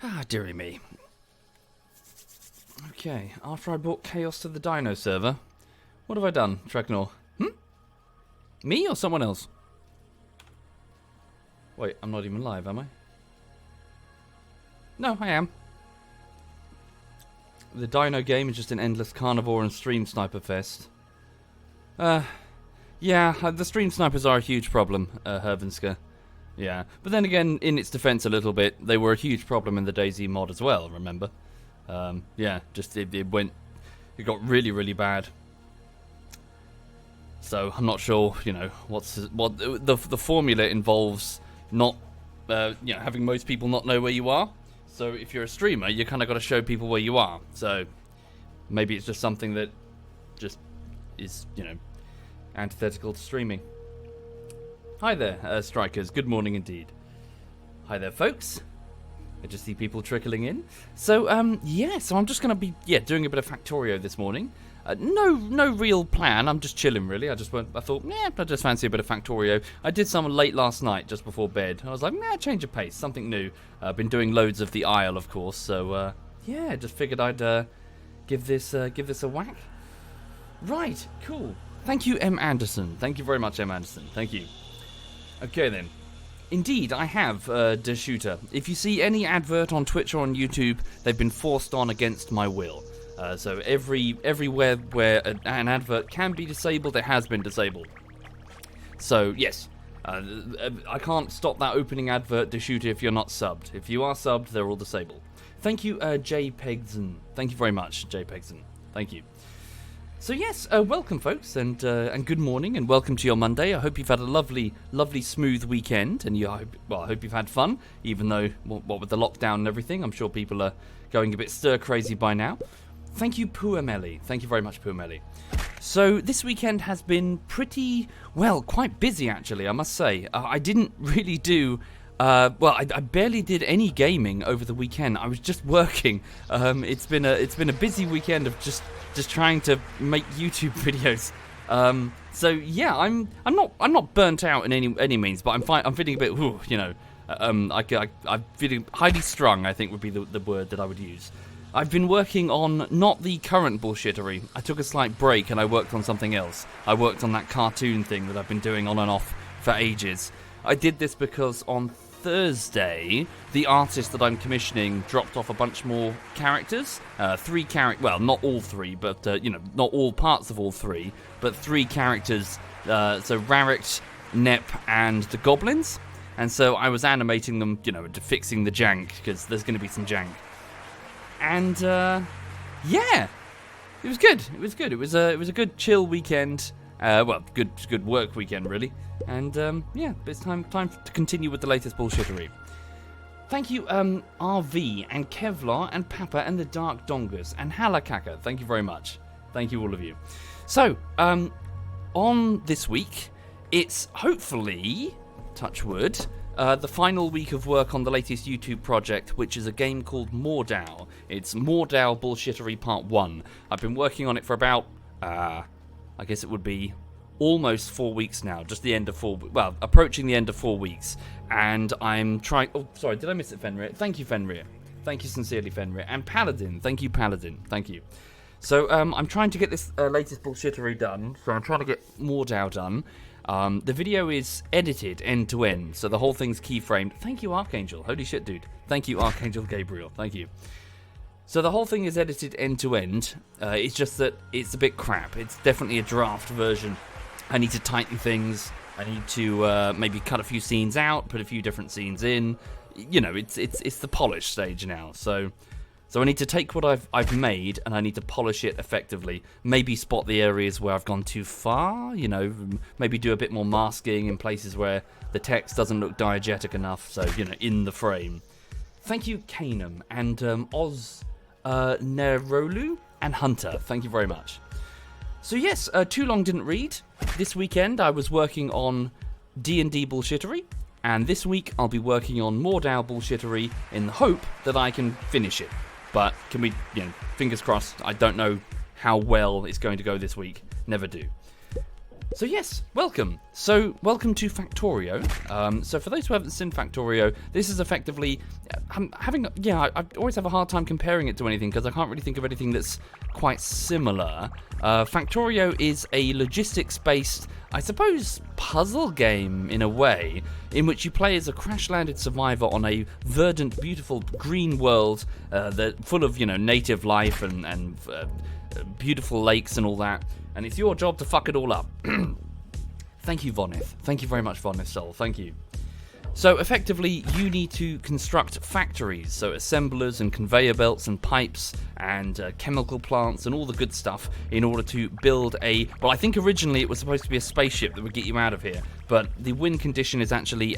Ah, dearie me. Okay, after I brought chaos to the Dino server, what have I done, Treknor? Me or someone else? Wait, I'm not even live, am I? No, I am. The Dino game is just an endless carnivore and stream sniper fest. Yeah, the stream snipers are a huge problem, Hervenska. Yeah, but then again, in its defense a little bit, they were a huge problem in the DayZ mod as well, remember? Yeah, just it got really, really bad. So I'm not sure, you know, what the formula involves not, having most people not know where you are. So if you're a streamer, you kind of got to show people where you are. So maybe it's just something that just is, antithetical to streaming. Hi there, strikers. Good morning indeed. Hi there, folks. I just see people trickling in. So, so I'm just going to be, doing a bit of Factorio this morning. No real plan. I'm just chilling, really. I thought, I just fancy a bit of Factorio. I did some late last night, just before bed. I was like, change of pace, something new. I've been doing loads of the Isle, of course. So, just figured I'd give this a whack. Right, cool. Thank you, M. Anderson. Thank you very much, M. Anderson. Thank you. Okay, then. Indeed, I have the shooter. If you see any advert on Twitch or on YouTube, they've been forced on against my will. So everywhere where an advert can be disabled, it has been disabled. So yes, I can't stop that opening advert to shooter if you're not subbed. If you are subbed, they're all disabled. Thank you, JPEGson. Thank you very much, JPEGson. Thank you. So yes, welcome folks, and good morning, and welcome to your Monday. I hope you've had a lovely, smooth weekend, and I hope you've had fun, even though, what with the lockdown and everything, I'm sure people are going a bit stir-crazy by now. Thank you, Puameli. Thank you very much, Puameli. So this weekend has been quite busy, actually, I must say. I didn't really do... I barely did any gaming over the weekend. I was just working. It's been a busy weekend of just trying to make YouTube videos. So yeah, I'm not burnt out in any means, but I'm feeling a bit, I'm feeling highly strung, I think would be the word that I would use. I've been working on not the current bullshittery. I took a slight break and I worked on something else. I worked on that cartoon thing that I've been doing on and off for ages. I did this because on Thursday, the artist that I'm commissioning dropped off a bunch more characters. 3 characters, well, not all 3, but, not all parts of all 3, but 3 characters, so Rarict, Nep, and the Goblins. And so I was animating them, fixing the jank, because there's going to be some jank. And, it was good. It was good. It was a good chill weekend. Good work weekend, really. And, it's time to continue with the latest bullshittery. Thank you, RV, and Kevlar, and Papa, and the Dark Dongas, and Halakaka. Thank you very much. Thank you, all of you. So, on this week, it's hopefully, touch wood, the final week of work on the latest YouTube project, which is a game called Mordau. It's Mordau Bullshittery Part 1. I've been working on it for about, I guess it would be almost 4 weeks now, just the end of approaching the end of 4 weeks. And I'm trying, sorry, did I miss it, Fenrir? Thank you, Fenrir. Thank you sincerely, Fenrir. And Paladin, thank you, Paladin. Thank you. So, I'm trying to get this latest bullshittery done, so I'm trying to get Mordau done. The video is edited end to end, so the whole thing's keyframed. Thank you, Archangel. Holy shit, dude. Thank you, Archangel Gabriel. Thank you. So the whole thing is edited end to end. It's just that it's a bit crap. It's definitely a draft version. I need to tighten things. I need to maybe cut a few scenes out, put a few different scenes in. It's the polish stage now. So I need to take what I've made and I need to polish it effectively. Maybe spot the areas where I've gone too far, maybe do a bit more masking in places where the text doesn't look diegetic enough, so, in the frame. Thank you, Kanum, and Oz Nerolu and Hunter. Thank you very much. So yes, Too Long Didn't Read. This weekend I was working on D&D Bullshittery, and this week I'll be working on Mordau Bullshittery in the hope that I can finish it. But can we, fingers crossed, I don't know how well it's going to go this week. Never do. So yes, welcome. So welcome to Factorio. So for those who haven't seen Factorio, this is effectively, I always have a hard time comparing it to anything because I can't really think of anything that's quite similar. Factorio is a logistics-based, I suppose, puzzle game in a way, in which you play as a crash-landed survivor on a verdant, beautiful green world that full of, native life and beautiful lakes and all that. And it's your job to fuck it all up. Thank you, Vonith. Thank you very much, Vonith Soul. Thank you. So, effectively, you need to construct factories. So, assemblers and conveyor belts and pipes and chemical plants and all the good stuff in order to build well, I think originally it was supposed to be a spaceship that would get you out of here. But the win condition is actually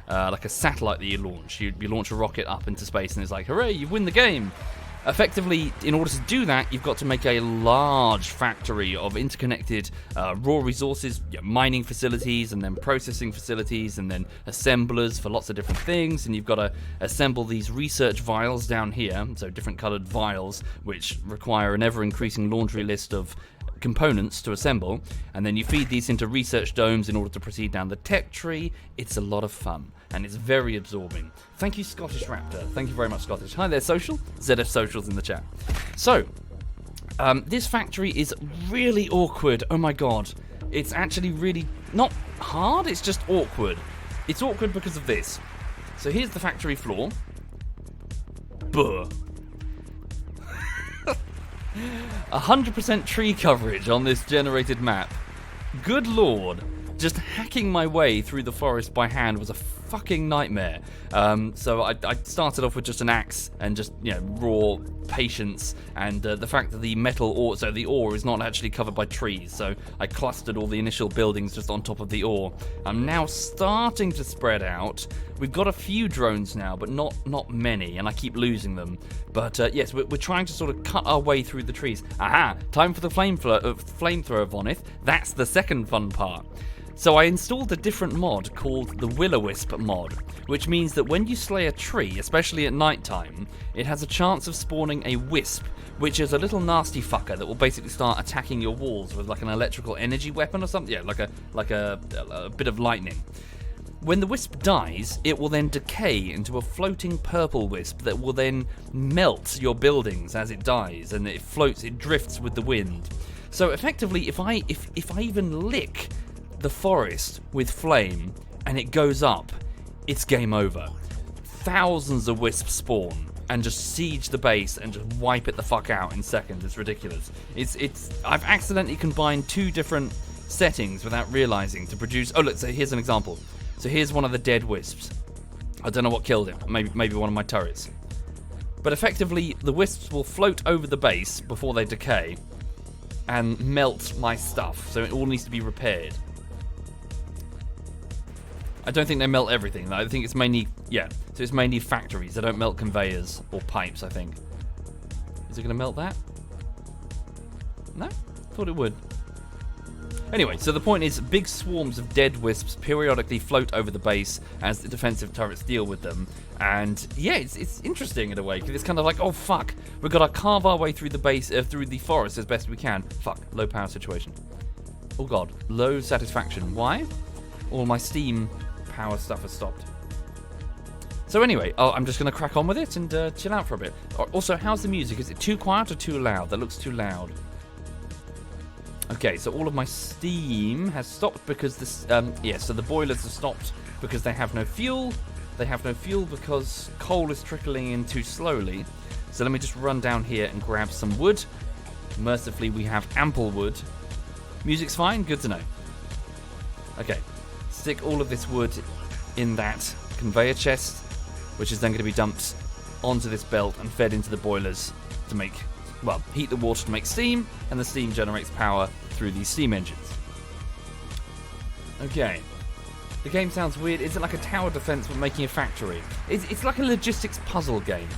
like a satellite that you launch. You launch a rocket up into space and it's like, hooray, you've won the game. Effectively, in order to do that, you've got to make a large factory of interconnected raw resources, mining facilities, and then processing facilities, and then assemblers for lots of different things. And you've got to assemble these research vials down here, so different coloured vials, which require an ever-increasing laundry list of components to assemble. And then you feed these into research domes in order to proceed down the tech tree. It's a lot of fun. And it's very absorbing. Thank you, Scottish Raptor. Thank you very much, Scottish. Hi there, Social. ZF Socials in the chat. So, this factory is really awkward. Oh my god. It's actually really not hard, it's just awkward. It's awkward because of this. So here's the factory floor. Buh. 100% tree coverage on this generated map. Good lord. Just hacking my way through the forest by hand was a fucking nightmare. So I started off with just an axe and just, raw patience and the fact that the metal ore, so the ore is not actually covered by trees. So I clustered all the initial buildings just on top of the ore. I'm now starting to spread out. We've got a few drones now, but not many, and I keep losing them. But yes, we're trying to sort of cut our way through the trees. Aha! Time for the flamethrower, Vonith. That's the second fun part. So I installed a different mod called the Will-O-Wisp mod, which means that when you slay a tree, especially at night time, it has a chance of spawning a wisp, which is a little nasty fucker that will basically start attacking your walls with like an electrical energy weapon or something. Yeah, like a bit of lightning. When the wisp dies, it will then decay into a floating purple wisp that will then melt your buildings as it dies, and it floats, it drifts with the wind. So effectively, if I even lick the forest with flame and it goes up, it's game over. Thousands of wisps spawn and just siege the base and just wipe it the fuck out in seconds. It's ridiculous. I've accidentally combined two different settings without realizing to produce. Oh look, so here's an example. So here's one of the dead wisps. I don't know what killed him. Maybe one of my turrets. But effectively, the wisps will float over the base before they decay and melt my stuff. So it all needs to be repaired. I don't think they melt everything. I think it's mainly, so it's mainly factories. They don't melt conveyors or pipes, I think. Is it going to melt that? No? Thought it would. Anyway, so the point is, big swarms of dead wisps periodically float over the base as the defensive turrets deal with them. And yeah, it's interesting in a way, because it's kind of like, oh fuck, we've got to carve our way through the base, through the forest as best we can. Fuck, low power situation. Oh god, low satisfaction. Why? All my Steam power stuff has stopped. So anyway, I'm just going to crack on with it and chill out for a bit. Also, how's the music? Is it too quiet or too loud? That looks too loud. Okay, so all of my steam has stopped because this, so the boilers have stopped because they have no fuel. They have no fuel because coal is trickling in too slowly. So let me just run down here and grab some wood. Mercifully, we have ample wood. Music's fine, good to know. Okay, stick all of this wood in that conveyor chest, which is then going to be dumped onto this belt and fed into the boilers to make, well, heat the water to make steam, and the steam generates power through these steam engines. Okay. The game sounds weird. Is it like a tower defense but making a factory? It's like a logistics puzzle game.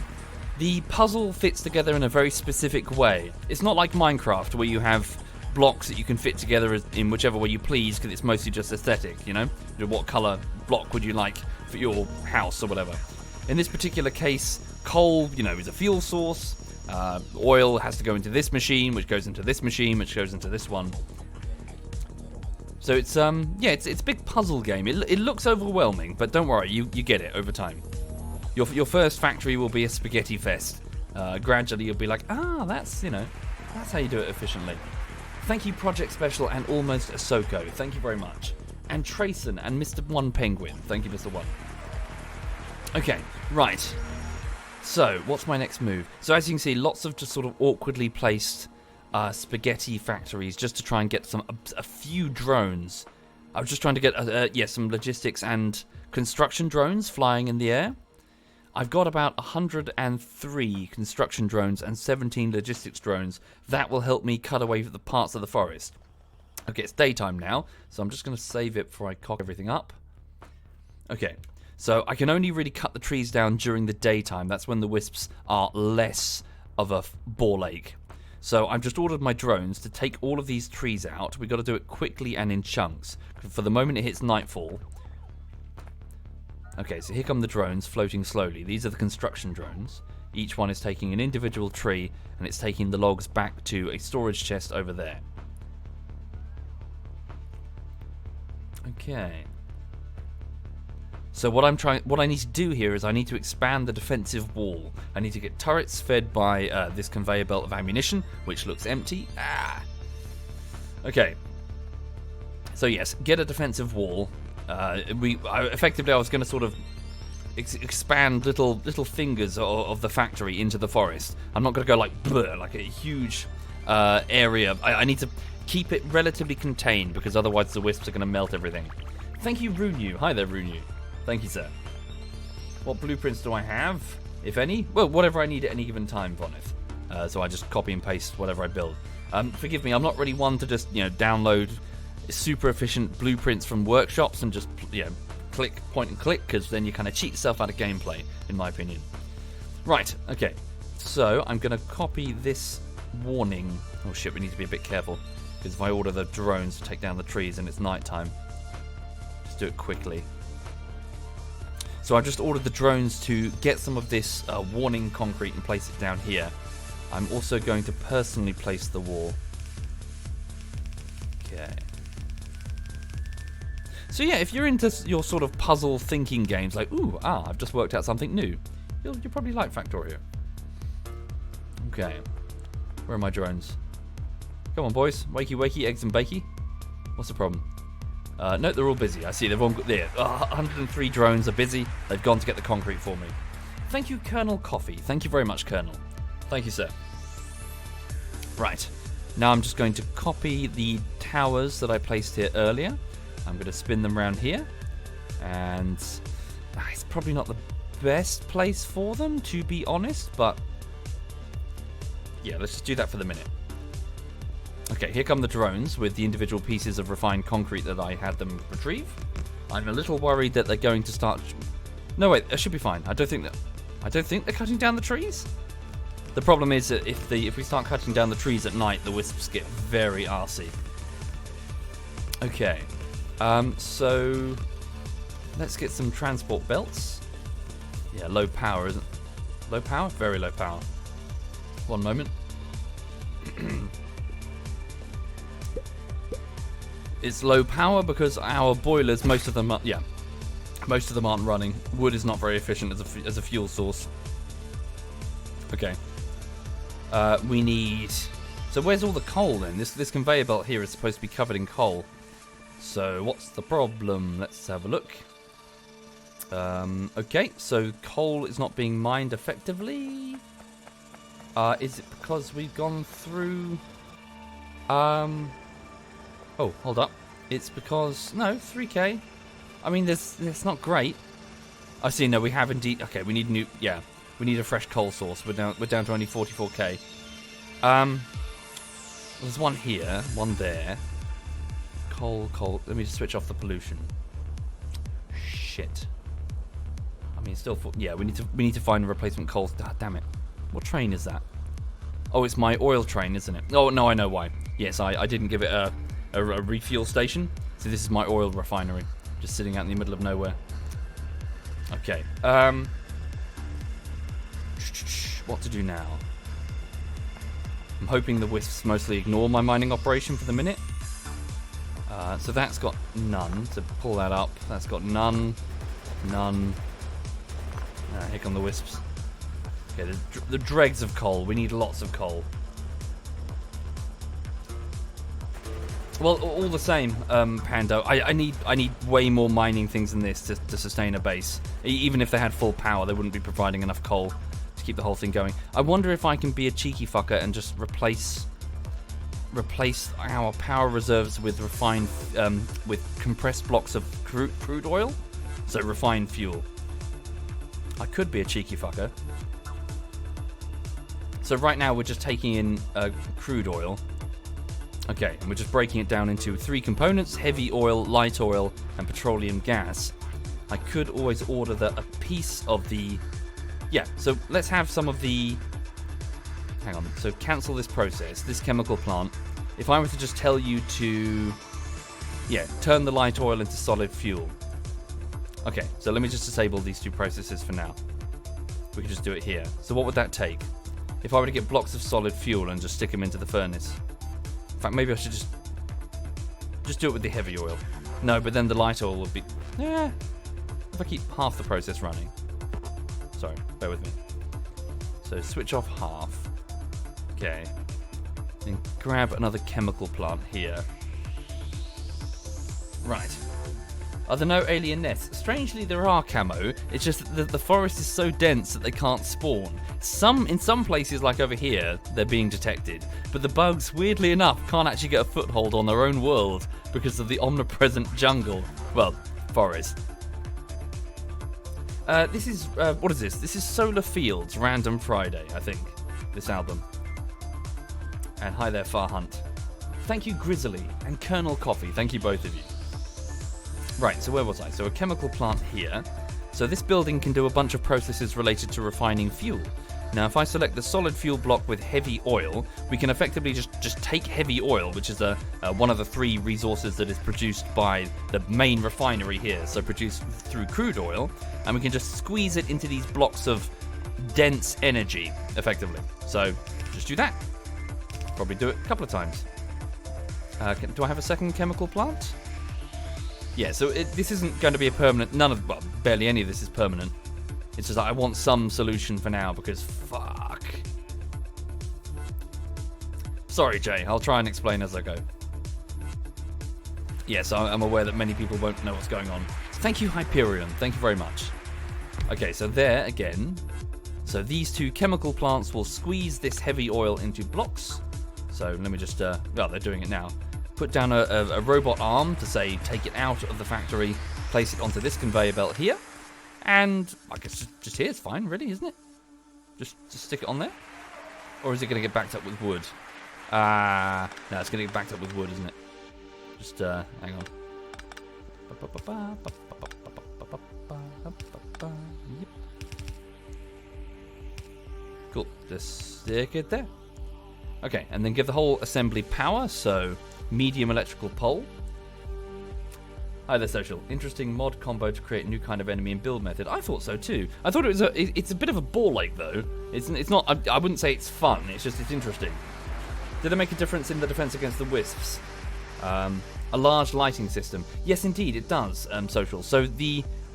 The puzzle fits together in a very specific way. It's not like Minecraft where you have blocks that you can fit together in whichever way you please, because it's mostly just aesthetic, you know? What colour block would you like for your house or whatever? In this particular case, coal, is a fuel source. Oil has to go into this machine, which goes into this machine, which goes into this one. So it's yeah, it's a big puzzle game. It looks overwhelming, but don't worry, you get it over time. Your first factory will be a spaghetti fest. Gradually you'll be like, that's that's how you do it efficiently. Thank you, Project Special and Almost Ahsoka. Thank you very much. And Trayson and Mr. One Penguin. Thank you, Mr. One. Okay, right. So, what's my next move? So, as you can see, lots of just sort of awkwardly placed spaghetti factories just to try and get a few drones. I was just trying to get some logistics and construction drones flying in the air. I've got about 103 construction drones and 17 logistics drones. That will help me cut away the parts of the forest. Okay, it's daytime now, so I'm just going to save it before I cock everything up. Okay, so I can only really cut the trees down during the daytime. That's when the wisps are less of a ball ache. So I've just ordered my drones to take all of these trees out. We've got to do it quickly and in chunks. For the moment it hits nightfall. Okay, so here come the drones floating slowly. These are the construction drones. Each one is taking an individual tree and it's taking the logs back to a storage chest over there. Okay. So what I need to do here is I need to expand the defensive wall. I need to get turrets fed by this conveyor belt of ammunition, which looks empty. Okay. So yes, get a defensive wall. Effectively, I was going to sort of expand little fingers of the factory into the forest. I'm not going to go like a huge area. I need to keep it relatively contained because otherwise the wisps are going to melt everything. Thank you, Runew. Hi there, Runew. Thank you, sir. What blueprints do I have, if any? Well, whatever I need at any given time, Vonith. So I just copy and paste whatever I build. Forgive me, I'm not really one to just download super efficient blueprints from workshops and just click, point and click, because then you kind of cheat yourself out of gameplay, in my opinion. Right, okay. So I'm going to copy this warning. Oh shit, we need to be a bit careful, because if I order the drones to take down the trees and it's nighttime, just do it quickly. So I've just ordered the drones to get some of this warning concrete and place it down here. I'm also going to personally place the wall. Okay. So yeah, if you're into your sort of puzzle thinking games, like, I've just worked out something new, you'll probably like Factorio. Okay. Where are my drones? Come on, boys. Wakey, wakey, eggs and bakey. What's the problem? No, they're all busy. I see they've all got there. 103 drones are busy. They've gone to get the concrete for me. Thank you, Colonel Coffee. Thank you very much, Colonel. Thank you, sir. Right. Now I'm just going to copy the towers that I placed here earlier. I'm going to spin them around here. And it's probably not the best place for them, to be honest. But yeah, let's just do that for the minute. Okay, here come the drones with the individual pieces of refined concrete that I had them retrieve. I'm a little worried that they're going to start... No, wait, that should be fine. I don't think they're cutting down the trees. The problem is that if we start cutting down the trees at night, the wisps get very arsey. Okay, so let's get some transport belts. Yeah, low power, isn't it? Low power? Very low power. One moment. It's low power because our boilers, most of them aren't running. Wood is not very efficient as a fuel source. Okay. We need... So where's all the coal then? This conveyor belt here is supposed to be covered in coal. So what's the problem? Let's have a look. Okay, so coal is not being mined effectively. Is it because we've gone through... Oh, hold up. It's because... No, 3k. I mean, it's not great. I see, no, we have indeed... Okay, we need new... Yeah, we need a fresh coal source. We're down to only 44k. There's one here, one there. Coal. Let me just switch off the pollution. Shit. I mean, still... Yeah, we need to find a replacement coal... Ah, damn it. What train is that? Oh, it's my oil train, isn't it? Oh, no, I know why. Yes, I didn't give it a refuel station. So this is my oil refinery, just sitting out in the middle of nowhere. Okay. What to do now? I'm hoping the wisps mostly ignore my mining operation for the minute. So that's got none. So pull that up. That's got none. None. Here come the wisps. Okay, the dregs of coal. We need lots of coal. Well, all the same, Pando, I need way more mining things than this to sustain a base. Even if they had full power, they wouldn't be providing enough coal to keep the whole thing going. I wonder if I can be a cheeky fucker and just replace our power reserves with refined, with compressed blocks of crude oil, so refined fuel. I could be a cheeky fucker. So right now we're just taking in crude oil. Okay, and we're just breaking it down into 3 components: heavy oil, light oil, and petroleum gas. I could always order a piece of the... Yeah, so let's have some of the... Hang on, so cancel this process, this chemical plant. If I were to just tell you to... Yeah, turn the light oil into solid fuel. Okay, so let me just disable these 2 processes for now. We can just do it here. So what would that take? If I were to get blocks of solid fuel and just stick them into the furnace. In fact, maybe I should just do it with the heavy oil. No, but then the light oil would be... Yeah. If I keep half the process running. Sorry, bear with me. So switch off half. Okay. Then grab another chemical plant here. Right. Are there no alien nests? Strangely, there are, Camo. It's just that the forest is so dense that they can't spawn. In some places, like over here, they're being detected. But the bugs, weirdly enough, can't actually get a foothold on their own world because of the omnipresent jungle. Well, forest. This is, what is this? This is Solar Fields, Random Friday, I think. This album. And hi there, Far Hunt. Thank you, Grizzly, and Colonel Coffee. Thank you, both of you. Right, so where was I? So a chemical plant here. So this building can do a bunch of processes related to refining fuel. Now, if I select the solid fuel block with heavy oil, we can effectively just take heavy oil, which is one of the 3 resources that is produced by the main refinery here, so produced through crude oil, and we can just squeeze it into these blocks of dense energy, effectively. So just do that. Probably do it a couple of times. Do I have a second chemical plant? Yeah, so this isn't going to be a permanent... Well, barely any of this is permanent. It's just like I want some solution for now because fuck. Sorry, Jay. I'll try and explain as I go. Yes, I'm aware that many people won't know what's going on. Thank you, Hyperion. Thank you very much. Okay, so there again. So these 2 chemical plants will squeeze this heavy oil into blocks. So let me just... well, they're doing it now. Put down a robot arm to say take it out of the factory, place it onto this conveyor belt here, and I guess just here is fine, really, isn't it? Just stick it on there, or is it going to get backed up with wood? No, it's going to get backed up with wood, isn't it? Just hang on. Yep. Cool. Just stick it there. Okay, and then give the whole assembly power. So. Medium electrical pole. Hi there, Social. Interesting mod combo to create a new kind of enemy and build method. I thought so too. I thought it's a bit of a ball ache though. It's not. I wouldn't say it's fun. It's interesting. Did it make a difference in the defense against the wisps? A large lighting system. Yes, indeed, it does. Social. So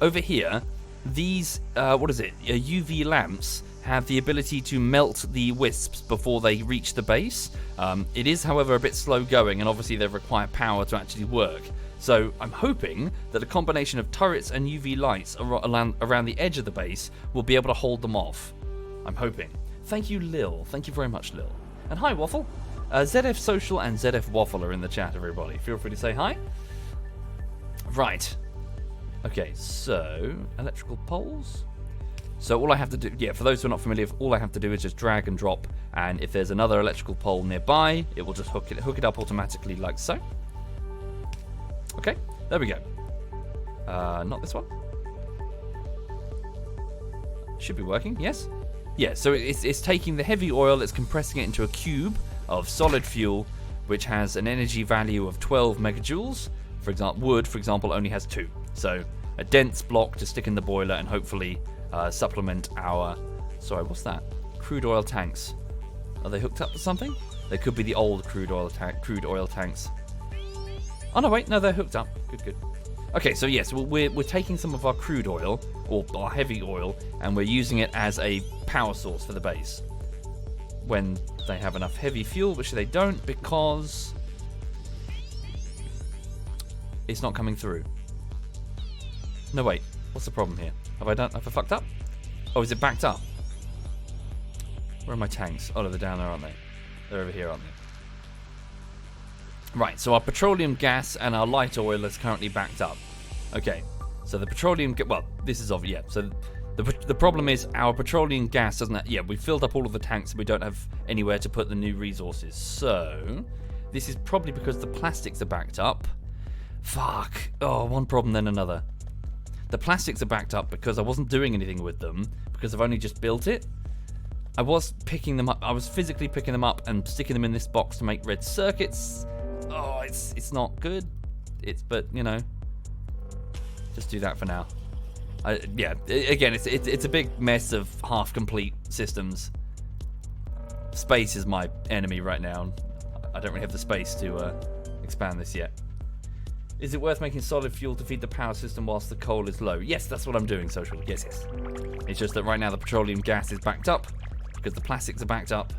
over here, these what is it? UV lamps have the ability to melt the wisps before they reach the base. It is, however, a bit slow going, and obviously they require power to actually work. So I'm hoping that a combination of turrets and UV lights around the edge of the base will be able to hold them off. I'm hoping. Thank you, Lil. Thank you very much, Lil. And hi, Waffle. ZF Social and ZF Waffle are in the chat, everybody. Feel free to say hi. Right. Okay, so electrical poles. So all I have to do, yeah, for those who are not familiar, all I have to do is just drag and drop, and if there's another electrical pole nearby, it will just hook it up automatically like so. Okay, there we go. Not this one. Should be working, yes? Yeah, so it's taking the heavy oil, it's compressing it into a cube of solid fuel, which has an energy value of 12 megajoules. For example, wood, for example, only has 2. So a dense block to stick in the boiler and hopefully supplement our... Sorry, what's that? Crude oil tanks. Are they hooked up to something? They could be the old crude oil tanks. Oh, no, wait. No, they're hooked up. Good, good. Okay, so yes, we're taking some of our crude oil, or our heavy oil, and we're using it as a power source for the base. When they have enough heavy fuel, which they don't, because it's not coming through. No, wait. What's the problem here? Have I fucked up? Oh, is it backed up? Where are my tanks? Oh, they're down there, aren't they? They're over here, aren't they? Right, so our petroleum gas and our light oil is currently backed up. Okay, so the petroleum... Well, this is obvious, yeah. So the problem is our petroleum gas doesn't... Yeah, we filled up all of the tanks and we don't have anywhere to put the new resources. So this is probably because the plastics are backed up. Fuck. Oh, one problem then another. The plastics are backed up because I wasn't doing anything with them because I've only just built it. I was picking them up. I was physically picking them up and sticking them in this box to make red circuits. Oh, it's not good. But you know, just do that for now. Yeah. Again, it's a big mess of half-complete systems. Space is my enemy right now. I don't really have the space to expand this yet. Is it worth making solid fuel to feed the power system whilst the coal is low? Yes, that's what I'm doing, Social. Yes, yes. It's just that right now the petroleum gas is backed up because the plastics are backed up.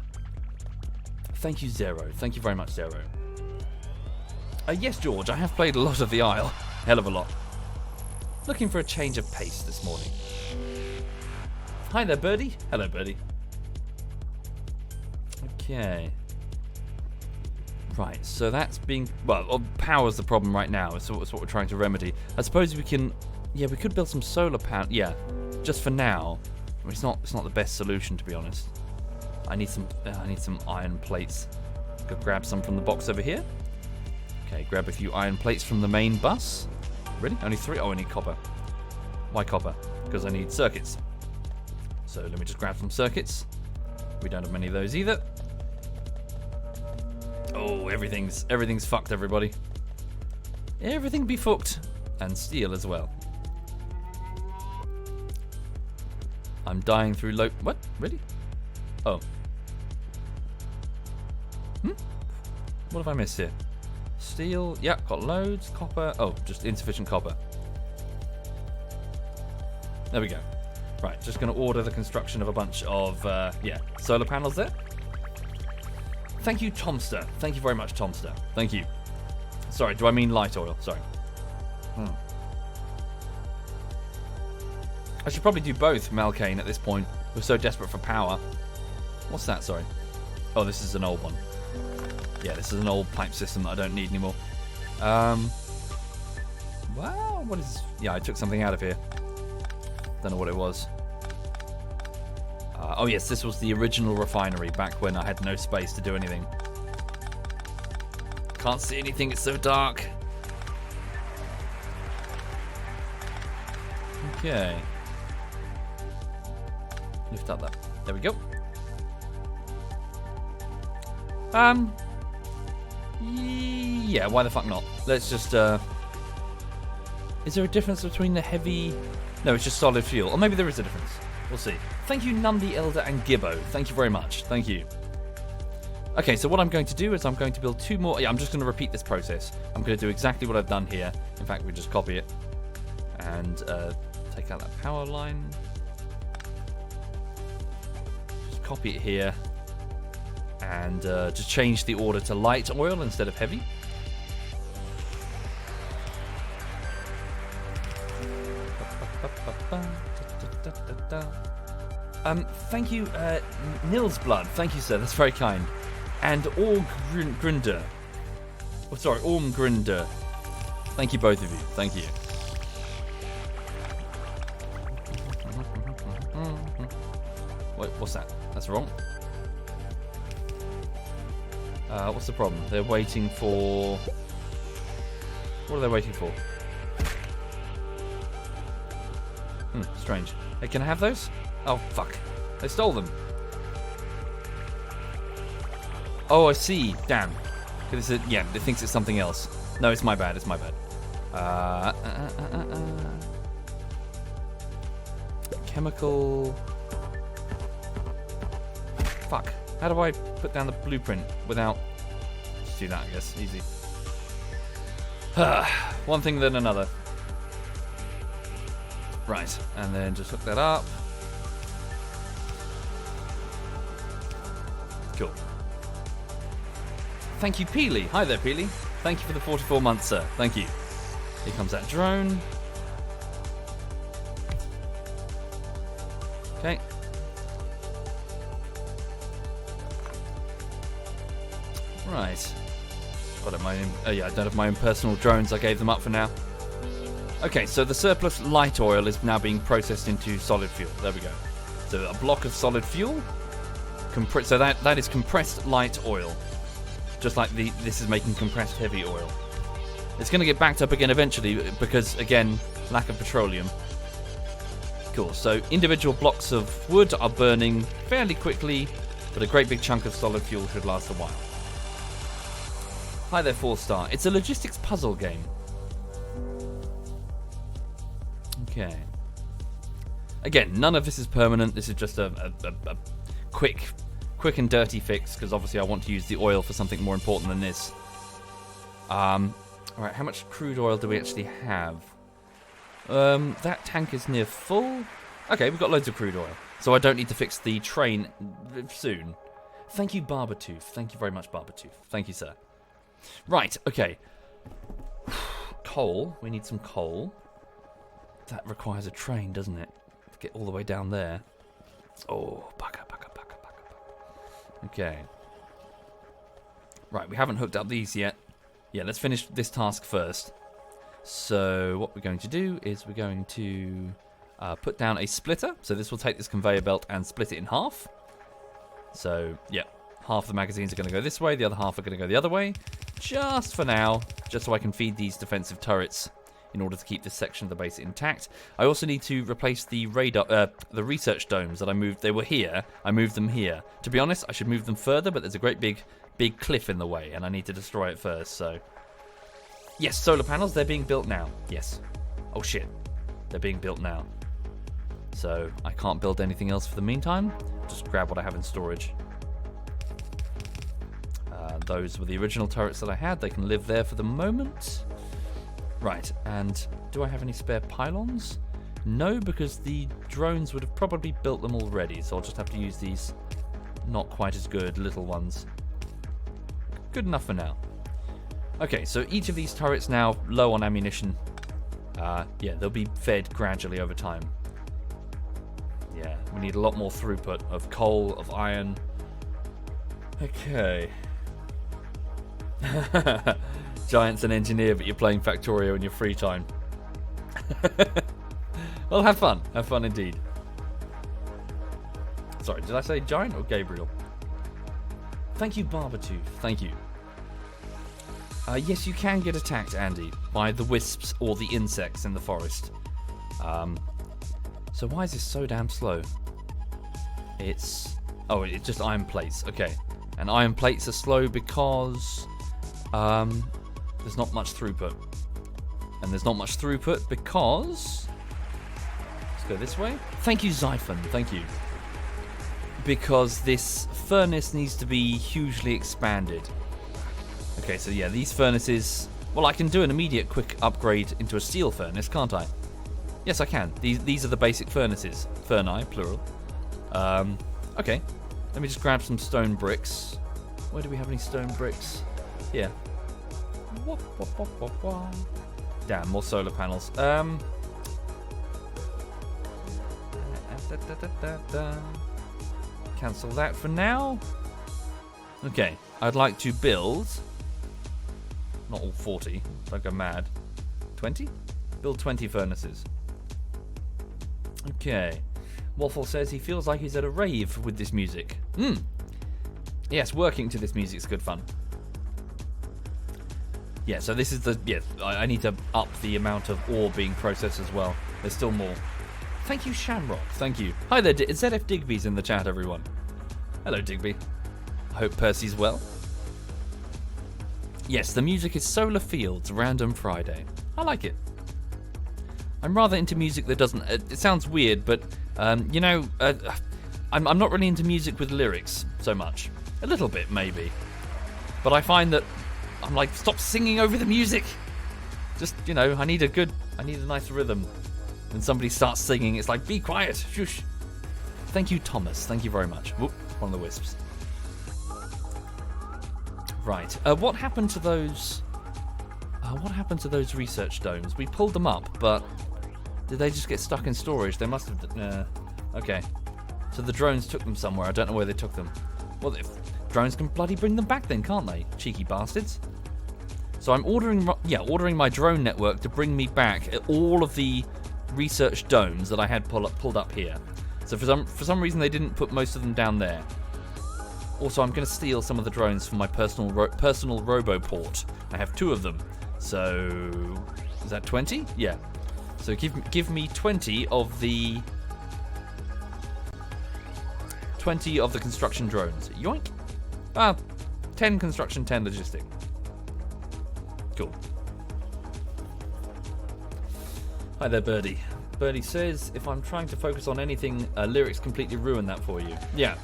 Thank you, Zero. Thank you very much, Zero. Yes, George, I have played a lot of the Isle. Hell of a lot. Looking for a change of pace this morning. Hi there, Birdie. Hello, Birdie. Okay. Right, so that's being... Well, power's the problem right now. It's what we're trying to remedy. I suppose we can... Yeah, we could build some solar panel. Yeah, just for now. I mean, it's not the best solution, to be honest. I need some iron plates. Go grab some from the box over here. Okay, grab a few iron plates from the main bus. Really? Only 3? Oh, I need copper. Why copper? Because I need circuits. So let me just grab some circuits. We don't have many of those either. Oh, everything's fucked, everybody. Everything be fucked. And steel as well. I'm dying through low... What? Really? Oh. What have I missed here? Steel. Yep, got loads. Copper. Oh, just insufficient copper. There we go. Right, just going to order the construction of a bunch of, solar panels there. Thank you, Tomster. Thank you very much, Tomster. Thank you. Sorry, do I mean light oil? Sorry. I should probably do both, Malkane, at this point. We're so desperate for power. What's that? Sorry. Oh, this is an old one. Yeah, this is an old pipe system that I don't need anymore. Wow, what is... Yeah, I took something out of here. Don't know what it was. Oh yes, this was the original refinery back when I had no space to do anything. Can't see anything, it's so dark. Okay. Lift up that. There we go. Yeah, why the fuck not? Let's just, Is there a difference between the heavy... No, it's just solid fuel. Or maybe there is a difference. We'll see. Thank you, Num the Elder and Gibbo. Thank you very much. Thank you. Okay, so what I'm going to do is I'm going to build 2 more... Yeah, I'm just going to repeat this process. I'm going to do exactly what I've done here. In fact, we just copy it. And take out that power line. Just copy it here. And just change the order to light oil instead of heavy. Thank you, Nils Blood. Thank you, sir. That's very kind. And Ormgrinder. Oh, sorry, Ormgrinder. Thank you, both of you. Thank you. Wait, what's that? That's wrong. What's the problem? They're waiting for... What are they waiting for? Strange. Hey, can I have those? Oh, fuck. They stole them. Oh, I see. Damn. Yeah, it thinks it's something else. No, it's my bad. It's my bad. Chemical... Fuck. How do I put down the blueprint without... Just do that, I guess. Easy. One thing then another. Right, and then just hook that up. Cool. Thank you, Peely. Hi there, Peely. Thank you for the 44 months, sir. Thank you. Here comes that drone. Okay. Right. Got my own, yeah, I don't have my own personal drones. I gave them up for now. Okay, so the surplus light oil is now being processed into solid fuel. There we go. So a block of solid fuel. So that is compressed light oil. Just like this is making compressed heavy oil. It's going to get backed up again eventually because, again, lack of petroleum. Cool, so individual blocks of wood are burning fairly quickly, but a great big chunk of solid fuel should last a while. Hi there, 4-star. It's a logistics puzzle game. Okay. Again, none of this is permanent. This is just a quick and dirty fix, because obviously I want to use the oil for something more important than this. Alright, how much crude oil do we actually have? That tank is near full. Okay, we've got loads of crude oil. So I don't need to fix the train soon. Thank you, Barbertooth. Thank you very much, Barbertooth. Thank you, sir. Right, okay. Coal. We need some coal. That requires a train, doesn't it? To get all the way down there. Oh, bugger. Okay. Right, we haven't hooked up these yet. Yeah, let's finish this task first. So what we're going to do is we're going to put down a splitter. So this will take this conveyor belt and split it in half. So, yeah, half the magazines are going to go this way, the other half are going to go the other way. Just for now, just so I can feed these defensive turrets in order to keep this section of the base intact. I also need to replace the radar, the research domes that I moved. They were here. I moved them here. To be honest, I should move them further, but there's a great big cliff in the way, and I need to destroy it first. So, yes, solar panels. They're being built now. Yes. Oh shit, they're being built now. So I can't build anything else for the meantime. Just grab what I have in storage. Those were the original turrets that I had. They can live there for the moment. Right, and do I have any spare pylons? No, because the drones would have probably built them already, so I'll just have to use these not quite as good little ones. Good enough for now. Okay, so each of these turrets now low on ammunition. Yeah, they'll be fed gradually over time. Yeah, we need a lot more throughput of coal, of iron. Okay. Giant's an engineer, but you're playing Factorio in your free time. Well, have fun. Have fun indeed. Sorry, did I say Giant or Gabriel? Thank you, Barbertooth. Thank you. Yes, you can get attacked, Andy, by the wisps or the insects in the forest. So why is this so damn slow? It's... Oh, it's just iron plates. Okay. And iron plates are slow because... there's not much throughput. And there's not much throughput because... Let's go this way. Thank you, Zyphon. Thank you. Because this furnace needs to be hugely expanded. Okay, so yeah, these furnaces... Well, I can do an immediate quick upgrade into a steel furnace, can't I? Yes, I can. These are the basic furnaces. Furni, plural. Okay. Let me just grab some stone bricks. Where do we have any stone bricks? Here. Damn, more solar panels. Cancel that for now. Okay, I'd like to build... Not all 40, don't go mad. 20? Build 20 furnaces. Okay. Waffle says he feels like he's at a rave with this music. Yes, working to this music's good fun. Yeah, so this is the... Yeah, I need to up the amount of ore being processed as well. There's still more. Thank you, Shamrock. Thank you. Hi there, ZF Digby's in the chat, everyone. Hello, Digby. I hope Percy's well. Yes, the music is Solar Fields, Random Friday. I like it. I'm rather into music that doesn't... it sounds weird, but, you know, I'm not really into music with lyrics so much. A little bit, maybe. But I find that I'm like, stop singing over the music. Just, you know, I need a nice rhythm. When somebody starts singing, it's like, be quiet, shush. Thank you, Thomas. Thank you very much. Whoop, one of the wisps. Right. What happened to those? What happened to those research domes? We pulled them up, but did they just get stuck in storage? They must have. Okay. So the drones took them somewhere. I don't know where they took them. Well, if drones can bloody bring them back, then can't they? Cheeky bastards. So I'm ordering my drone network to bring me back all of the research domes that I had pulled up here. So for some reason they didn't put most of them down there. Also, I'm going to steal some of the drones from my personal roboport. I have 2 of them. So is that 20? Yeah. So give me 20 of the construction drones. Yoink. 10 construction, 10 logistic. Cool. Hi there, Birdie. Birdie says, if I'm trying to focus on anything, lyrics completely ruin that for you. Yeah.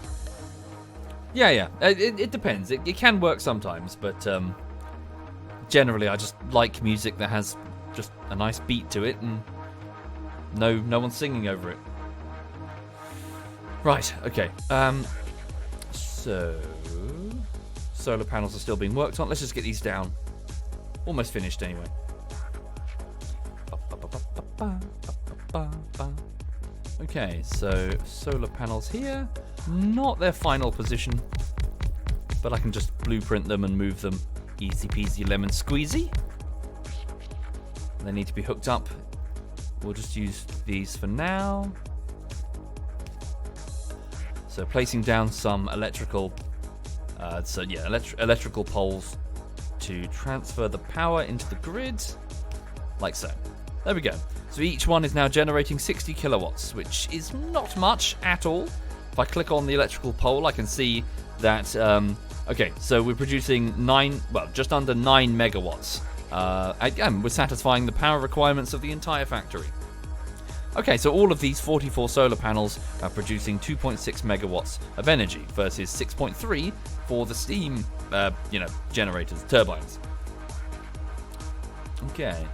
Yeah. It depends. It can work sometimes, but generally I just like music that has just a nice beat to it and no one's singing over it. Right, okay. So solar panels are still being worked on. Let's just get these down. Almost finished anyway. Okay, so solar panels here. Not their final position, but I can just blueprint them and move them. Easy peasy lemon squeezy. They need to be hooked up. We'll just use these for now. So placing down some electrical electrical poles to transfer the power into the grid, like so. There we go. So each one is now generating 60 kilowatts, which is not much at all. If I click on the electrical pole, I can see that, okay, so we're producing just under 9 megawatts. Again, we're satisfying the power requirements of the entire factory. Okay, so all of these 44 solar panels are producing 2.6 megawatts of energy versus 6.3 for the steam, generators, turbines. Okay.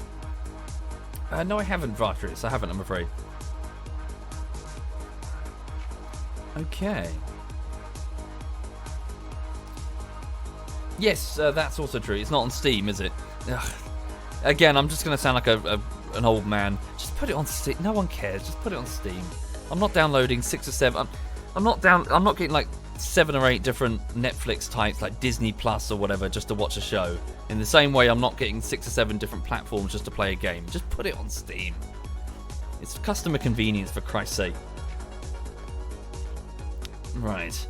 No, I haven't, Vartrius. I haven't, I'm afraid. Okay. Yes, that's also true. It's not on Steam, is it? Ugh. Again, I'm just going to sound like an old man. Just put it on Steam. No one cares. Just put it on Steam. I'm not downloading 6 or 7. I'm not getting like 7 or 8 different Netflix types, like Disney Plus or whatever, just to watch a show. In the same way, I'm not getting 6 or 7 different platforms just to play a game. Just put it on Steam. It's customer convenience, for Christ's sake. Right.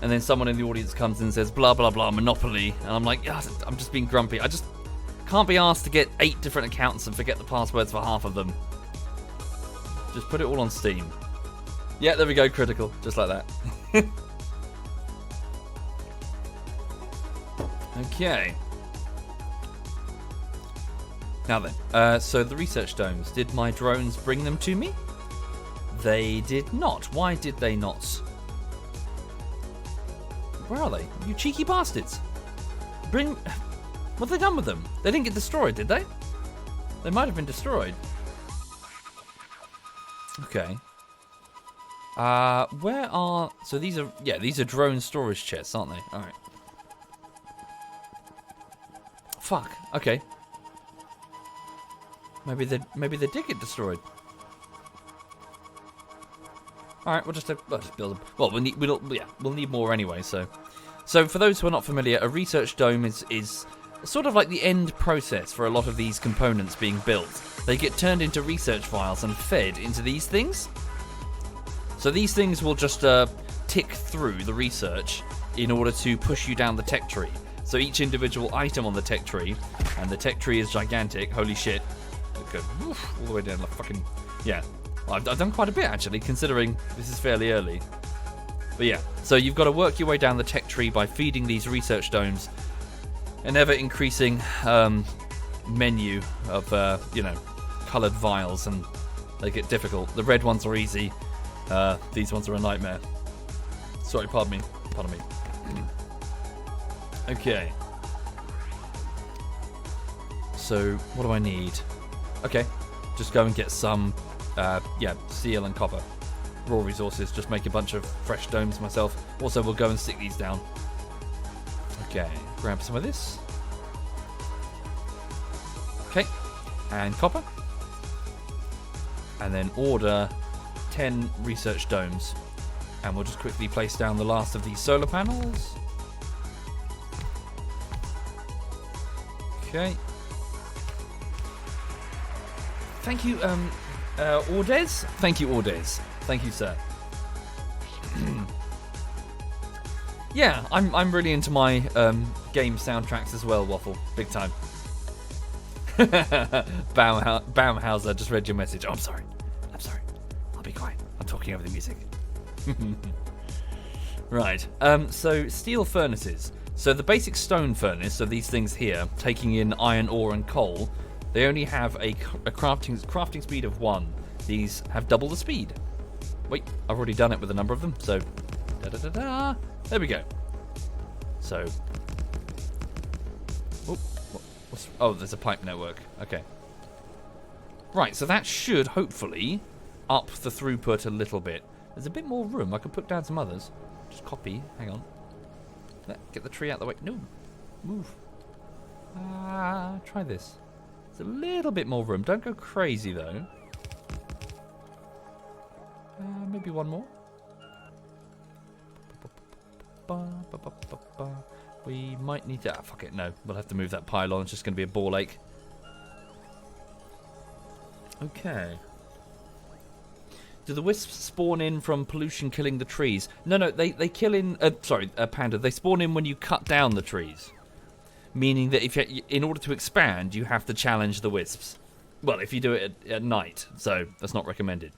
And then someone in the audience comes in and says, blah, blah, blah, Monopoly. And I'm like, yeah, I'm just being grumpy. I just can't be asked to get 8 different accounts and forget the passwords for half of them. Just put it all on Steam. Yeah, there we go, critical. Just like that. Okay. Now then, so the research domes. Did my drones bring them to me? They did not. Why did they not? Where are they? You cheeky bastards. What have they done with them? They didn't get destroyed, did they? They might have been destroyed. Okay. Where are... So these are drone storage chests, aren't they? Alright. Fuck. Okay. Maybe they did get destroyed. All right, we'll just build them. Well, we'll need more anyway. So for those who are not familiar, a research dome is sort of like the end process for a lot of these components being built. They get turned into research files and fed into these things. So these things will just tick through the research in order to push you down the tech tree. So each individual item on the tech tree, and the tech tree is gigantic. Holy shit! Okay, all the way down, like fucking yeah. I've done quite a bit actually, considering this is fairly early. But yeah, so you've got to work your way down the tech tree by feeding these research domes an ever-increasing menu of coloured vials, and they get difficult. The red ones are easy. These ones are a nightmare. Sorry, pardon me. Pardon me. Okay. so what do I need? Okay, just go and get some, steel and copper. Raw resources, just make a bunch of fresh domes myself. Also, we'll go and stick these down. Okay, grab some of this. Okay, and copper. And then order 10 research domes. And we'll just quickly place down the last of these solar panels. Okay. Thank you, Ordez? Thank you, Ordez. Thank you, sir. Yeah, I'm really into my game soundtracks as well, Waffle. Big time. Baumhauser just read your message. Oh, I'm sorry. I'll be quiet. I'm talking over the music. Right. So steel furnaces. So the basic stone furnace, so these things here, taking in iron ore and coal, they only have a crafting speed of 1. These have double the speed. Wait, I've already done it with a number of them, so there we go. So, there's a pipe network. Okay. Right, so that should hopefully up the throughput a little bit. There's a bit more room. I could put down some others. Just copy. Hang on. Get the tree out of the way. No. Move. Try this. There's a little bit more room. Don't go crazy, though. Maybe one more. We might need to... fuck it. No. We'll have to move that pylon. It's just going to be a ball ache. Okay. Do the wisps spawn in from pollution killing the trees? No, they kill in... Panda. They spawn in when you cut down the trees. Meaning that if in order to expand, you have to challenge the wisps. Well, if you do it at night. So, that's not recommended.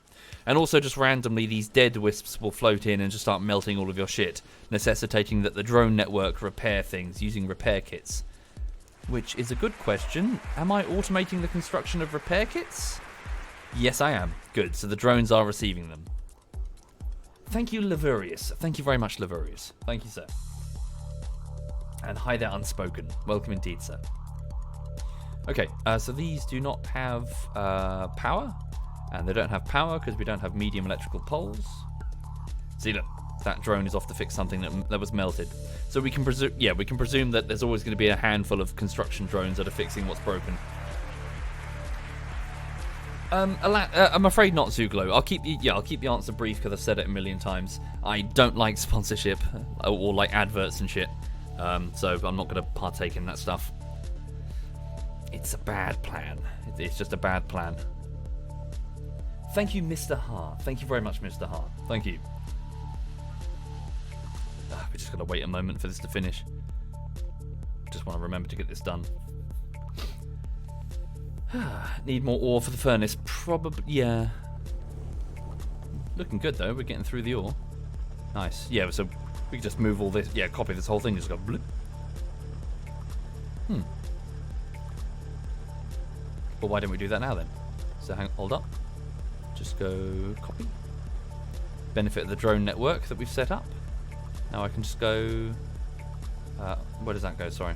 And also, just randomly, these dead wisps will float in and just start melting all of your shit. Necessitating that the drone network repair things using repair kits. Which is a good question. Am I automating the construction of repair kits? Yes, I am. Good. So the drones are receiving them. Thank you, Lavurius. Thank you very much, Lavurius. Thank you, sir. And hi there, Unspoken. Welcome indeed, sir. Okay, so these do not have power. And they don't have power because we don't have medium electrical poles. See, look. That drone is off to fix something that was melted. So we can presume that there's always going to be a handful of construction drones that are fixing what's broken. I'm afraid not, Zuglo. I'll keep the answer brief because I've said it a million times. I don't like sponsorship or like adverts and shit. So I'm not going to partake in that stuff. It's a bad plan. It's just a bad plan. Thank you, Mr. Hart. Thank you very much, Mr. Hart. Thank you. We're just going to wait a moment for this to finish. Just want to remember to get this done. Need more ore for the furnace. Probably, yeah. Looking good, though. We're getting through the ore. Nice. Yeah, so we can just move all this. Yeah, copy this whole thing. Just go bloop. Well, why don't we do that now, then? So hold up. Just go copy. Benefit of the drone network that we've set up. Now I can just go... where does that go? Sorry.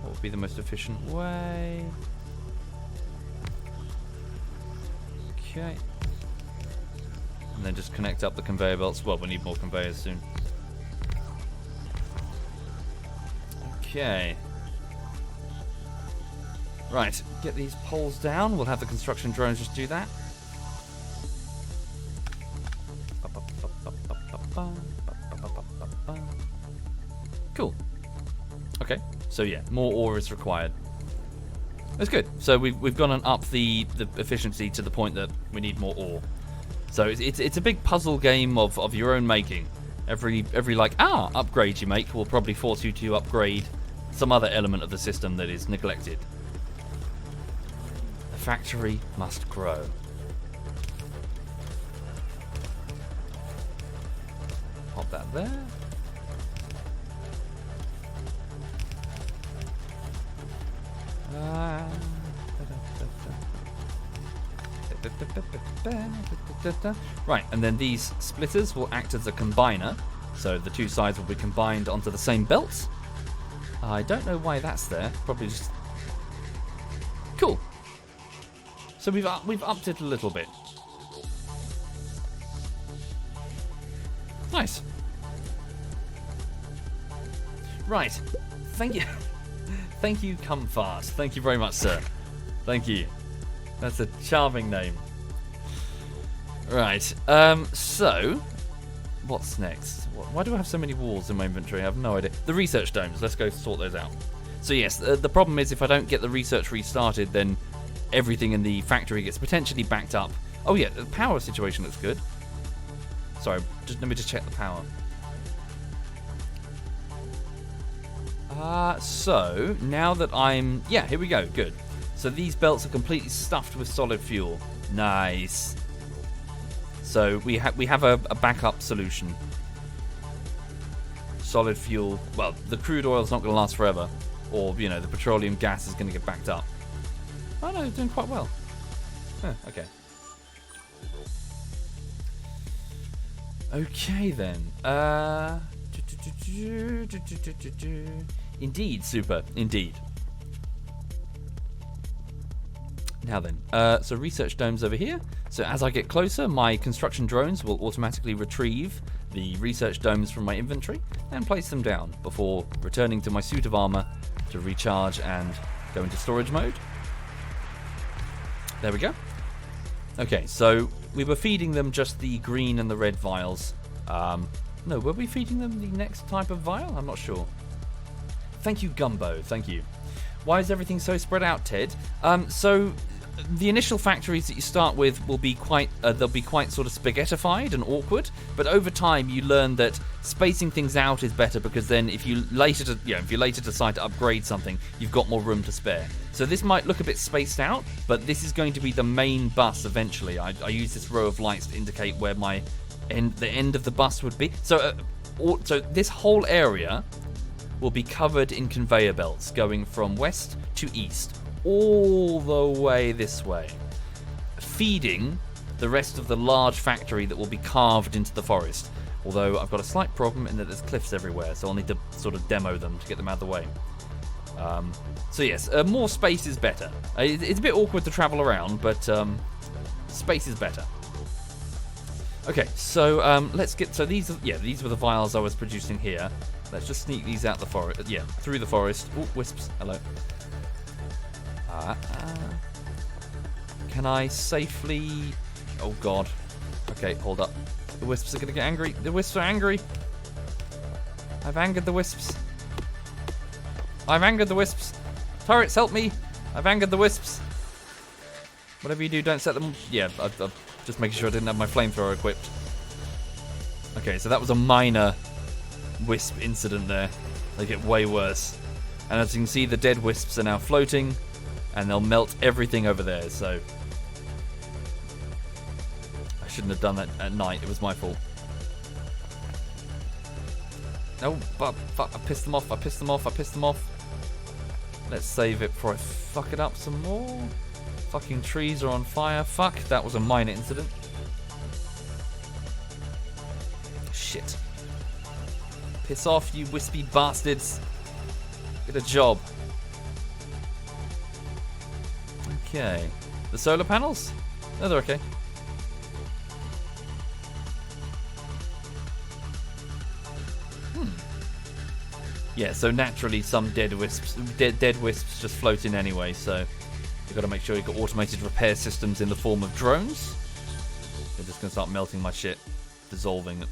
What would be the most efficient way? Okay. And then just connect up the conveyor belts. Well, we need more conveyors soon. Okay. Right, get these poles down. We'll have the construction drones just do that. Cool. Okay, so yeah, more ore is required. That's good. So we've gone and upped the efficiency to the point that we need more ore. So it's a big puzzle game of your own making. Every upgrade you make will probably force you to upgrade some other element of the system that is neglected. The factory must grow. Pop that there. Right, and then these splitters will act as a combiner. So the two sides will be combined onto the same belt. I don't know why that's there. Probably just... Cool. So we've upped it a little bit. Nice. Right. Thank you. Thank you, Comfort. Thank you very much, sir. Thank you. That's a charming name. Right. So, what's next? Why do I have so many walls in my inventory? I have no idea. The research domes. Let's go sort those out. So yes, the problem is if I don't get the research restarted, then everything in the factory gets potentially backed up. Oh yeah, the power situation looks good. Sorry, let me just check the power. So, now that I'm... Yeah, here we go, good. So these belts are completely stuffed with solid fuel. Nice. So we have a backup solution. Solid fuel. Well, the crude oil's not going to last forever. Or, you know, the petroleum gas is going to get backed up. Oh no, it's doing quite well. Huh, okay. Okay then. Indeed, super. Indeed. Now then, so research domes over here. So as I get closer, my construction drones will automatically retrieve the research domes from my inventory and place them down before returning to my suit of armor to recharge and go into storage mode. There we go. Okay, so we were feeding them just the green and the red vials. No, were we feeding them the next type of vial? I'm not sure. Thank you, Gumbo. Thank you. Why is everything so spread out, Ted? So the initial factories that you start with will be quite, they'll be quite sort of spaghettified and awkward. But over time, you learn that spacing things out is better because then if you later decide to upgrade something, you've got more room to spare. So this might look a bit spaced out, but this is going to be the main bus eventually. I use this row of lights to indicate where the end of the bus would be. So, so this whole area will be covered in conveyor belts going from west to east, all the way this way, feeding the rest of the large factory that will be carved into the forest. Although I've got a slight problem in that there's cliffs everywhere, so I'll need to sort of demo them to get them out of the way. So yes, more space is better. It's a bit awkward to travel around, but space is better. Okay, so let's get. So these were the vials I was producing here. Let's just sneak these out the forest. Yeah, through the forest. Oh, wisps. Hello. Can I safely? Oh God. Okay, hold up. The wisps are gonna get angry. The wisps are angry. I've angered the wisps. I've angered the wisps. Turrets, help me. I've angered the wisps. Whatever you do, don't set them. Yeah, I'm just making sure I didn't have my flamethrower equipped. Okay, so that was a minor wisp incident there. They get way worse. And as you can see, the dead wisps are now floating, and they'll melt everything over there, so... I shouldn't have done that at night, it was my fault. No, but fuck, I pissed them off, I pissed them off, I pissed them off. Let's save it before I fuck it up some more. Fucking trees are on fire. Fuck, that was a minor incident. Shit. Piss off, you wispy bastards. Get a job. Okay. The solar panels? No, they're okay. Yeah, so naturally some dead wisps just float in anyway, so you've got to make sure you've got automated repair systems in the form of drones. They're just going to start melting my shit. Dissolving it.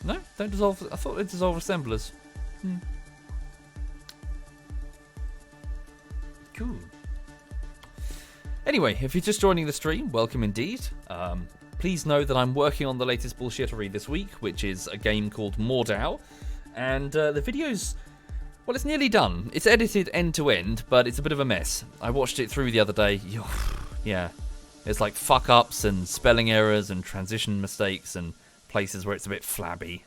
No, don't dissolve. I thought they'd dissolve assemblers. Cool. Anyway, if you're just joining the stream, welcome indeed. Please know that I'm working on the latest bullshittery this week, which is a game called Mordau. And the video's, well, it's nearly done. It's edited end to end, but it's a bit of a mess. I watched it through the other day. Yeah, there's like fuck-ups and spelling errors and transition mistakes and places where it's a bit flabby.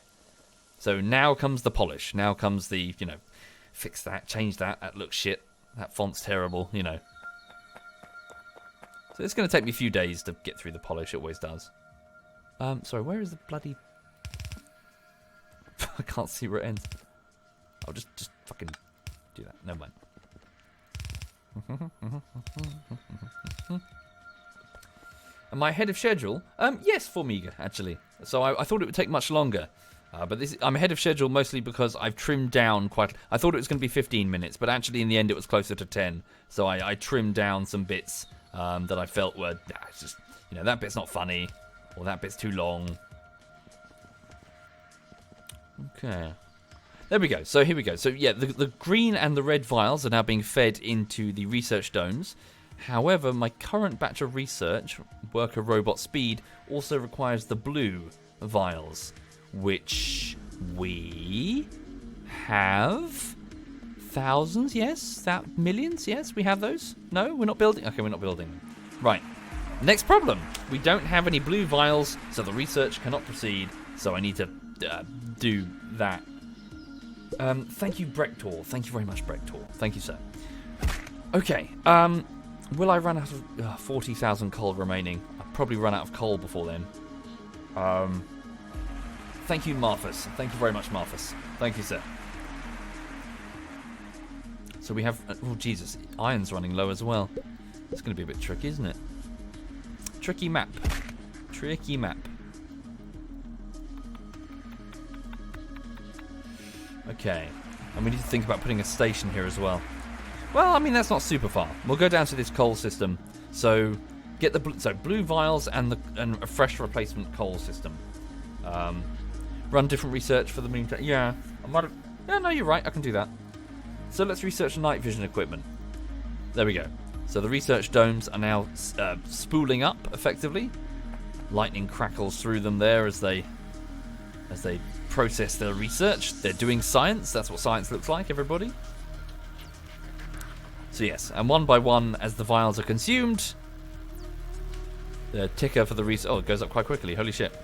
So now comes the polish. Now comes the, you know, fix that, change that. That looks shit. That font's terrible, you know. So it's going to take me a few days to get through the polish. It always does. Sorry, where is the bloody... I can't see where it ends. I'll just fucking do that. Never mind. Am I ahead of schedule? Yes, Formiga, actually. So I thought it would take much longer. But I'm ahead of schedule mostly because I've trimmed down quite... I thought it was going to be 15 minutes, but actually in the end it was closer to 10. So I trimmed down some bits that I felt were... it's just, you know, that bit's not funny, or that bit's too long. Okay. There we go. So here we go. So yeah, the green and the red vials are now being fed into the research domes. However, my current batch of research, worker robot speed, also requires the blue vials, which we have thousands, yes? Millions, yes? We have those? No, we're not building? Okay, we're not building. Right. Next problem. We don't have any blue vials, so the research cannot proceed, so I need to do that. Thank you, Brektor. Thank you very much, Brektor. Thank you, sir. Okay, will I run out of 40,000 coal remaining? I'll probably run out of coal before then. Thank you, Marthas. Thank you very much, Marthas. Thank you, sir. So we have... oh, Jesus. Iron's running low as well. It's going to be a bit tricky, isn't it? Tricky map. Tricky map. Okay. And we need to think about putting a station here as well. Well, I mean, that's not super far. We'll go down to this coal system. So, get the blue vials and a fresh replacement coal system. Run different research for the meantime. Yeah, I might have... yeah, no, you're right. I can do that. So let's research night vision equipment. There we go. So the research domes are now spooling up, effectively. Lightning crackles through them there as they process their research. They're doing science. That's what science looks like, everybody. So yes, and one by one, as the vials are consumed, the ticker for the research... oh, it goes up quite quickly. Holy shit.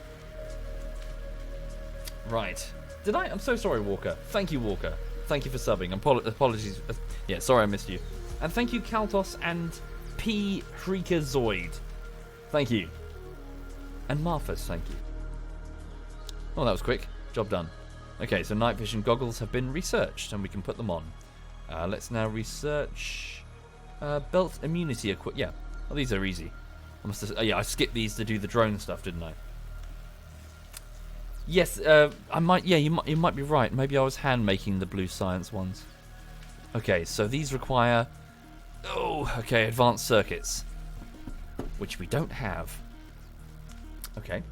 Right. Did I? I'm so sorry, Walker. Thank you, Walker. Thank you for subbing. Apologies. Yeah, sorry I missed you. And thank you, Kaltos and P. Freakazoid. Thank you. And Marthas, thank you. Oh, that was quick. Job done. Okay, so night vision goggles have been researched, and we can put them on. Let's now research belt immunity equipment. Yeah, well, these are easy. I skipped these to do the drone stuff, didn't I? Yes, I might. Yeah, you might be right. Maybe I was hand making the blue science ones. Okay, so these require... oh, okay, advanced circuits, which we don't have. Okay.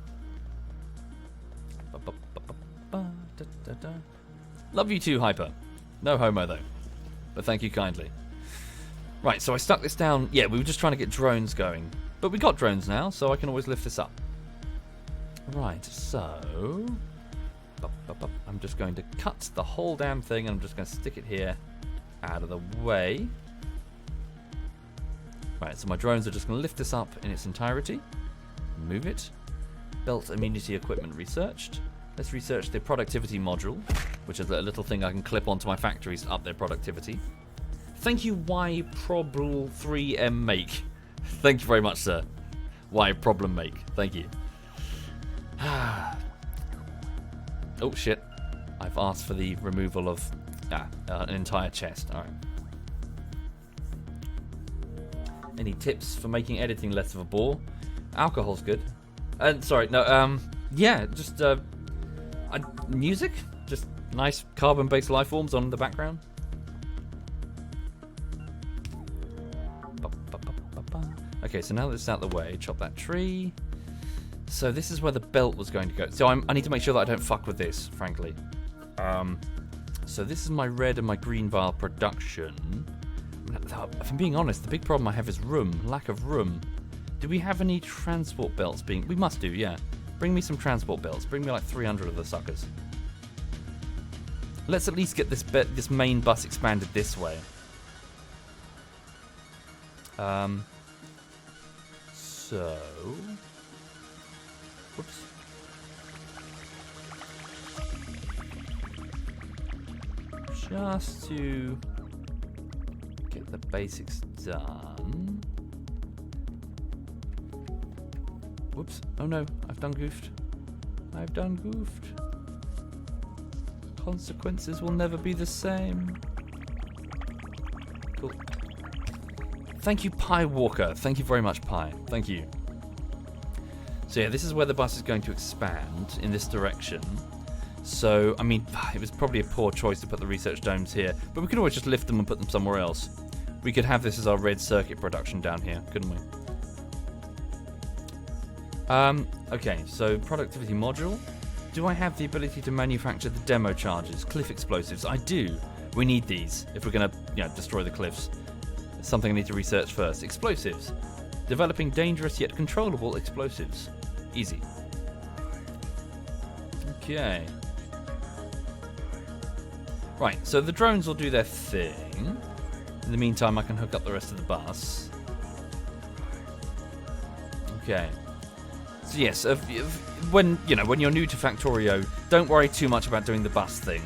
Love you too, Hyper. No homo though, but thank you kindly. Right, so I stuck this down. Yeah, we were just trying to get drones going, but we got drones now, so I can always lift this up. Right, so I'm just going to cut the whole damn thing, and I'm just going to stick it here, out of the way. Right, so my drones are just going to lift this up in its entirety, move it. Belt immunity equipment researched. Let's research the productivity module, which is a little thing I can clip onto my factories to up their productivity. Thank you, YProblem3M Make. Thank you very much, sir. YProblem Make. Thank you. Oh shit! I've asked for the removal of an entire chest. All right. Any tips for making editing less of a bore? Alcohol's good. Sorry, no. Yeah, just music. Just nice carbon-based life forms on the background. Okay, so now that it's out of the way, chop that tree. So this is where the belt was going to go. So I need to make sure that I don't fuck with this, frankly. So this is my red and my green vial production. If I'm being honest, the big problem I have is room. Lack of room. Do we have any transport belts being... we must do, yeah. Bring me some transport belts. Bring me like 300 of the suckers. Let's at least get this main bus expanded this way. So... whoops. Just to get the basics done. Whoops. Oh no, I've done goofed. I've done goofed. consequences will never be the same. Cool. Thank you, Pie Walker. Thank you very much, Pie. Thank you. So yeah, this is where the bus is going to expand, in this direction. So, I mean, it was probably a poor choice to put the research domes here, but we could always just lift them and put them somewhere else. We could have this as our red circuit production down here, couldn't we? Okay, so productivity module. Do I have the ability to manufacture the demo charges, cliff explosives? I do. We need these if we're going to, destroy the cliffs. It's something I need to research first. Explosives. Developing dangerous yet controllable explosives. Easy. Okay. Right, so the drones will do their thing. In the meantime, I can hook up the rest of the bus. Okay. So yes, when you're new to Factorio, don't worry too much about doing the bus thing.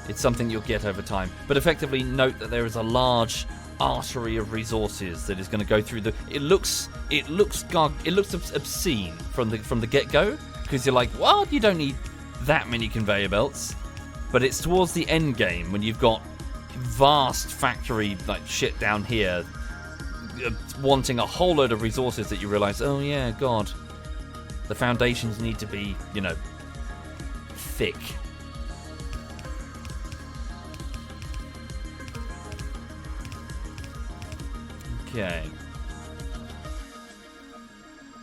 It's something you'll get over time. But effectively, note that there is a large artery of resources that is going to go through the. It looks obscene from the get-go, because you're like, what? You don't need that many conveyor belts. But it's towards the end game when you've got vast factory like shit down here, wanting a whole load of resources that you realise, oh yeah, God, the foundations need to be, thick. Okay.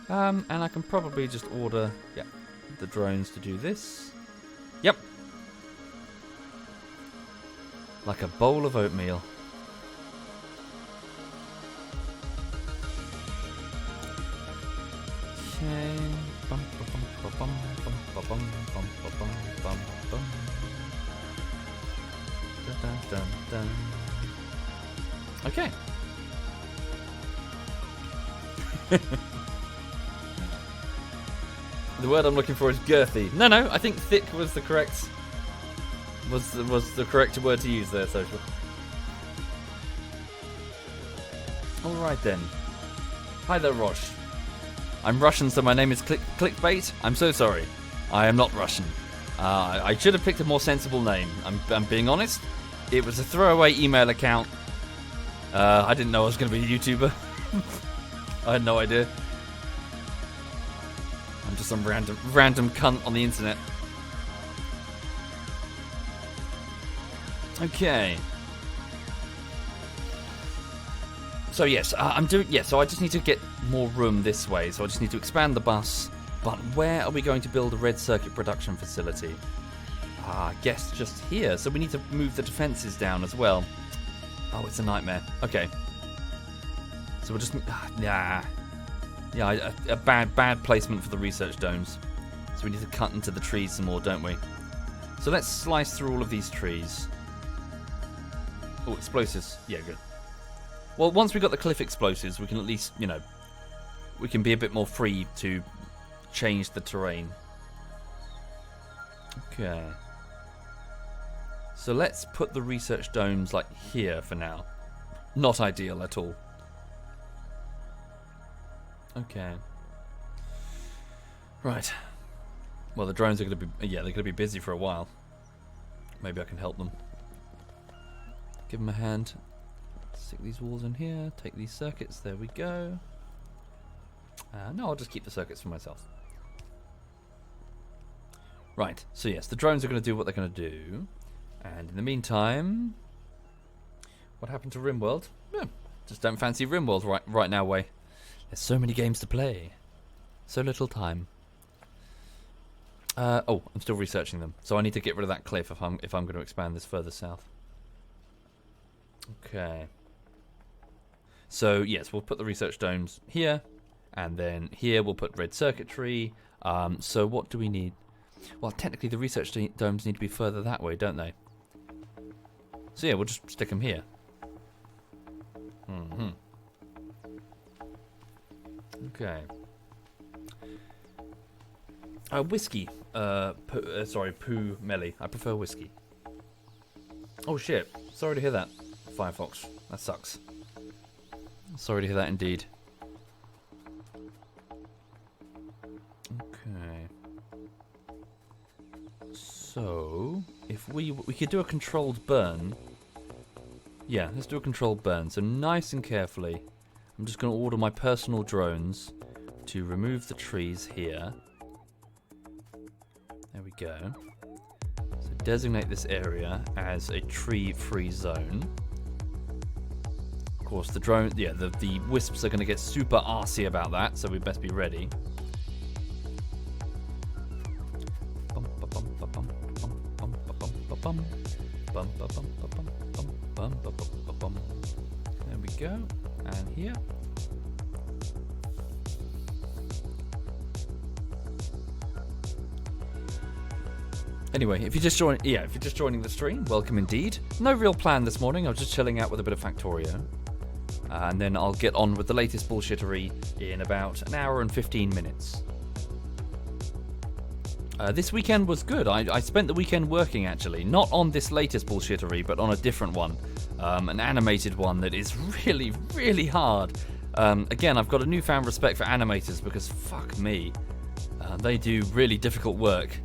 And I can probably just order, the drones to do this. Yep. Like a bowl of oatmeal. Okay. Okay. The word I'm looking for is girthy. No, I think thick was the correct was the correct word to use there, Social. All right then. Hi there, Rosh. I'm Russian, so my name is Clickbait. I'm so sorry. I am not Russian. I should have picked a more sensible name. I'm being honest. It was a throwaway email account. I didn't know I was going to be a YouTuber. I had no idea. I'm just some random cunt on the internet. Okay. So yes, so I just need to get more room this way. So I just need to expand the bus. But where are we going to build a red circuit production facility? I guess just here. So we need to move the defenses down as well. Oh, it's a nightmare. Okay. So we'll just a bad placement for the research domes. So we need to cut into the trees some more, don't we? So let's slice through all of these trees. Oh, explosives. Yeah, good. Well, once we've got the cliff explosives, we can at least, we can be a bit more free to change the terrain. Okay. So let's put the research domes like here for now. Not ideal at all. Okay. Right. Well, the drones are going to be, they're going to be busy for a while. Maybe I can help them. Give them a hand. Stick these walls in here. Take these circuits. There we go. No, I'll just keep the circuits for myself. Right. So yes, the drones are going to do what they're going to do. And in the meantime, what happened to RimWorld? Yeah, just don't fancy RimWorld right now, way. There's so many games to play. So little time. Oh, I'm still researching them. So I need to get rid of that cliff if I'm going to expand this further south. Okay. So yes, we'll put the research domes here, and then here we'll put red circuitry. So what do we need? Well, technically the research domes need to be further that way, don't they? So yeah, we'll just stick them here. Okay. Whiskey. Poo Melly. I prefer whiskey. Oh shit. Sorry to hear that, Firefox. That sucks. Sorry to hear that indeed. Okay. So, if we could do a controlled burn. Yeah, let's do a controlled burn. So nice and carefully, I'm just going to order my personal drones to remove the trees here. There we go. So designate this area as a tree-free zone. Of course, the drone, yeah, the wisps are going to get super arsy about that, so we best be ready. There we go, and here. Anyway, if you're just joining the stream, welcome indeed. No real plan this morning. I was just chilling out with a bit of Factorio, and then I'll get on with the latest bullshittery in about an hour and 15 minutes. This weekend was good. I spent the weekend working, actually. Not on this latest bullshittery, but on a different one. An animated one that is really, really hard. Again, I've got a newfound respect for animators because, fuck me, they do really difficult work.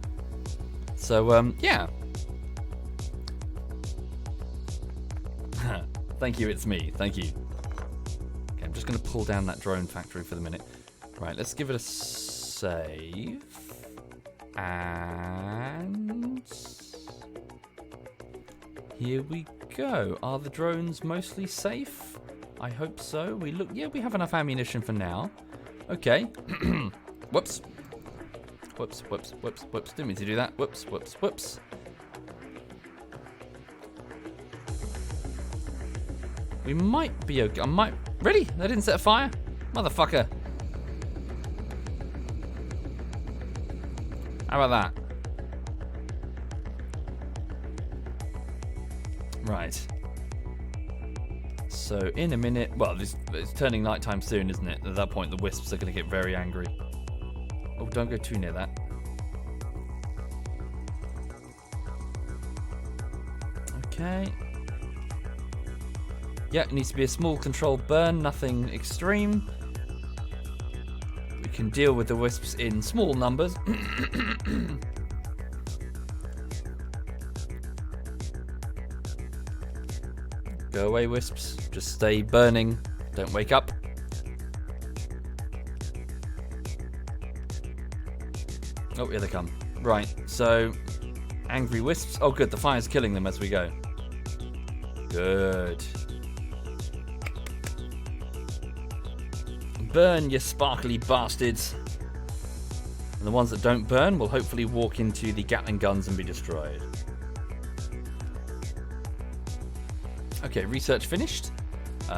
So, yeah. Thank you, it's me. Thank you. Okay, I'm just going to pull down that drone factory for the minute. Right, let's give it a save. And here we go. Are the drones mostly safe? I hope so. Yeah, we have enough ammunition for now. Okay. Whoops. Whoops, whoops, whoops, whoops. Didn't mean to do that. Whoops, whoops, whoops. We might be okay. Really? They didn't set a fire? Motherfucker. How about that? Right. So in a minute, well, it's turning nighttime soon, isn't it? At that point, the wisps are going to get very angry. Oh, don't go too near that. Okay. Yeah, it needs to be a small controlled burn, nothing extreme. We can deal with the wisps in small numbers. Go away, wisps. Just stay burning. Don't wake up. Oh, here they come. Right, so angry wisps. Oh, good. The fire's killing them as we go. Good. Burn, you sparkly bastards. And the ones that don't burn will hopefully walk into the Gatling guns and be destroyed. Okay, research finished.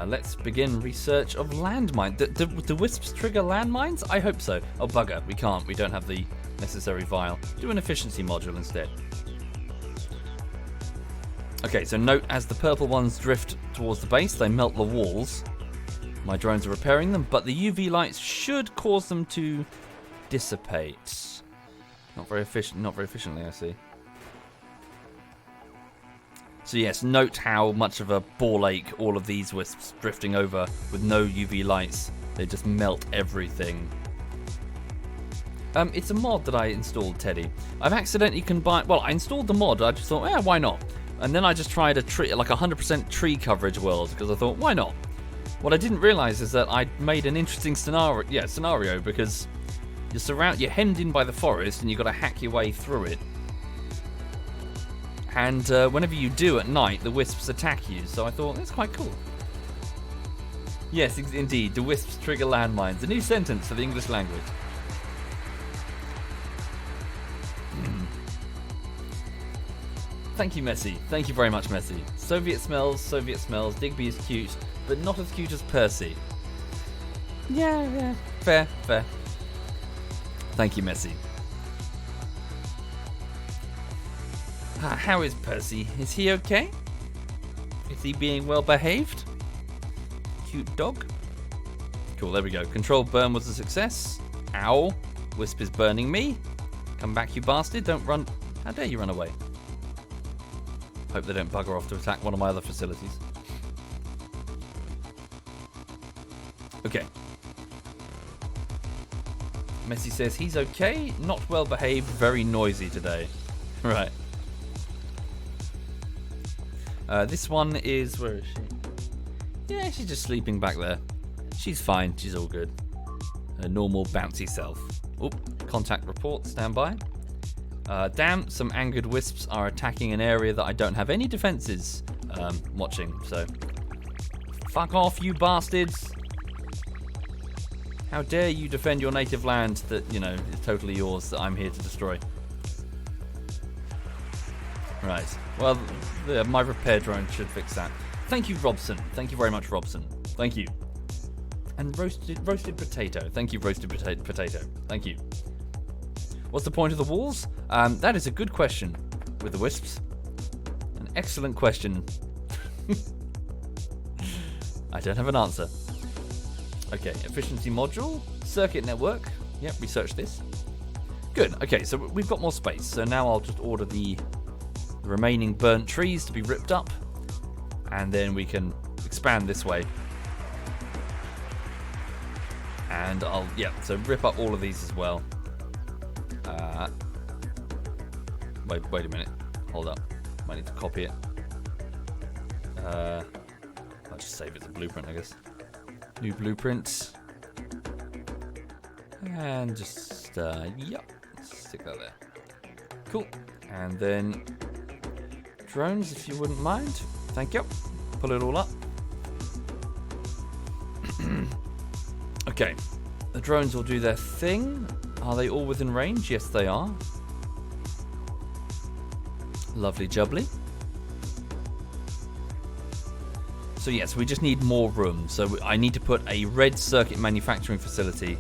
Let's begin research of landmines. Do wisps trigger landmines? I hope so. Oh, bugger. We can't. We don't have the necessary vial. Do an efficiency module instead. Okay, so note as the purple ones drift towards the base, they melt the walls. My drones are repairing them, but the UV lights should cause them to dissipate. Not very efficiently, I see. So yes, note how much of a ball ache all of these wisps drifting over with no UV lights. They just melt everything. It's a mod that I installed, Teddy. I've accidentally combined... Well, I installed the mod. I just thought, why not? And then I just tried a tree, like 100% tree coverage world, because I thought, why not? What I didn't realise is that I'd made an interesting scenario because you're hemmed in by the forest and you've got to hack your way through it. And whenever you do at night, the wisps attack you. So I thought, that's quite cool. Yes, indeed, the wisps trigger landmines. A new sentence for the English language. Thank you, Messi. Thank you very much, Messi. Soviet smells. Digby is cute, but not as cute as Percy. Yeah. Fair. Thank you, Messi. How is Percy? Is he okay? Is he being well behaved? Cute dog. Cool, there we go. Controlled burn was a success. Ow. Wisp is burning me. Come back, you bastard. Don't run. How dare you run away? Hope they don't bugger off to attack one of my other facilities. Okay. Messi says he's okay, not well behaved, very noisy today. Right. This one is... Where is she? Yeah, she's just sleeping back there. She's fine. She's all good. Her normal bouncy self. Oh, contact report. Stand by. Damn, some angered wisps are attacking an area that I don't have any defenses watching, so... Fuck off, you bastards! How dare you defend your native land that, you know, is totally yours, that I'm here to destroy. Right. Well, my repair drone should fix that. Thank you, Robson. Thank you very much, Robson. Thank you. And roasted potato. Thank you, roasted potato. Thank you. What's the point of the walls? That is a good question with the wisps. An excellent question. I don't have an answer. Okay, efficiency module, circuit network. Yep, research this. Good. Okay, so we've got more space. So now I'll just order the remaining burnt trees to be ripped up, and then we can expand this way. And so rip up all of these as well. Wait a minute. Hold up. Might need to copy it. I'll just save it as a blueprint, I guess. New blueprint. And just, stick that there. Cool. And then drones, if you wouldn't mind. Thank you. Pull it all up. Okay. The drones will do their thing. Are they all within range? Yes, they are. Lovely jubbly. So yes, we just need more room. So I need to put a red circuit manufacturing facility.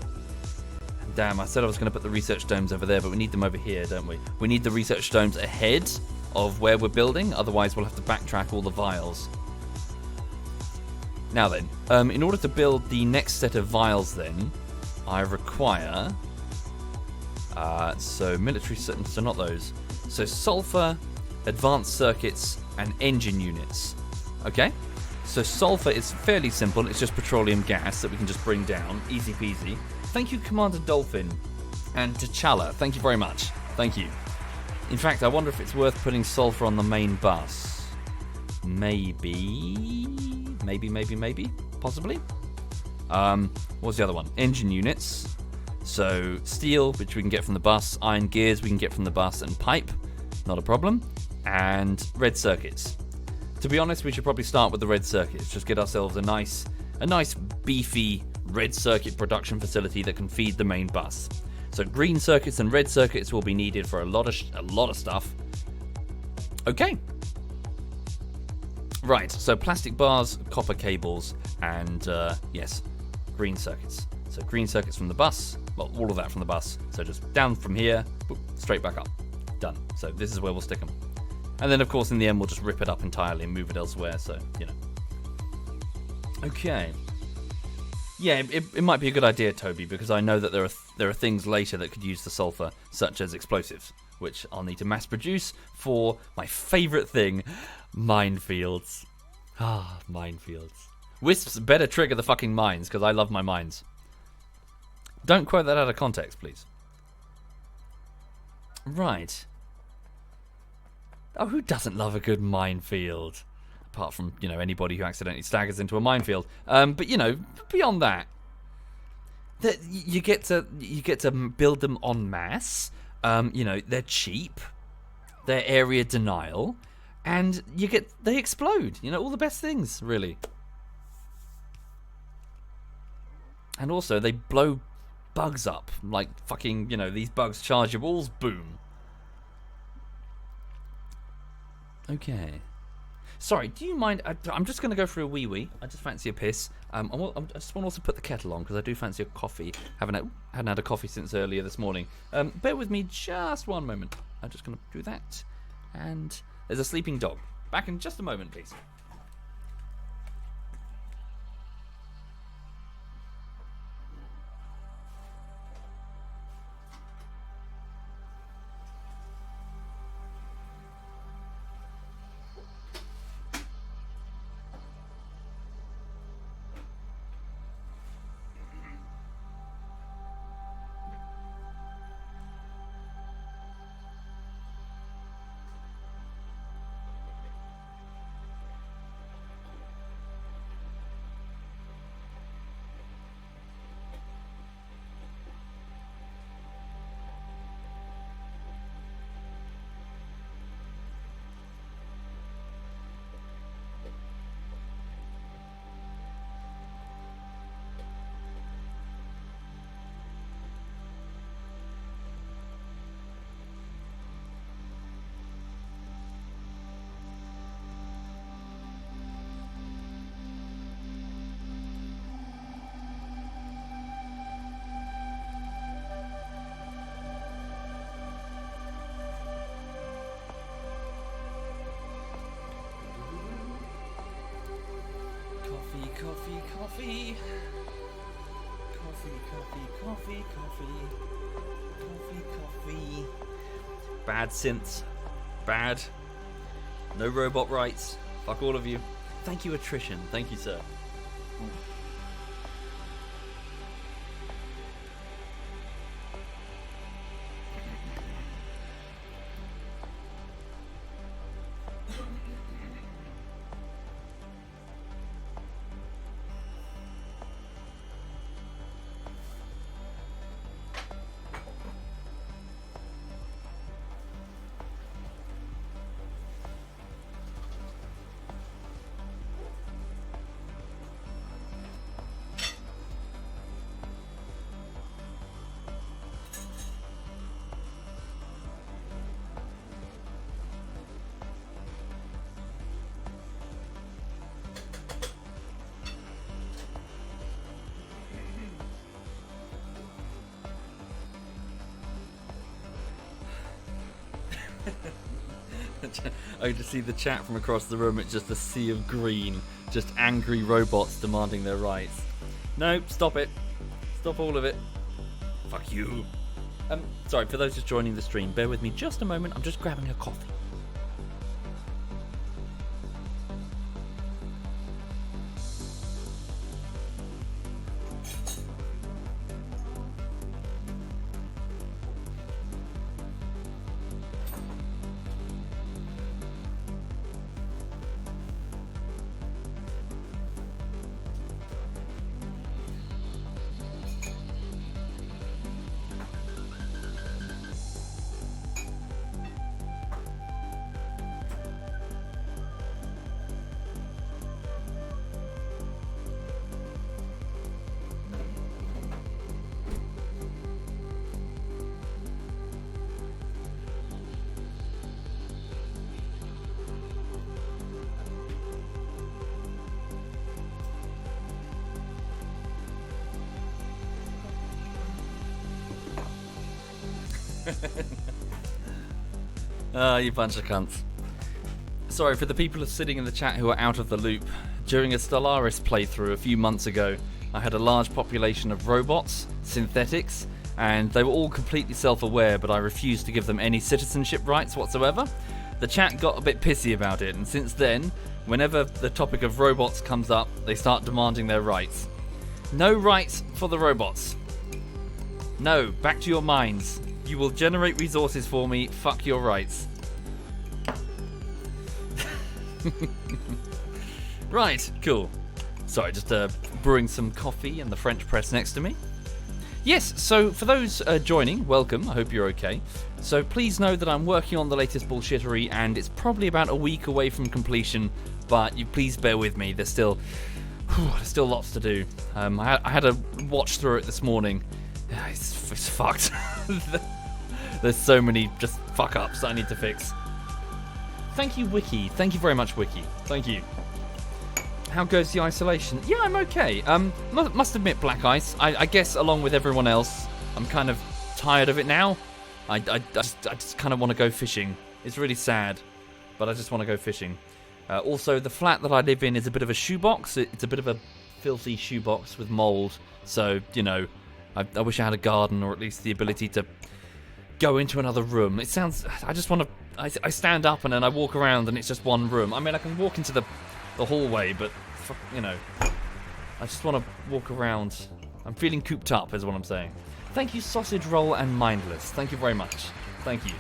Damn, I said I was going to put the research domes over there, but we need them over here, don't we? We need the research domes ahead of where we're building. Otherwise, we'll have to backtrack all the vials. Now then, in order to build the next set of vials then, I require... so military... So not those. So sulfur, advanced circuits, and engine units. Okay? So sulfur is fairly simple. It's just petroleum gas that we can just bring down. Easy peasy. Thank you, Commander Dolphin. And T'Challa, thank you very much. Thank you. In fact, I wonder if it's worth putting sulfur on the main bus. Maybe. Possibly. What's the other one? Engine units. So steel, which we can get from the bus. Iron gears we can get from the bus. And pipe. Not a problem. And red circuits. To be honest, we should probably start with the red circuits. Just get ourselves a nice beefy red circuit production facility that can feed the main bus. So green circuits and red circuits will be needed for a lot of stuff. Okay. Right. So plastic bars, copper cables, and yes, green circuits. So green circuits from the bus. Well, all of that from the bus. So just down from here, straight back up. Done. So this is where we'll stick them. And then, of course, in the end, we'll just rip it up entirely and move it elsewhere. So, you know. Okay. Yeah, it might be a good idea, Toby, because I know that there are things later that could use the sulfur, such as explosives, which I'll need to mass produce for my favourite thing, minefields. Ah, minefields. Wisps better trigger the fucking mines, because I love my mines. Don't quote that out of context, please. Right. Oh, who doesn't love a good minefield? Apart from, you know, anybody who accidentally staggers into a minefield. But, you know, beyond that, you get to build them en masse. You know, they're cheap. They're area denial. And they explode. You know, all the best things, really. And also, they blow bugs up. Like fucking, you know, these bugs charge your walls. Boom. Okay. Sorry, do you mind? I'm just going to go for a wee. I just fancy a piss. I just want to also put the kettle on because I do fancy a coffee. Hadn't had a coffee since earlier this morning. Bear with me just one moment. I'm just going to do that. And there's a sleeping dog. Back in just a moment, please. Coffee. Coffee. Bad synths. Bad. No robot rights. Fuck all of you. Thank you, Attrition. Thank you, sir. I just see the chat from across the room. It's just a sea of green. Just angry robots demanding their rights. No, stop it. Stop all of it. Fuck you. Sorry, for those just joining the stream, bear with me just a moment. I'm just grabbing a coffee. You bunch of cunts. Sorry, for the people sitting in the chat who are out of the loop, during a Stellaris playthrough a few months ago, I had a large population of robots, synthetics, and they were all completely self-aware, but I refused to give them any citizenship rights whatsoever. The chat got a bit pissy about it, and since then, whenever the topic of robots comes up, they start demanding their rights. No rights for the robots. No, back to your minds. You will generate resources for me, fuck your rights. Right, cool. Sorry, just brewing some coffee in the French press next to me. Yes, so for those joining, welcome, I hope you're okay. So please know that I'm working on the latest bullshittery and it's probably about a week away from completion, but you please bear with me, there's still lots to do. I had to watch through it this morning. It's fucked. There's so many just fuck-ups that I need to fix. Thank you, Wiki. Thank you very much, Wiki. Thank you. How goes the isolation? Yeah, I'm okay. Must admit, Black Ice, I guess along with everyone else, I'm kind of tired of it now. I just kind of want to go fishing. It's really sad, but I just want to go fishing. Also, the flat that I live in is a bit of a shoebox. It's a bit of a filthy shoebox with mold. So, you know, I wish I had a garden or at least the ability to go into another room. It sounds... I just want to... I stand up and then I walk around and it's just one room. I mean, I can walk into the hallway, but, you know, I just want to walk around. I'm feeling cooped up, is what I'm saying. Thank you, Sausage Roll and Mindless. Thank you very much. Thank you.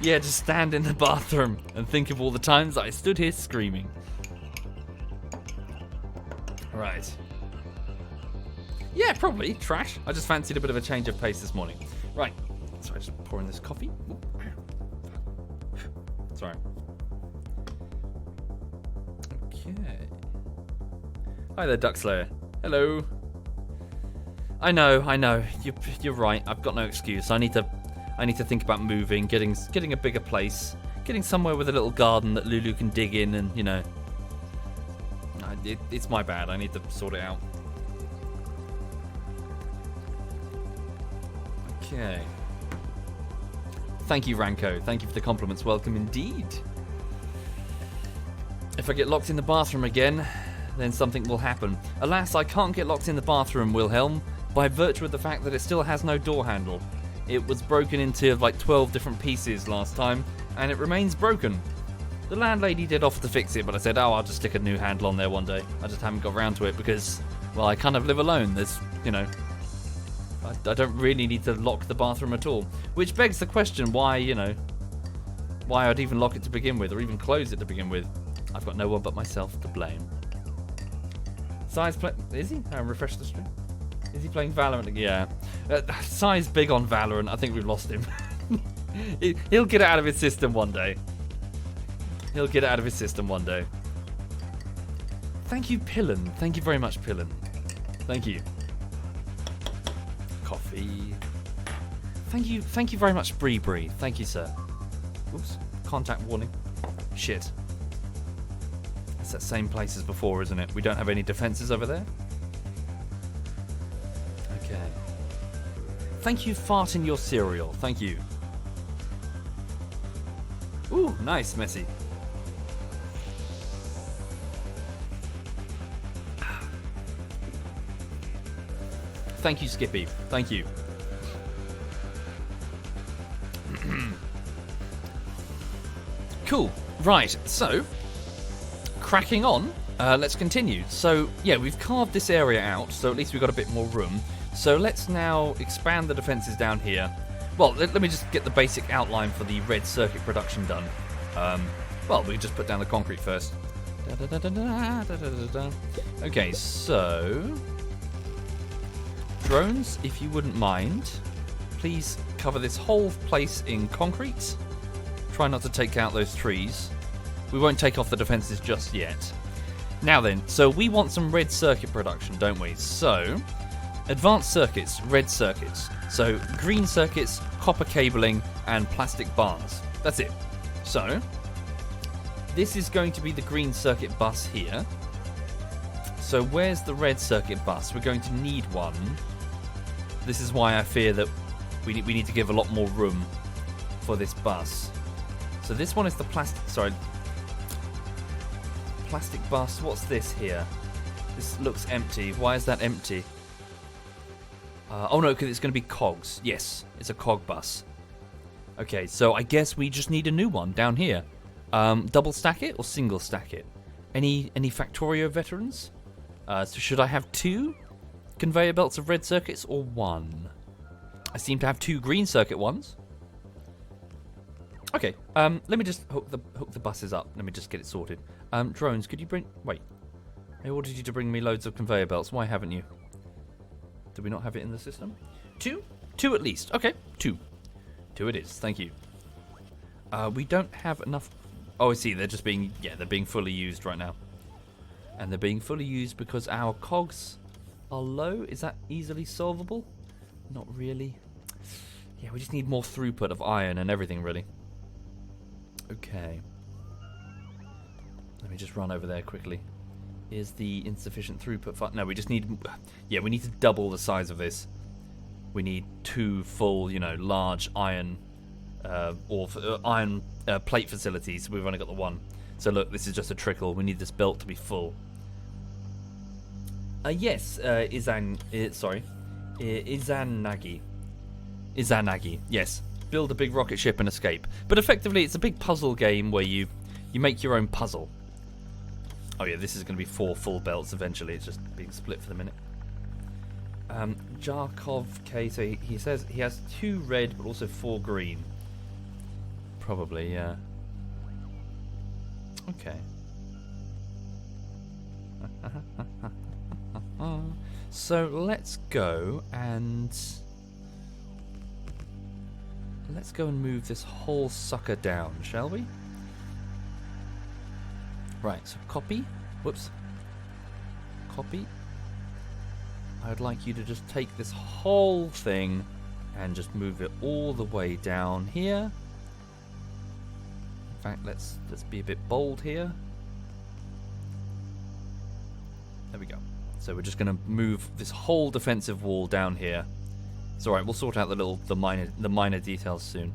Yeah, just stand in the bathroom and think of all the times that I stood here screaming. Right. Yeah, probably. Trash. I just fancied a bit of a change of pace this morning. Right. Sorry, just pouring this coffee. Sorry. Okay. Hi there, Duckslayer. Hello. I know. You're right. I've got no excuse. I need to think about moving, getting a bigger place, getting somewhere with a little garden that Lulu can dig in, and you know. It's my bad. I need to sort it out. Okay. Thank you, Ranko. Thank you for the compliments. Welcome indeed. If I get locked in the bathroom again, then something will happen. Alas, I can't get locked in the bathroom, Wilhelm, by virtue of the fact that it still has no door handle. It was broken into like 12 different pieces last time, and it remains broken. The landlady did offer to fix it, but I said, oh, I'll just stick a new handle on there one day. I just haven't got around to it because, well, I kind of live alone. There's, you know, I don't really need to lock the bathroom at all. Which begs the question why, you know, why I'd even lock it to begin with, or even close it to begin with. I've got no one but myself to blame. Si's is he? Refresh the stream. Is he playing Valorant? Yeah. Si's big on Valorant. I think we've lost him. He'll get it out of his system one day. He'll get it out of his system one day. Thank you, Pillin. Thank you very much, Pillin. Thank you. Coffee. Thank you very much, Bree. Thank you, sir. Oops. Contact warning. Shit. It's that same place as before, isn't it? We don't have any defenses over there. Okay. Thank you, fart in your cereal. Thank you. Ooh, nice, Messi. Thank you, Skippy. Thank you. Cool. Right, so, cracking on. Let's continue. So, yeah, we've carved this area out, so at least we've got a bit more room. So let's now expand the defences down here. Well, let me just get the basic outline for the red circuit production done. Well, we just put down the concrete first. Okay, so... drones, if you wouldn't mind, please cover this whole place in concrete. Try not to take out those trees. We won't take off the defences just yet. Now then, so we want some red circuit production, don't we? So, advanced circuits, red circuits. So, green circuits, copper cabling, and plastic bars. That's it. So, this is going to be the green circuit bus here. So, where's the red circuit bus? We're going to need one. This is why I fear that we need to give a lot more room for this bus. So this one is the plastic bus. What's this here? This looks empty. Why is that empty? Oh no, because it's going to be cogs. Yes, it's a cog bus. Okay, so I guess we just need a new one down here. Double stack it or single stack it? Any Factorio veterans? So should I have 2 conveyor belts of red circuits or 1? I seem to have 2 green circuit ones. Okay, let me just hook the buses up. Let me just get it sorted. Drones, could you bring... Wait. I ordered you to bring me loads of conveyor belts. Why haven't you? Do we not have it in the system? 2? 2 at least. Okay, 2. 2 it is. Thank you. We don't have enough... Oh, I see. They're just being... Yeah, they're being fully used right now. And they're being fully used because our cogs are low. Is that easily solvable? Not really. Yeah, we just need more throughput of iron and everything, really. Okay. Let me just run over there quickly. Is the insufficient throughput... No, we just need... Yeah, we need to double the size of this. We need 2 full, you know, large iron... iron plate facilities. We've only got the 1. So look, this is just a trickle. We need this belt to be full. Yes, Izanagi. Izanagi, yes. Build a big rocket ship and escape. But effectively, it's a big puzzle game where you make your own puzzle. Oh yeah, this is going to be 4 full belts eventually. It's just being split for the minute. Jarkov K, so he says he has 2 red but also 4 green. Probably, yeah. Okay. So let's go and move this whole sucker down, shall we? Right, so copy. Whoops. Copy. I'd like you to just take this whole thing and just move it all the way down here. In fact, let's be a bit bold here. There we go. So we're just going to move this whole defensive wall down here. It's all right. We'll sort out the minor details soon.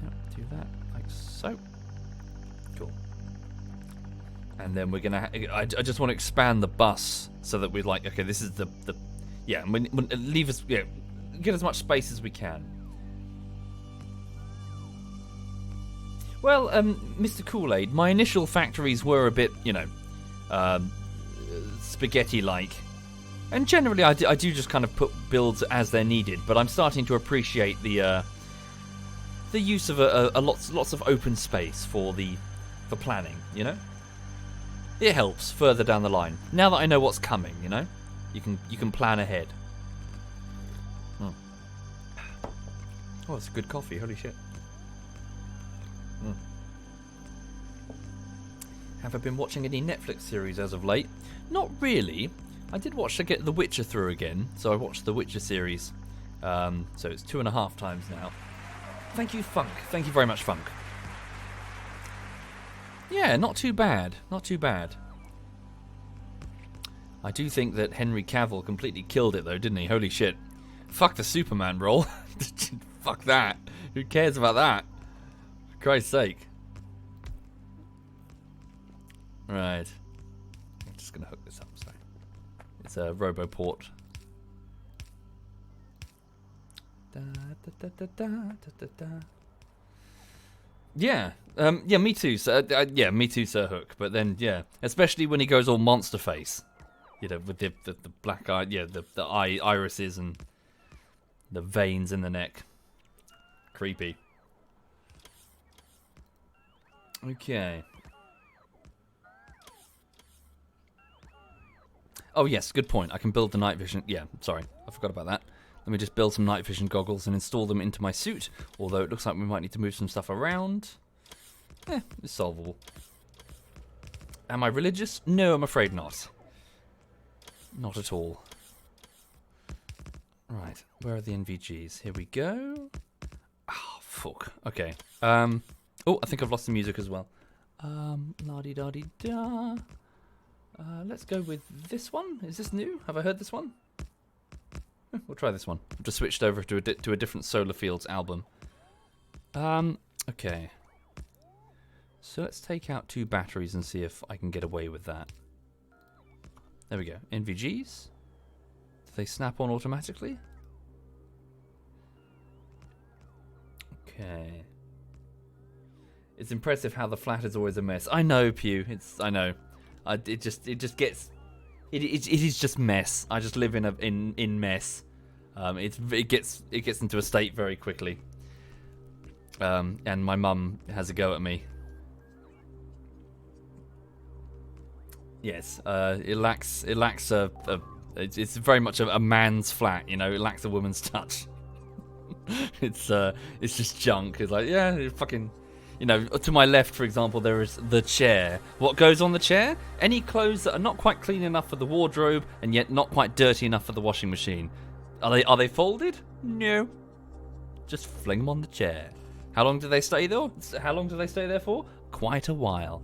Yep, do that like so. Cool. And then we're gonna. I just want to expand the bus so that we're like, okay, this is the yeah, and we leave us, yeah, get as much space as we can. Well, Mr. Kool-Aid, my initial factories were a bit, you know, spaghetti-like, and generally I do just kind of put builds as they're needed. But I'm starting to appreciate the use of lots of open space for planning. You know. It helps further down the line. Now that I know what's coming, you know, you can plan ahead. Oh, it's good coffee. Holy shit. Have I been watching any Netflix series as of late? Not really. I did watch to get The Witcher through again, so I watched The Witcher series. So it's 2.5 times now. Thank you, Funk. Thank you very much, Funk. Yeah, not too bad. Not too bad. I do think that Henry Cavill completely killed it, though, didn't he? Holy shit. Fuck the Superman role. Fuck that. Who cares about that? For Christ's sake. Right. I'm just going to hook this up. Sorry. It's a Roboport. Da, da, da, da, da, da, da. Yeah, yeah, me too. Yeah, me too, Sir Hook. But then, yeah, especially when he goes all monster face, you know, with the black eye, yeah, the irises and the veins in the neck. Creepy. Okay. Oh yes, good point. I can build the night vision. Yeah, sorry, I forgot about that. Let me just build some night vision goggles and install them into my suit. Although it looks like we might need to move some stuff around. It's solvable. Am I religious? No, I'm afraid not. Not at all. Right, where are the NVGs? Here we go. Ah, fuck. Okay. Oh, I think I've lost the music as well. La-di-da-di-da. Let's go with this one. Is this new? Have I heard this one? We'll try this one. I've just switched over to a different Solar Fields album. Okay. So let's take out 2 batteries and see if I can get away with that. There we go. NVGs. Do they snap on automatically? Okay. It's impressive how the flat is always a mess. I know, Pew. I know. It just gets. It is just mess. I just live in mess. It gets into a state very quickly. And my mum has a go at me. Yes, it lacks it's very much a man's flat, you know. It lacks a woman's touch. It's just junk. It's like, yeah, it fucking. You know, to my left, for example, there is the chair. What goes on the chair? Any clothes that are not quite clean enough for the wardrobe and yet not quite dirty enough for the washing machine. Are they folded? No. Just fling them on the chair. How long do they stay though? How long do they stay there for? Quite a while.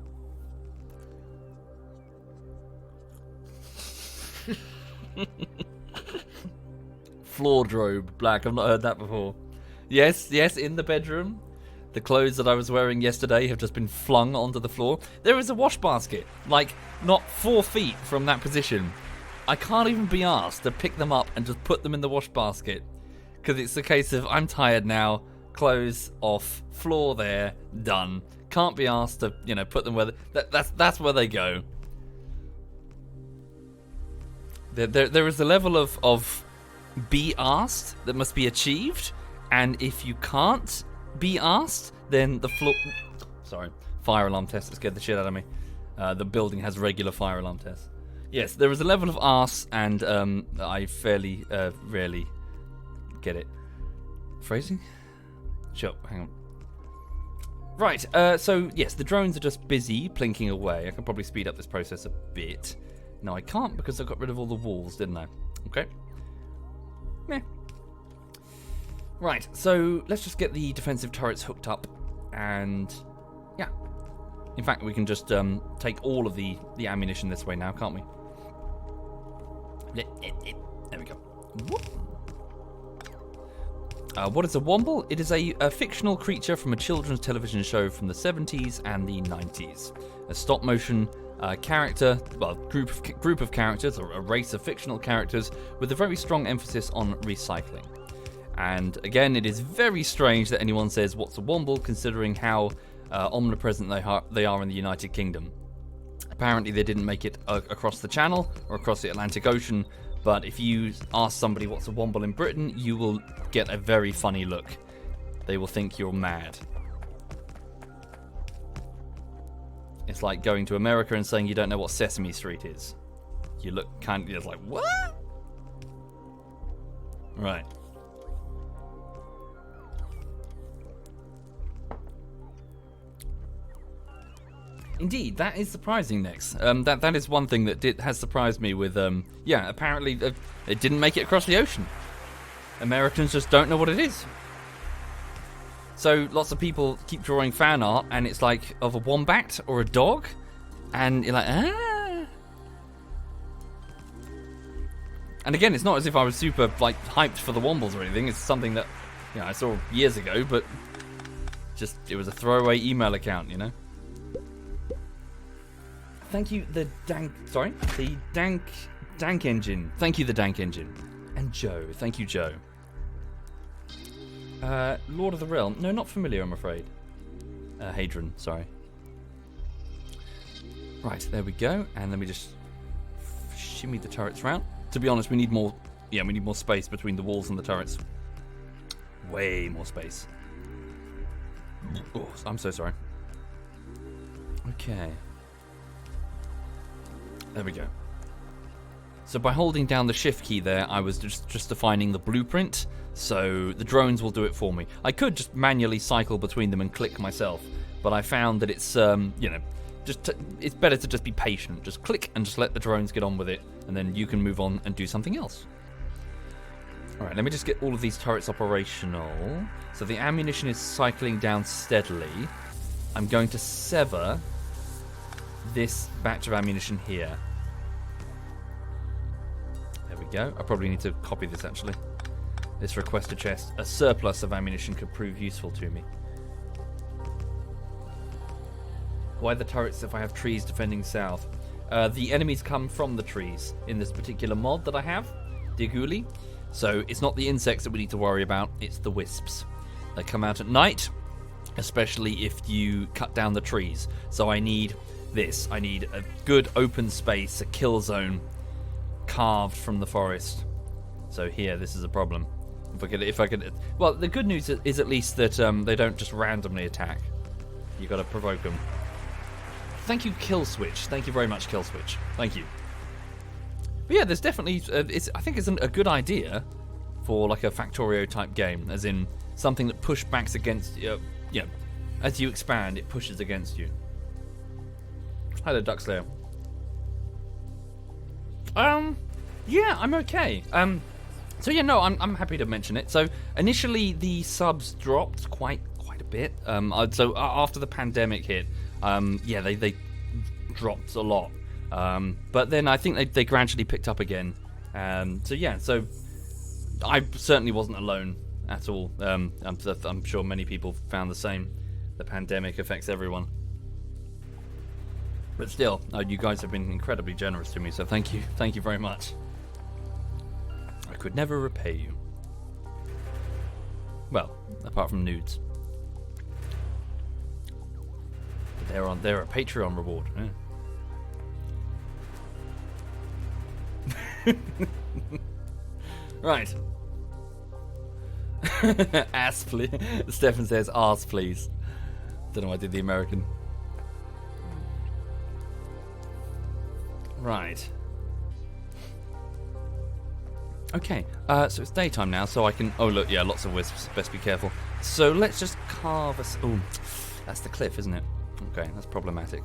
Floordrobe black. I've not heard that before. Yes, in the bedroom. The clothes that I was wearing yesterday have just been flung onto the floor. There is a wash basket, like, not 4 feet from that position. I can't even be asked to pick them up and just put them in the wash basket. Because it's a case of, I'm tired now, clothes off, floor there, done. Can't be asked to, you know, put them where... That's where they go. There is a level of be asked that must be achieved. And if you can't be asked, then the floor... Sorry. Fire alarm test. It scared the shit out of me. The building has regular fire alarm tests. Yes, there is a level of arse, and I fairly rarely get it. Phrasing? Sure, hang on. Right, so yes, the drones are just busy plinking away. I can probably speed up this process a bit. No, I can't because I got rid of all the walls, didn't I? Okay. Meh. Right, so let's just get the defensive turrets hooked up, and yeah. In fact, we can just take all of the ammunition this way now, can't we? There we go. Whoop. What is a womble? It is a fictional creature from a children's television show from the 70s and the 90s. A stop-motion character, well, group of characters, or a race of fictional characters, with a very strong emphasis on recycling. And again, it is very strange that anyone says, what's a womble, considering how omnipresent they are in the United Kingdom. Apparently they didn't make it across the Channel or across the Atlantic Ocean, but if you ask somebody what's a womble in Britain, you will get a very funny look. They will think you're mad. It's like going to America and saying you don't know what Sesame Street is. You look kind of like, what? Right. Indeed, that is surprising, Nex. That is one thing that has surprised me with, yeah, apparently it didn't make it across the ocean. Americans just don't know what it is. So lots of people keep drawing fan art, and it's like of a wombat or a dog, and you're like, ah. And again, it's not as if I was super like hyped for the wombles or anything. It's something that, you know, I saw years ago, but just it was a throwaway email account, you know. Thank you, the Dank Engine. Thank you, the Dank Engine. And Joe. Thank you, Joe. Lord of the Realm. No, not familiar, I'm afraid. Hadron, sorry. Right, there we go. And let me just shimmy the turrets round. To be honest, we need more. Yeah, we need more space between the walls and the turrets. Way more space. Oh, I'm so sorry. Okay. There we go. So by holding down the shift key there, I was just defining the blueprint, so the drones will do it for me. I could just manually cycle between them and click myself, but I found that it's, you know, it's better to just be patient. Just click and just let the drones get on with it, and then you can move on and do something else. Alright, let me just get all of these turrets operational. So the ammunition is cycling down steadily. I'm going to sever this batch of ammunition here. There we go. I probably need to copy this actually. This requested chest. A surplus of ammunition could prove useful to me. Why the turrets if I have trees defending south? The enemies come from the trees in this particular mod that I have, Diguli. So it's not the insects that we need to worry about, it's the wisps. They come out at night, especially if you cut down the trees. So I need this. I need a good open space, a kill zone carved from the forest. So here, this is a problem. If I could, well, the good news is at least that they don't just randomly attack. You got to provoke them. Thank you, Killswitch. Thank you very much, Killswitch. Thank you. But yeah, there's definitely. I think it's a good idea for like a Factorio type game, as in something that pushbacks against you. You know, as you expand, it pushes against you. Hello, Duckslayer. Yeah, I'm okay. So yeah, no, I'm happy to mention it. So initially the subs dropped quite a bit. So after the pandemic hit, yeah, they dropped a lot. But then I think they gradually picked up again. So yeah, so I certainly wasn't alone at all. I'm sure many people found the same. The pandemic affects everyone. But still, you guys have been incredibly generous to me, so thank you. Thank you very much. I could never repay you. Well, apart from nudes. But they're a Patreon reward. Yeah. Right. Ass please. Stefan says ass please. Don't know why I did the American. Right. Okay, so it's daytime now, so I can... Oh, look, yeah, lots of wisps. Best be careful. So let's just carve us... Oh, that's the cliff, isn't it? Okay, that's problematic.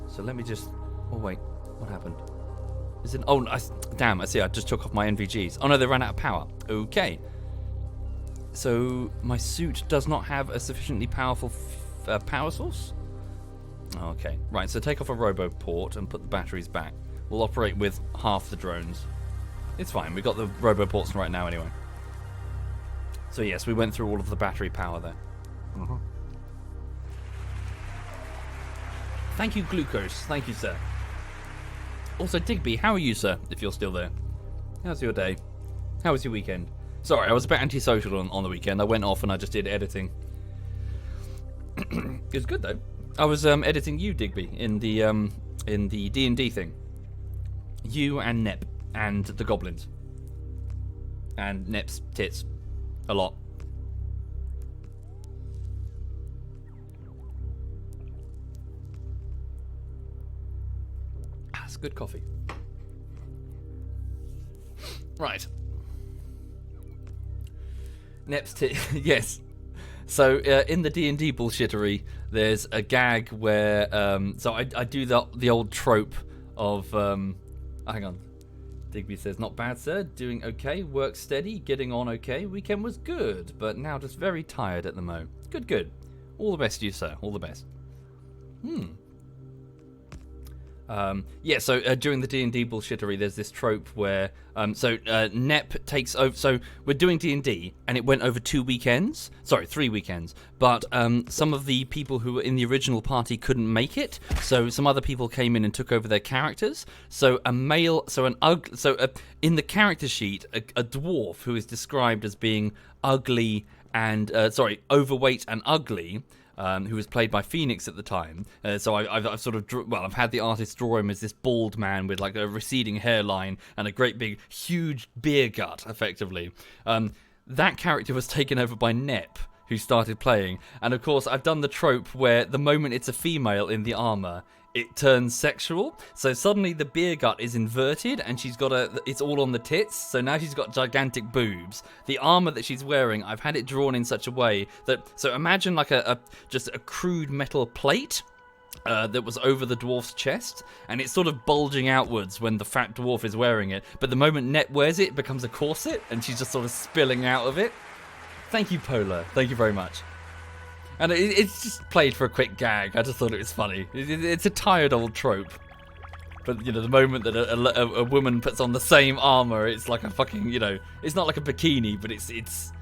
So let me just... Oh, wait. What happened? Is it... Oh, damn, I see. I just took off my NVGs. Oh, no, they ran out of power. Okay. So my suit does not have a sufficiently powerful power source? Okay, right, so take off a robo port and put the batteries back. We'll operate with half the drones. It's fine, we've got the robo ports right now anyway. So yes, we went through all of the battery power there. Thank you, Glucose. Thank you, sir. Also, Digby, how are you, sir, if you're still there? How's your day? How was your weekend? Sorry, I was a bit antisocial on the weekend. I went off and I just did editing. It was good, though. I was editing you, Digby, in the D&D thing. You and Nep and the goblins. And Nep's tits. A lot. That's good coffee. Right. Nep's tit. Yes. So in the D&D bullshittery, there's a gag where so I do the old trope of hang on. Digby says, not bad, sir. Doing okay. Work steady. Getting on okay. Weekend was good, but now just very tired at the mo. Good, good. All the best to you, sir. All the best. Yeah, so during the D&D bullshittery, there's this trope where Nep takes over. So we're doing D&D, and it went over 2 weekends. Sorry, 3 weekends. But some of the people who were in the original party couldn't make it, so some other people came in and took over their characters. So in the character sheet, a dwarf who is described as being ugly and overweight and ugly. Who was played by Phoenix at the time. So I've sort of I've had the artist draw him as this bald man with like a receding hairline and a great big huge beer gut, effectively. That character was taken over by Nep, who started playing. And of course, I've done the trope where the moment it's a female in the armor, it turns sexual. So suddenly the beer gut is inverted and it's all on the tits. So now she's got gigantic boobs. The armor that she's wearing, I've had it drawn in such a way that, so imagine like just a crude metal plate that was over the dwarf's chest, and it's sort of bulging outwards when the fat dwarf is wearing it. But the moment Net wears it, it becomes a corset and she's just sort of spilling out of it. Thank you, Polar. Thank you very much. And it's just played for a quick gag. I just thought it was funny. It's a tired old trope. But, the moment that a woman puts on the same armor, it's like a fucking, it's not like a bikini, but it's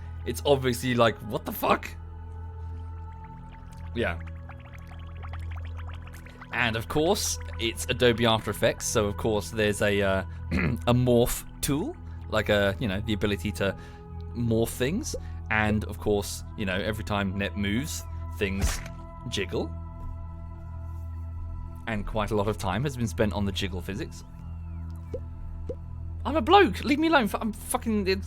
obviously like, what the fuck? Yeah. And, of course, it's Adobe After Effects, so, of course, there's a a morph tool, like the ability to morph things. And, of course, every time Net moves, things jiggle. And quite a lot of time has been spent on the jiggle physics. I'm a bloke! Leave me alone! I'm fucking in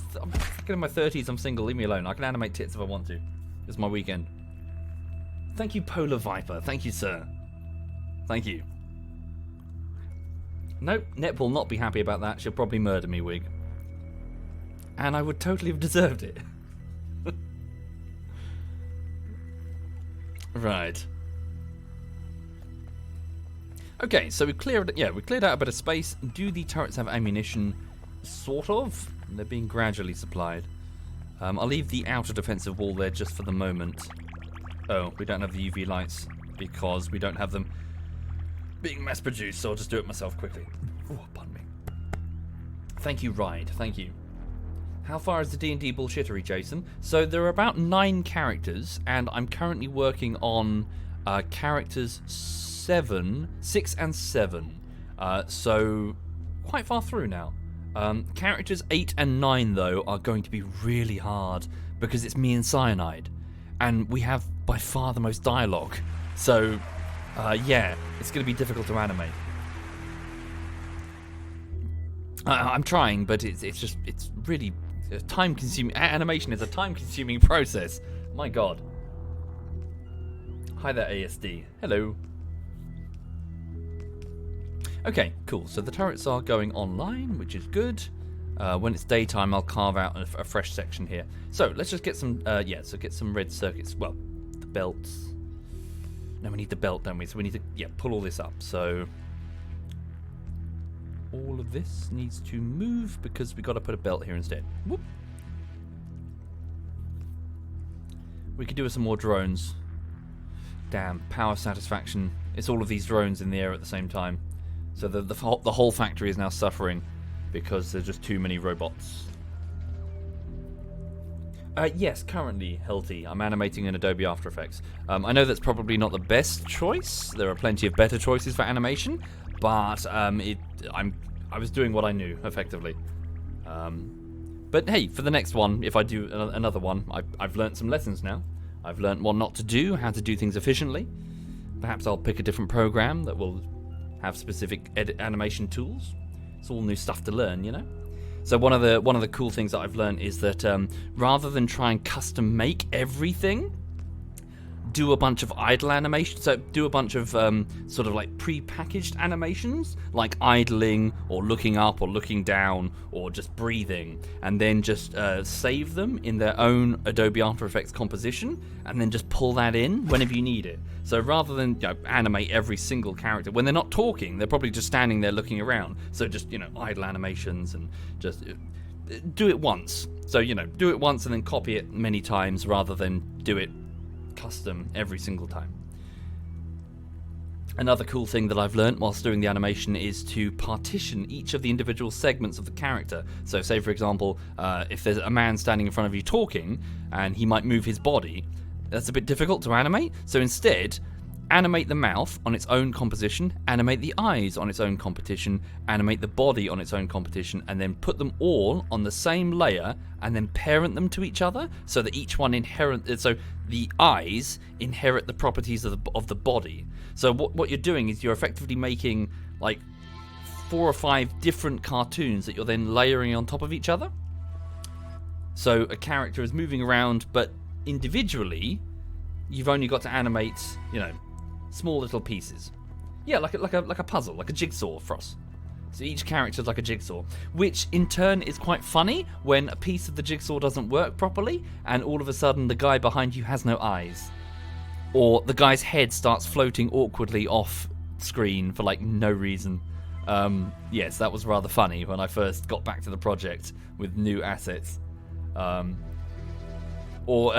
my 30s, I'm single, leave me alone. I can animate tits if I want to. It's my weekend. Thank you, Polar Viper. Thank you, sir. Thank you. Nope, Net will not be happy about that. She'll probably murder me, Wig. And I would totally have deserved it. Right. Okay, so we cleared out a bit of space. Do the turrets have ammunition? Sort of. They're being gradually supplied. I'll leave the outer defensive wall there just for the moment. Oh, we don't have the UV lights because we don't have them being mass produced, so I'll just do it myself quickly. Oh, pardon me. Thank you, Ride. Thank you. How far is the D&D bullshittery, Jason? So there are about 9 characters, and I'm currently working on characters 6 and 7. So quite far through now. Characters 8 and 9, though, are going to be really hard because it's me and Cyanide, and we have by far the most dialogue. So, yeah, it's going to be difficult to animate. I'm trying, but it's really time-consuming. Animation is a time-consuming process. My God. Hi there, ASD. Hello. Okay, cool. So the turrets are going online, which is good. When it's daytime, I'll carve out a fresh section here. So let's just get some, get some red circuits. Well, the belts. No, we need the belt, don't we? So we need to, pull all this up. So all of this needs to move because we got to put a belt here instead. Whoop. We could do with some more drones. Damn, power satisfaction. It's all of these drones in the air at the same time. So the whole factory is now suffering because there's just too many robots. Yes, currently, Helty. I'm animating in Adobe After Effects. I know that's probably not the best choice. There are plenty of better choices for animation, but I was doing what I knew, effectively. But hey, for the next one, if I do another one, I've learnt some lessons now. I've learnt what not to do, how to do things efficiently. Perhaps I'll pick a different program that will have specific animation tools. It's all new stuff to learn, you know? So one of the cool things that I've learned is that rather than try and custom make everything, do a bunch of idle animations. So do a bunch of sort of like pre-packaged animations, like idling or looking up or looking down or just breathing, and then just save them in their own Adobe After Effects composition, and then just pull that in whenever you need it. So rather than animate every single character when they're not talking, they're probably just standing there looking around. So just idle animations and just do it once. So do it once and then copy it many times rather than do it custom every single time. Another cool thing that I've learnt whilst doing the animation is to partition each of the individual segments of the character. So say for example, if there's a man standing in front of you talking and he might move his body, that's a bit difficult to animate. So instead, animate the mouth on its own composition, animate the eyes on its own composition, animate the body on its own composition, and then put them all on the same layer and then parent them to each other so that each one so the eyes inherit the properties of the body. So what you're doing is you're effectively making like 4 or 5 different cartoons that you're then layering on top of each other. So a character is moving around, but individually you've only got to animate, small little pieces. Yeah, like a puzzle, like a jigsaw for us. So each character is like a jigsaw, which in turn is quite funny when a piece of the jigsaw doesn't work properly and all of a sudden the guy behind you has no eyes. Or the guy's head starts floating awkwardly off screen for like no reason. Yes, that was rather funny when I first got back to the project with new assets. Or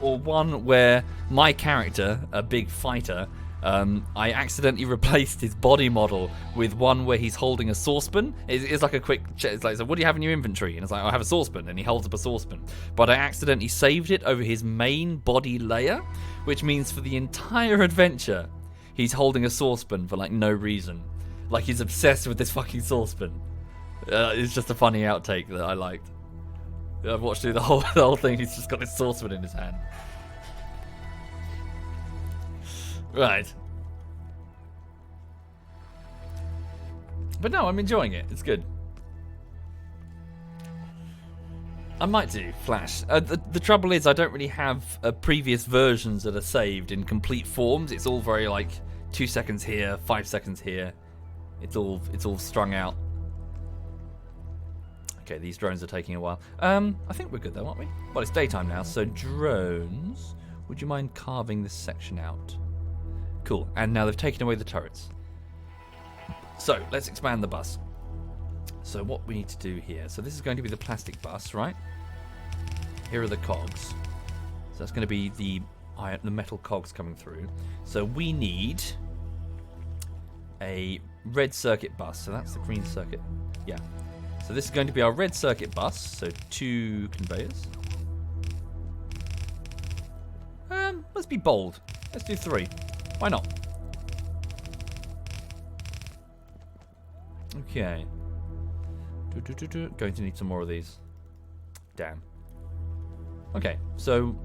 one where my character, a big fighter, I accidentally replaced his body model with one where he's holding a saucepan. It's like a quick check. It's like, so what do you have in your inventory? And it's like, I have a saucepan, and he holds up a saucepan. But I accidentally saved it over his main body layer, which means for the entire adventure, he's holding a saucepan for like no reason. Like he's obsessed with this fucking saucepan. It's just a funny outtake that I liked. I've watched through the whole thing. He's just got this saucepan in his hand. Right. But no, I'm enjoying it. It's good. I might do Flash. The trouble is I don't really have previous versions that are saved in complete forms. It's all very like 2 seconds here, 5 seconds here. It's all strung out. Okay, these drones are taking a while. I think we're good though, aren't we? Well, it's daytime now, so drones. Would you mind carving this section out? Cool, and now they've taken away the turrets. So, let's expand the bus. So what we need to do here, so this is going to be the plastic bus, right? Here are the cogs. So that's going to be the metal cogs coming through. So we need a red circuit bus, so that's the green circuit. Yeah. So this is going to be our red circuit bus, so 2 conveyors. Let's be bold. Let's do 3. Why not? Okay. Going to need some more of these. Damn. Okay, so...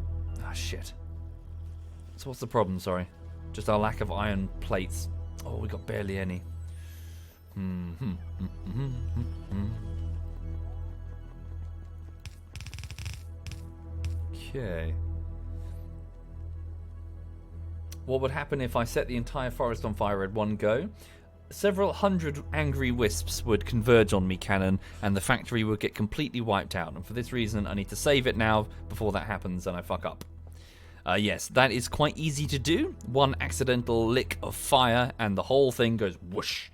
Ah, shit. So what's the problem, sorry? Just our lack of iron plates. Oh, we got barely any. Okay. What would happen if I set the entire forest on fire at one go? Several hundred angry wisps would converge on me cannon, and the factory would get completely wiped out. And for this reason, I need to save it now before that happens and I fuck up. Yes, that is quite easy to do. One accidental lick of fire and the whole thing goes whoosh.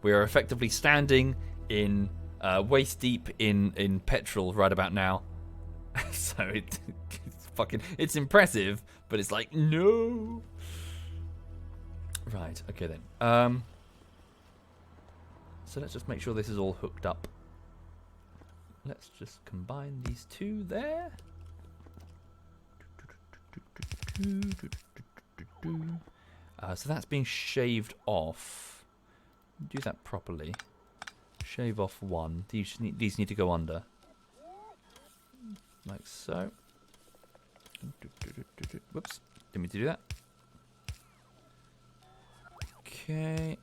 We are effectively standing in waist deep in petrol right about now. So it's impressive, but it's like, no. Right, okay then. So let's just make sure this is all hooked up. let's just combine these two there. So that's being shaved off. Do that properly. Shave off one. These need to go under. Like so. Whoops. Didn't mean to do that. Okay.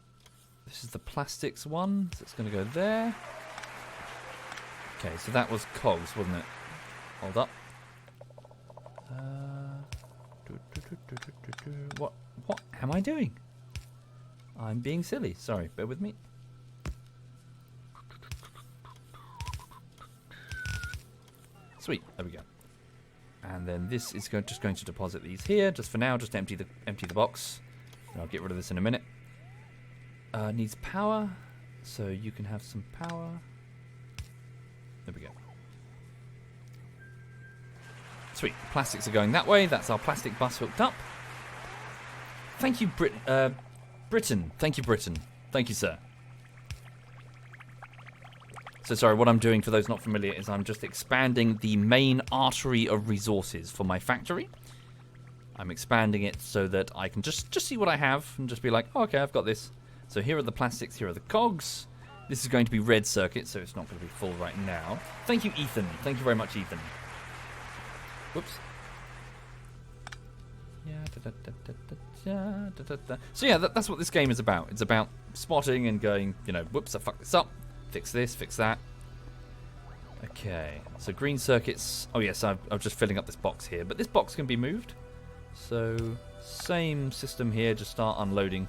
This is the plastics one. So it's going to go there. Okay, so that was cogs, wasn't it? Hold up. What am I doing? I'm being silly. Sorry, bear with me. Sweet, there we go. And then this is just going to deposit these here. Just for now, just empty the box. And I'll get rid of this in a minute. Needs power, so you can have some power. There we go. Sweet, plastics are going that way. That's our plastic bus hooked up. Thank you, Britain. Thank you, Britain. Thank you, sir. So sorry, what I'm doing, for those not familiar, is I'm just expanding the main artery of resources for my factory. I'm expanding it so that I can just see what I have and just be like, oh, okay, I've got this. So here are the plastics, here are the cogs. This is going to be red circuit, so it's not going to be full right now. Thank you, Ethan. Thank you very much, Ethan. Whoops. So yeah, that's what this game is about. It's about spotting and going, you know, whoops, I fucked this up. Fix this, fix that. Okay, so green circuits. Oh yes, I'm just filling up this box here, but this box can be moved. So same system here, just start unloading.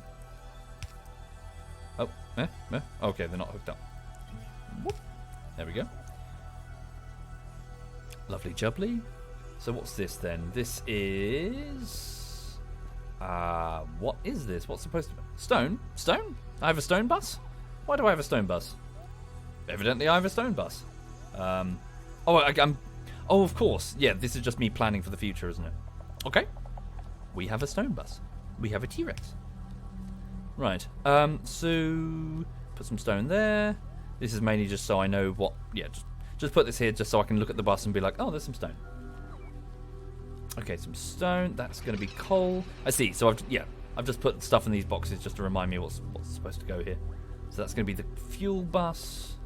Oh, okay, they're not hooked up. Whoop. There we go. Lovely jubbly. So what's this then? This is... what is this? What's supposed to be? Stone? Stone? I have a stone bus? Why do I have a stone bus? Evidently I have a stone bus. I'm... Oh, of course. Yeah, this is just me planning for the future, isn't it? Okay. We have a stone bus. We have a T-Rex. Right. So... Put some stone there. This is mainly just so I know what... Yeah, just put this here just so I can look at the bus and be like, oh, there's some stone. Okay, some stone. That's going to be coal. I see. So I've just put stuff in these boxes just to remind me what's supposed to go here. So that's going to be the fuel bus.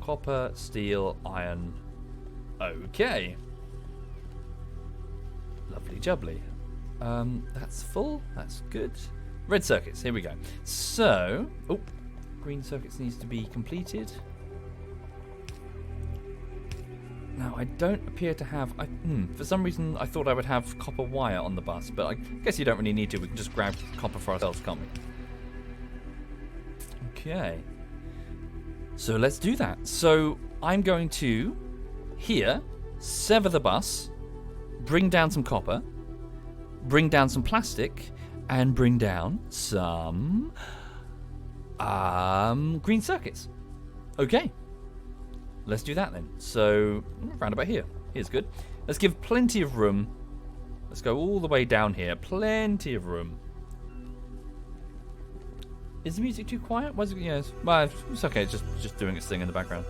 Copper, steel, iron. Okay. Lovely jubbly. That's full. That's good. Red circuits. Here we go. So, oh, green circuits needs to be completed. Now, I don't appear to have... for some reason, I thought I would have copper wire on the bus, but I guess you don't really need to. We can just grab copper for ourselves, can't we? Okay. So let's do that. So I'm going to, here, sever the bus, bring down some copper, bring down some plastic, and bring down some green circuits. Okay. Let's do that then. So, round about here. Here's good. Let's give plenty of room. Let's go all the way down here. Plenty of room. Is the music too quiet? Why is it? Yes. Well, it's okay. It's just doing its thing in the background.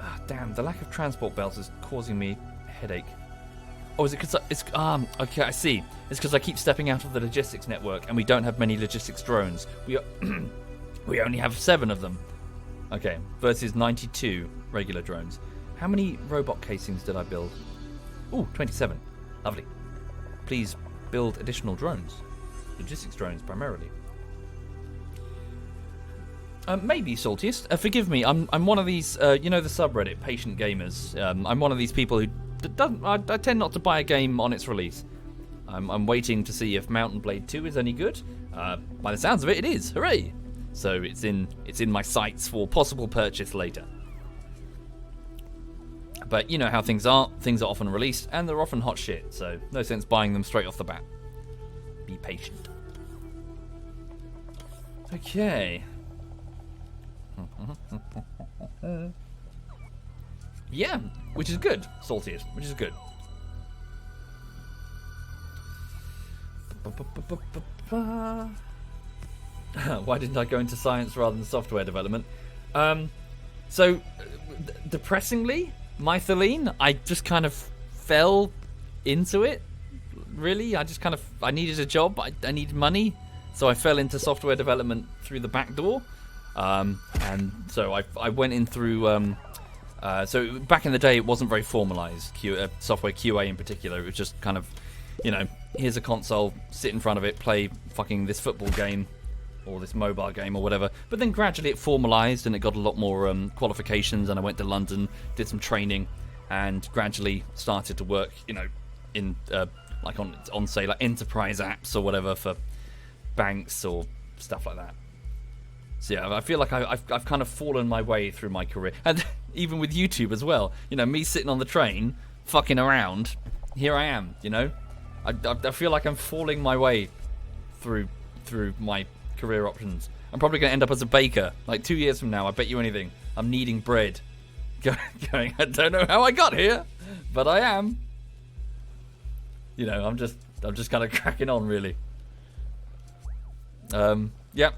Ah, damn. The lack of transport belts is causing me a headache. Oh, is it because it's okay? I see. It's because I keep stepping out of the logistics network, and we don't have many logistics drones. We only have 7 of them. Okay, versus 92 regular drones. How many robot casings did I build? Ooh, 27. Lovely. Please build additional drones. Logistics drones, primarily. Maybe, Saltiest. Forgive me, I'm one of these, you know the subreddit, Patient Gamers. I'm one of these people who I tend not to buy a game on its release. I'm waiting to see if Mountain Blade 2 is any good. By the sounds of it, it is. Hooray! So it's in my sights for possible purchase later. But you know how things are. Things are often released, and they're often hot shit. So no sense buying them straight off the bat. Be patient. Okay. Yeah, which is good, Saltiest, which is good. Why didn't I go into science rather than software development? So, depressingly, Mythylene, I just kind of fell into it. Really, I needed a job. I needed money, so I fell into software development through the back door. And so I went in through. So back in the day, it wasn't very formalized. Software QA in particular, it was just kind of, here's a console, sit in front of it, play fucking this football game or this mobile game or whatever. But then gradually it formalized and it got a lot more qualifications, and I went to London, did some training, and gradually started to work, in like on say like enterprise apps or whatever for banks or stuff like that. So yeah, I feel like I've kind of fallen my way through my career, and even with YouTube as well. Me sitting on the train, fucking around. Here I am. I feel like I'm falling my way through my career options. I'm probably going to end up as a baker. Like 2 years from now, I bet you anything. I'm kneading bread. Going, I don't know how I got here, but I am. I'm just kind of cracking on, really. Yep.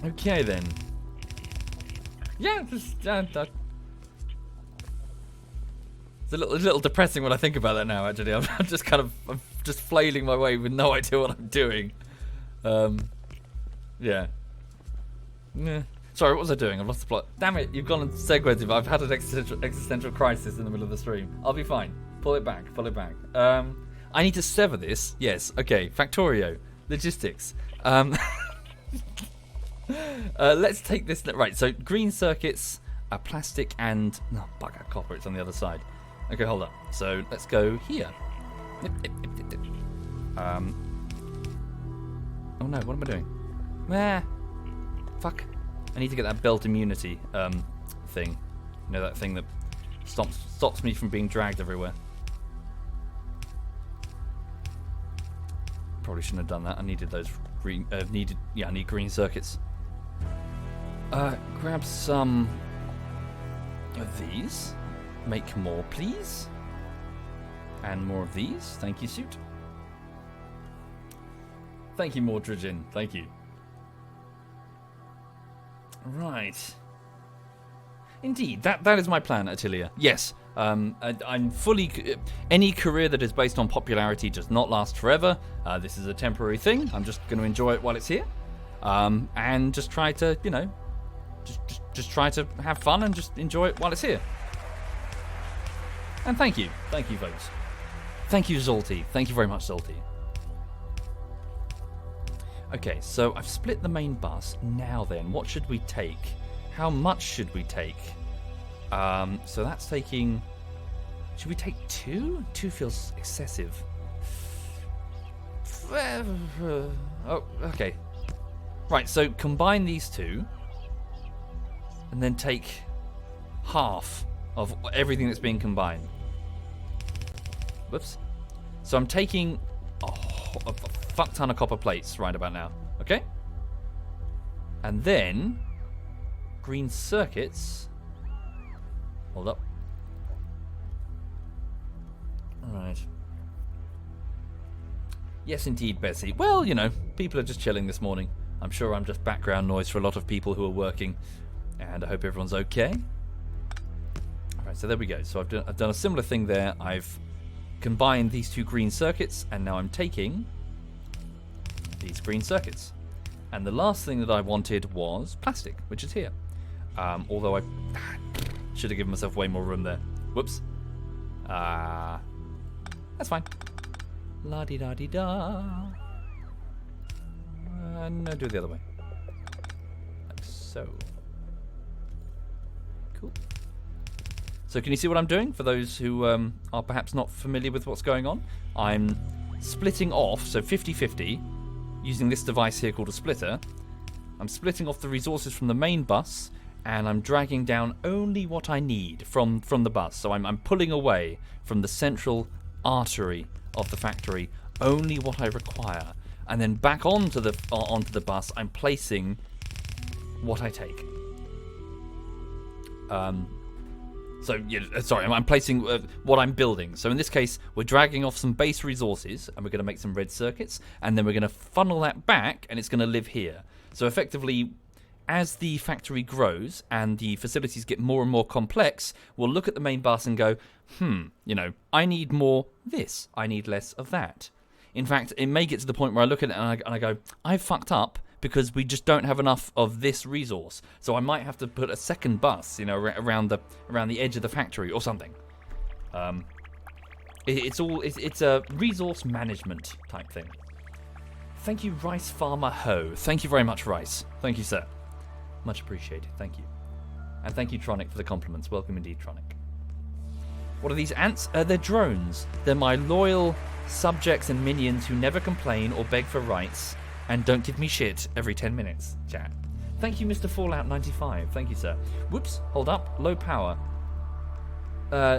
Okay then. Yeah, just it's a little depressing when I think about that now. Actually, I'm just flailing my way with no idea what I'm doing. Yeah. Sorry, what was I doing? I've lost the plot. Damn it, you've gone and segued. I've had an existential crisis in the middle of the stream. I'll be fine. Pull it back. I need to sever this. Yes. Okay. Factorio. Logistics. Let's take this. Right, so green circuits, plastic, and bugger, copper. It's on the other side. Okay, hold up. So let's go here. Oh no, what am I doing? Fuck. I need to get that belt immunity thing. That thing that stops me from being dragged everywhere. Probably shouldn't have done that. I needed those green. I need green circuits. Grab some of these. Make more, please. And more of these. Thank you, suit. Thank you, Mordridgen. Thank you. Right. Indeed, that is my plan, Attilia. Yes, I'm fully... Any career that is based on popularity does not last forever. This is a temporary thing. I'm just going to enjoy it while it's here. And just try to, just try to have fun and just enjoy it while it's here. And thank you. Thank you, folks. Thank you, Zolty. Thank you very much, Zolty. Okay, so I've split the main bus. Now then, what should we take? How much should we take? So that's taking... Should we take 2? 2 feels excessive. Oh, okay. Right, so combine these 2. And then take half of everything that's being combined. Whoops. So I'm taking a fuck ton of copper plates right about now. Okay? And then... green circuits. Hold up. Alright. Yes, indeed, Bessie. Well, people are just chilling this morning. I'm sure I'm just background noise for a lot of people who are working. And I hope everyone's okay. Alright, so there we go. So I've done a similar thing there. I've combined these 2 green circuits, and now I'm taking these green circuits. And the last thing that I wanted was plastic, which is here. Although I should have given myself way more room there. Whoops. That's fine. La-di-da-di-da. No, do it the other way. Like so. Cool. So can you see what I'm doing? For those who are perhaps not familiar with what's going on, I'm splitting off, so 50-50, using this device here called a splitter. I'm splitting off the resources from the main bus, and I'm dragging down only what I need from the bus. So I'm pulling away from the central artery of the factory only what I require, and then back onto the bus I'm placing what I take. I'm placing what I'm building. So in this case, we're dragging off some base resources, and we're going to make some red circuits, and then we're going to funnel that back, and it's going to live here. So effectively, as the factory grows and the facilities get more and more complex, we'll look at the main bus and go, I need more this, I need less of that. In fact, it may get to the point where I look at it and I go, I've fucked up because we just don't have enough of this resource. So I might have to put a second bus, around the edge of the factory or something. It's a resource management type thing. Thank you, Rice Farmer Ho. Thank you very much, Rice. Thank you, sir. Much appreciated. Thank you. And thank you, Tronic, for the compliments. Welcome indeed, Tronic. What are these ants? They're drones. They're my loyal subjects and minions who never complain or beg for rights and don't give me shit every 10 minutes, chat. Thank you, Mr. Fallout 95. Thank you, sir. Whoops. Hold up. Low power.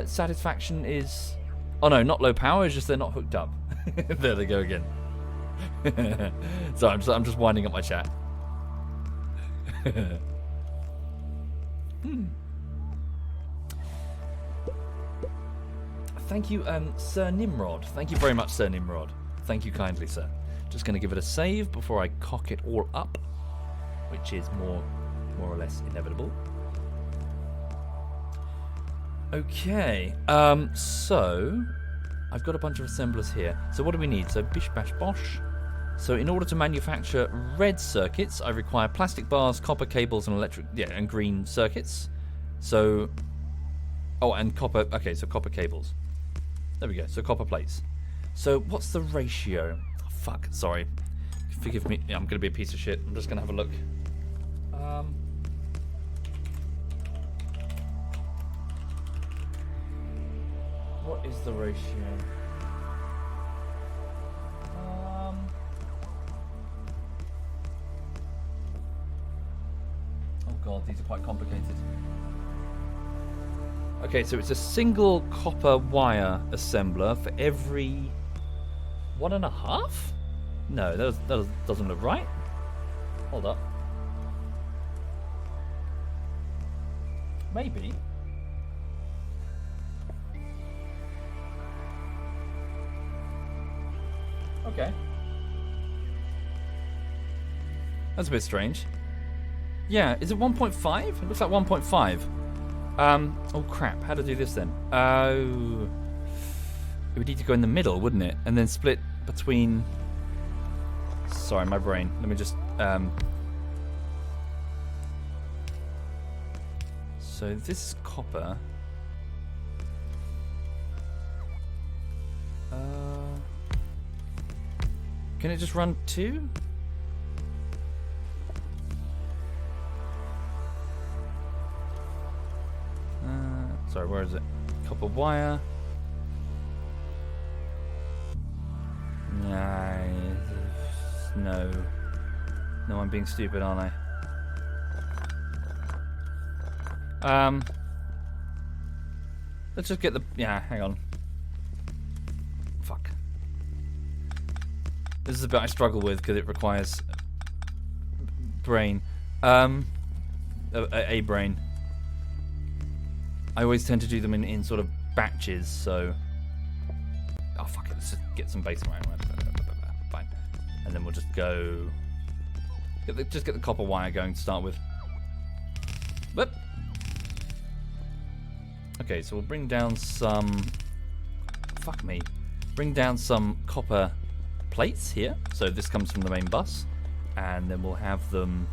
Satisfaction is... Oh, no, not low power. It's just they're not hooked up. There they go again. So I'm just winding up my chat. Thank you, Sir Nimrod. Thank you very much, Sir Nimrod. Thank you kindly, sir. Just going to give it a save before I cock it all up, which is more or less inevitable. Okay, so I've got a bunch of assemblers here. So what do we need? So bish bash bosh. So in order to manufacture red circuits, I require plastic bars, copper cables, and and green circuits. So, and copper. Okay, so copper cables. There we go. So copper plates. So what's the ratio? Oh, fuck. Sorry. Forgive me. Yeah, I'm gonna be a piece of shit. I'm just gonna have a look. What is the ratio? Oh god, these are quite complicated. Okay, so it's a single copper wire assembler for every 1.5? No, that doesn't look right. Hold up. Maybe. Okay. That's a bit strange. Yeah, is it 1.5? It looks like 1.5. Oh crap, how to do this then? Oh. It would need to go in the middle, wouldn't it? And then split between... Sorry, my brain. Let me just... So this is copper. Can it just run 2? Sorry, where is it? Copper wire. No. No, I'm being stupid, aren't I? Let's just get the... Yeah, hang on. Fuck. This is a bit I struggle with because it requires brain. A brain. I always tend to do them in sort of batches, so... Oh, fuck it. Let's just get some base around. Fine. And then we'll just go... Just get the copper wire going to start with. Whoop. Okay, so we'll bring down some... Fuck me. Bring down some copper plates here. So this comes from the main bus. And then we'll have them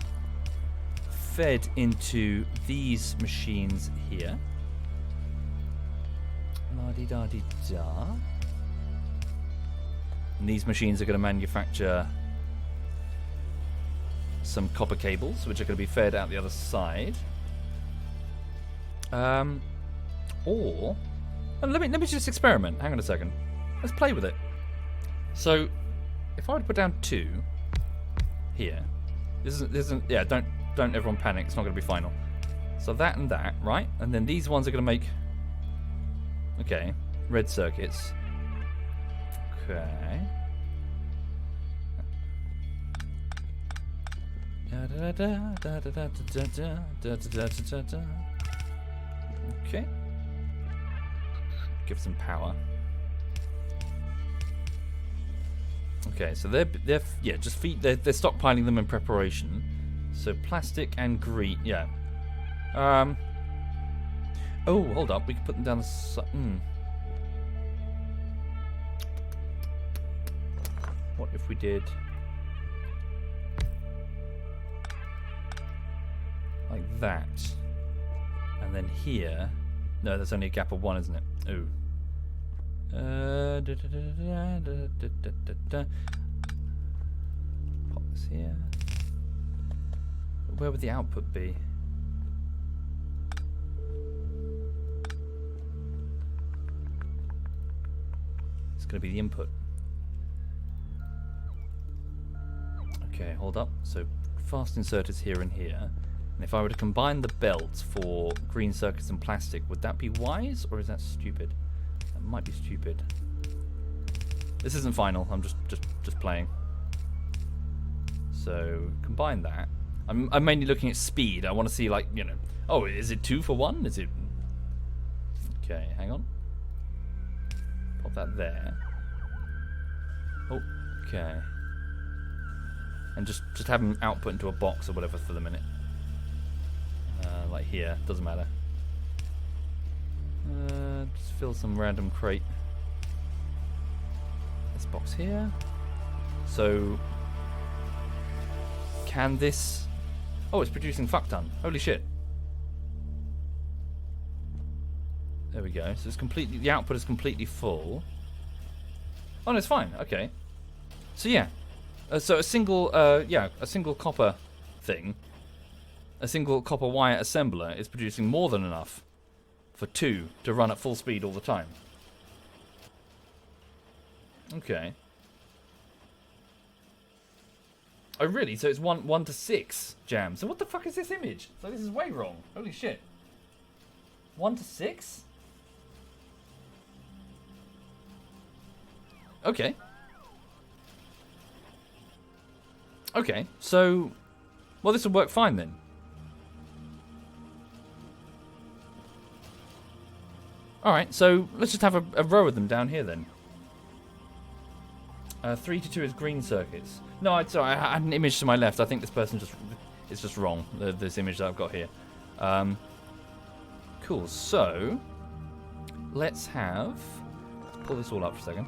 fed into these machines here. La-di-da-di-da. And these machines are going to manufacture some copper cables, which are going to be fed out the other side. Or let me just experiment. Hang on a second. Let's play with it. So, if I were to put down 2 here, this isn't. Yeah, don't everyone panic. It's not going to be final. So that and that, right? And then these ones are going to make. Okay, red circuits. Okay. Okay. Give some power. Okay, so they're stockpiling them in preparation. So plastic and green, yeah. Oh, hold up. We can put them down the side. What if we did like that? And then here. No, that's only a gap of 1, isn't it? Ooh. Pop this here. Where would the output be? It's going to be the input. Okay, hold up. So fast inserters here and here. And if I were to combine the belts for green circuits and plastic, would that be wise or is that stupid? That might be stupid. This isn't final. I'm just playing. So combine that. I'm mainly looking at speed. I want to see, like, you know. Oh, is it 2 for 1? Is it? Okay, hang on. Pop that there. Oh, okay. And just have them output into a box or whatever for the minute. Like here, doesn't matter. Just fill some random crate. This box here. So, can this? Oh, it's producing fuck ton. Holy shit! There we go. So it's completely. The output is completely full. Oh no, it's fine. Okay. So yeah. So a single, a single copper thing. A single copper wire assembler is producing more than enough for 2 to run at full speed all the time. Okay. Oh really? So it's 1 to 6 jam. So what the fuck is this image? So this is way wrong. Holy shit. 1 to 6? Okay. Okay, so well, this will work fine then. Alright, so let's just have a row of them down here then. 3 to 2 is green circuits. No, sorry, I had an image to my left. I think this person is just wrong, this image that I've got here. Cool, so let's pull this all up for a second.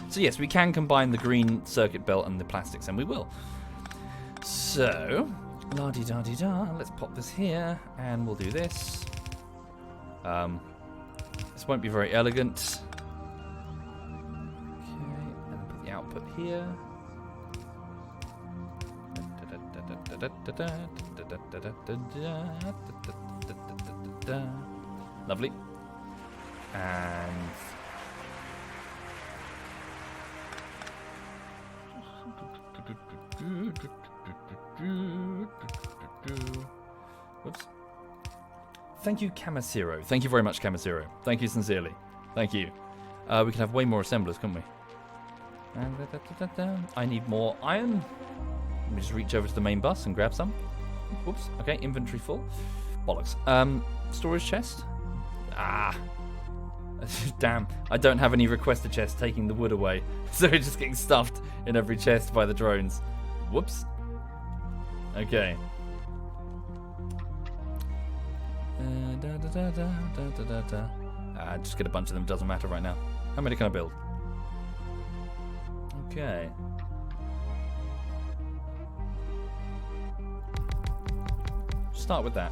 So yes, we can combine the green circuit belt and the plastics, and we will. So, la-di-da-di-da, let's pop this here, and we'll do this. This won't be very elegant. Okay, and then put the output here. Lovely. And whoops. Thank you, Kamasiro. Thank you very much, Kamasiro. Thank you sincerely. Thank you. We can have way more assemblers, couldn't we? I need more iron. Let me just reach over to the main bus and grab some. Whoops. Okay, inventory full. Bollocks. Storage chest. Ah. Damn. I don't have any requested chests taking the wood away. So it's just getting stuffed in every chest by the drones. Whoops. Okay. Just get a bunch of them. Doesn't matter right now. How many can I build? Okay. Start with that.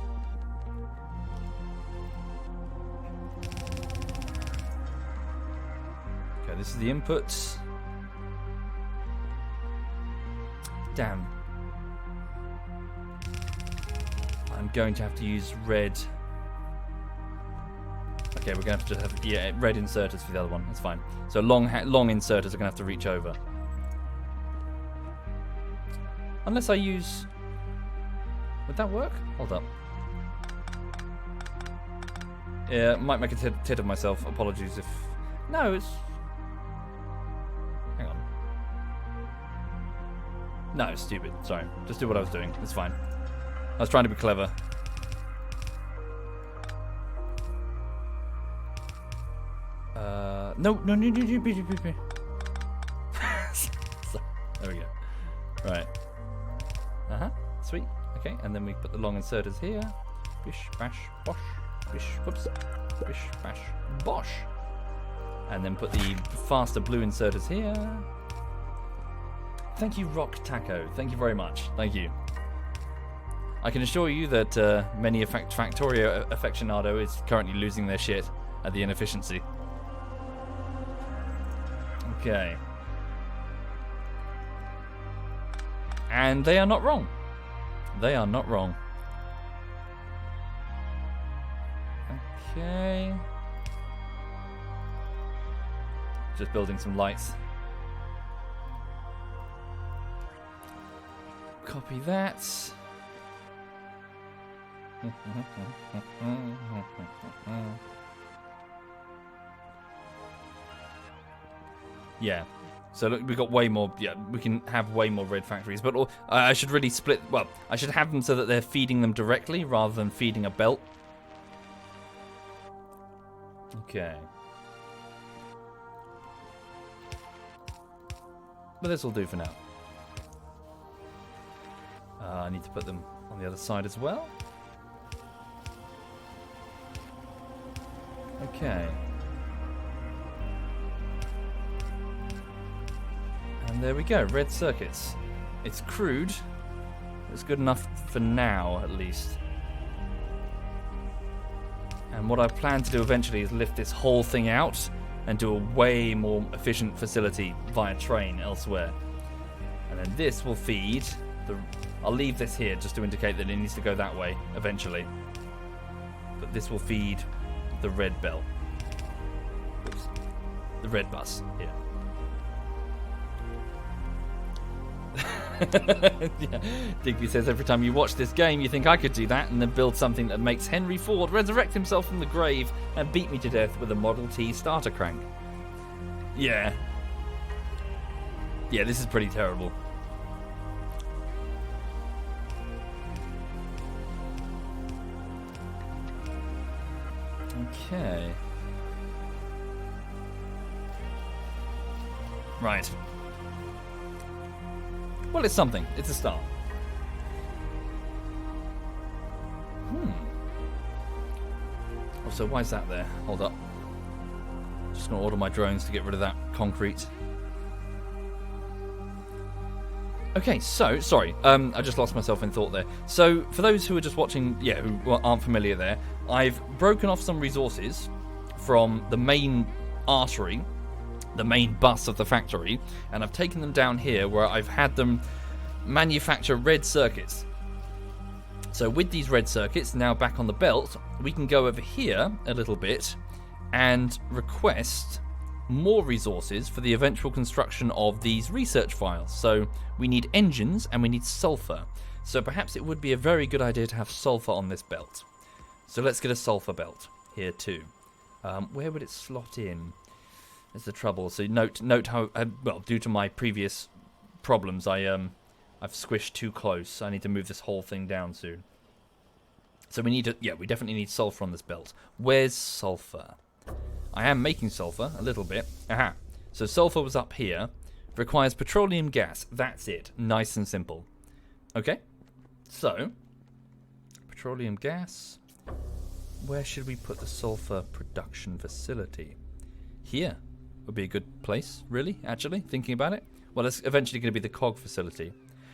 Okay, this is the inputs. Damn. I'm going to have to use red. Okay, we're going to have to have red inserters for the other one. That's fine. So long inserters are going to have to reach over. Unless I use... Would that work? Hold up. Yeah, might make a tit of myself. Apologies if... No, it's... Hang on. No, it's stupid. Sorry. Just do what I was doing. It's fine. I was trying to be clever. No. There we go. Right. Sweet. Okay, and then we put the long inserters here. Bish, bash, bosh. Bish, whoops. Bish, bash, bosh. And then put the faster blue inserters here. Thank you, Rock Taco. Thank you very much. Thank you. I can assure you that many a Factorio aficionado is currently losing their shit at the inefficiency. Okay. And they are not wrong. They are not wrong. Okay. Just building some lights. Copy that. Yeah. So look, we've got way more. Yeah, we can have way more red factories. But I should really split. Well, I should have them so that they're feeding them directly rather than feeding a belt. Okay. But this will do for now. I need to put them on the other side as well. Okay. And there we go, red circuits. It's crude. It's good enough for now, at least. And what I plan to do eventually is lift this whole thing out and do a way more efficient facility via train elsewhere. And then this will feed the... I'll leave this here just to indicate that it needs to go that way eventually. But this will feed the red belt. Oops. The red bus here. Yeah. Digby says every time you watch this game you think I could do that and then build something that makes Henry Ford resurrect himself from the grave and beat me to death with a Model T starter crank. Yeah. Yeah, this is pretty terrible. Okay. Right. Well, it's something. It's a start. Oh, so why is that there? Hold up. Just going to order my drones to get rid of that concrete. Okay, so, sorry, I just lost myself in thought there. So, for those who are just watching, who aren't familiar there, I've broken off some resources from the main artery, the main bus of the factory, and I've taken them down here where I've had them manufacture red circuits. So with these red circuits now back on the belt, we can go over here a little bit and request more resources for the eventual construction of these research files. So we need engines and we need sulfur. So perhaps it would be a very good idea to have sulfur on this belt. So let's get a sulfur belt here too. Where would it slot in? Is the trouble. So note how well, due to my previous problems, I've squished too close. I need to move this whole thing down soon. So we need to, we definitely need sulfur on this belt. Where's sulfur? I am making sulfur a little bit. Aha. So sulfur was up here. Requires petroleum gas. That's it. Nice and simple. Okay. So petroleum gas. Where should we put the sulfur production facility? Here would be a good place, really, actually, thinking about it. Well, it's eventually going to be the cog facility.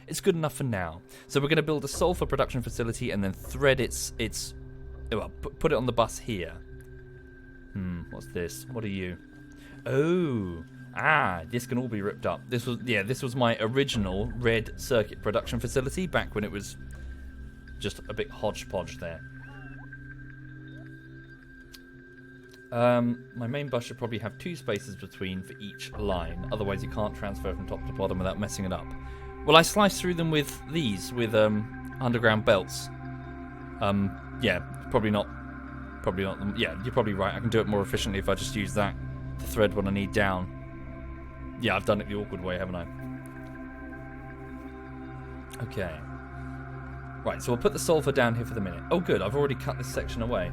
It's good enough for now. So we're going to build a sulfur production facility and then thread put it on the bus here. What's this? What are you? Oh, this can all be ripped up. This was my original red circuit production facility back when it was just a bit hodgepodge there. My main bus should probably have 2 spaces between for each line, otherwise you can't transfer from top to bottom without messing it up. Well, I slice through them with these, with underground belts. Probably not. Yeah, you're probably right. I can do it more efficiently if I just use that to thread what I need down. Yeah, I've done it the awkward way, haven't I? Okay. Right, so we'll put the sulfur down here for the minute. Oh, good. I've already cut this section away.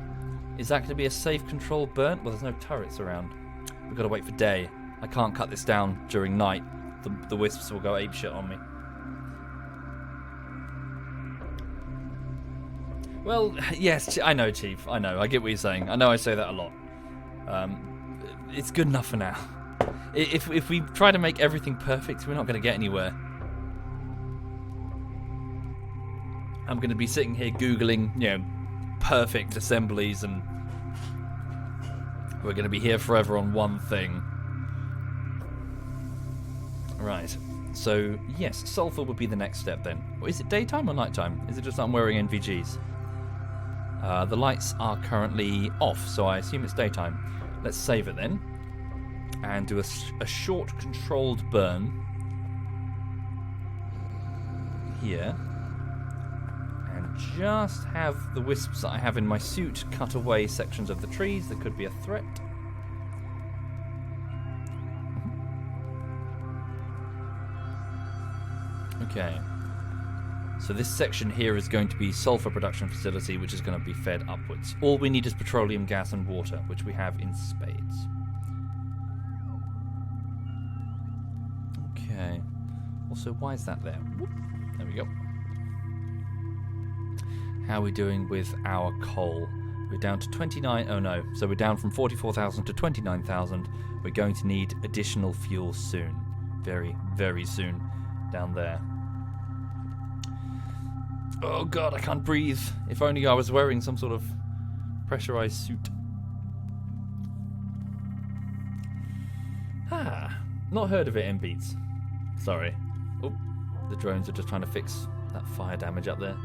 Is that going to be a safe control burnt? Well, there's no turrets around. We've got to wait for day. I can't cut this down during night. The wisps will go apeshit on me. Well, yes, I know, Chief. I know. I get what you're saying. I know I say that a lot. It's good enough for now. If we try to make everything perfect, we're not going to get anywhere. I'm going to be sitting here Googling, perfect assemblies, and we're going to be here forever on one thing. Right. So, yes, sulfur would be the next step then. Is it daytime or nighttime? Is it just that I'm wearing NVGs? The lights are currently off, so I assume it's daytime. Let's save it then. And do a short controlled burn. Here. And just have the wisps that I have in my suit cut away sections of the trees that could be a threat. Okay. So this section here is going to be sulfur production facility, which is going to be fed upwards. All we need is petroleum, gas, and water, which we have in spades. Okay. Also, why is that there? Whoop. There we go. How are we doing with our coal? We're down to 29. Oh no. So we're down from 44,000 to 29,000. We're going to need additional fuel soon. Very, very soon. Down there. Oh god, I can't breathe. If only I was wearing some sort of pressurized suit. Not heard of it, MBs. Sorry. Oh, the drones are just trying to fix that fire damage up there.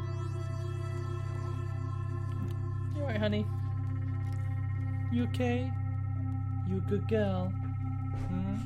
You alright, honey? You okay? You a good girl? Hmm?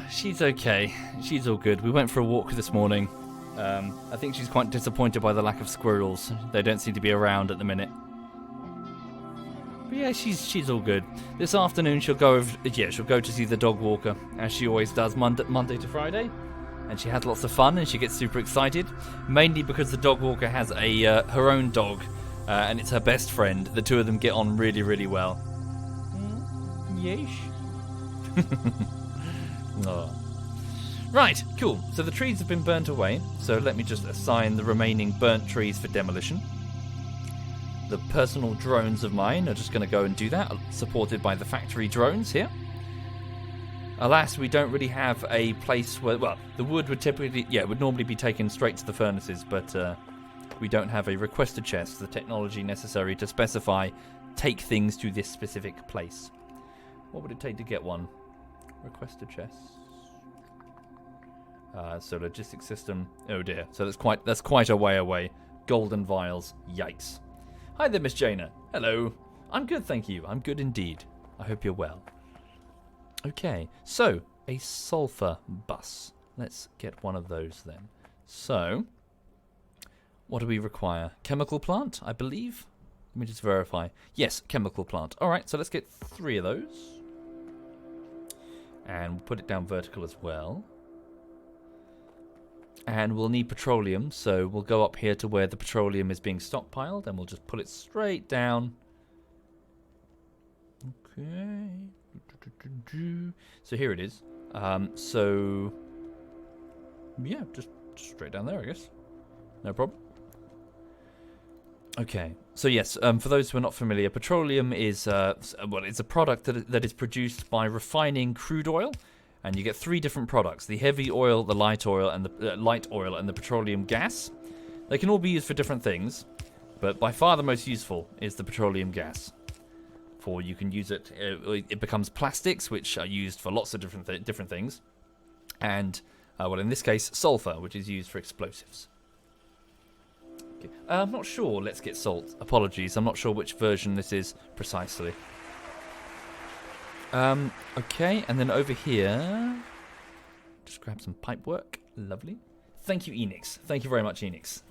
She's okay. She's all good. We went for a walk this morning. I think she's quite disappointed by the lack of squirrels. They don't seem to be around at the minute. But yeah, she's all good. This afternoon she'll go to see the dog walker, as she always does Monday to Friday. And she has lots of fun and she gets super excited, mainly because the dog walker has her own dog, and it's her best friend. The two of them get on really, really well. Yes. Oh. Right, cool. So the trees have been burnt away. So let me just assign the remaining burnt trees for demolition. The personal drones of mine are just going to go and do that, supported by the factory drones here. Alas, we don't really have a place where... Well, the wood would would normally be taken straight to the furnaces, but we don't have a requester chest, the technology necessary to specify take things to this specific place. What would it take to get one? Requester chest. So logistics system. Oh dear. So that's quite a way away. Golden vials. Yikes. Hi there, Miss Jaina. Hello. I'm good, thank you. I'm good indeed. I hope you're well. Okay. So a sulfur bus. Let's get one of those then. So what do we require? Chemical plant, I believe. Let me just verify. Yes, chemical plant. All right. So let's get 3 of those. And we'll put it down vertical as well. And we'll need petroleum, so we'll go up here to where the petroleum is being stockpiled, and we'll just pull it straight down. Okay. So here it is. So yeah, just straight down there, I guess. No problem. Okay. So yes, for those who are not familiar, petroleum is it's a product that is produced by refining crude oil. And you get 3 different products: the heavy oil, the light oil, and the petroleum gas. They can all be used for different things, but by far the most useful is the petroleum gas. For you can use it, it becomes plastics, which are used for lots of different things, and in this case, sulfur, which is used for explosives. Okay. I'm not sure. Let's get salt. Apologies, I'm not sure which version this is precisely. Okay, and then over here, just grab some pipe work. Lovely. Thank you, Enix. Thank you very much, Enix.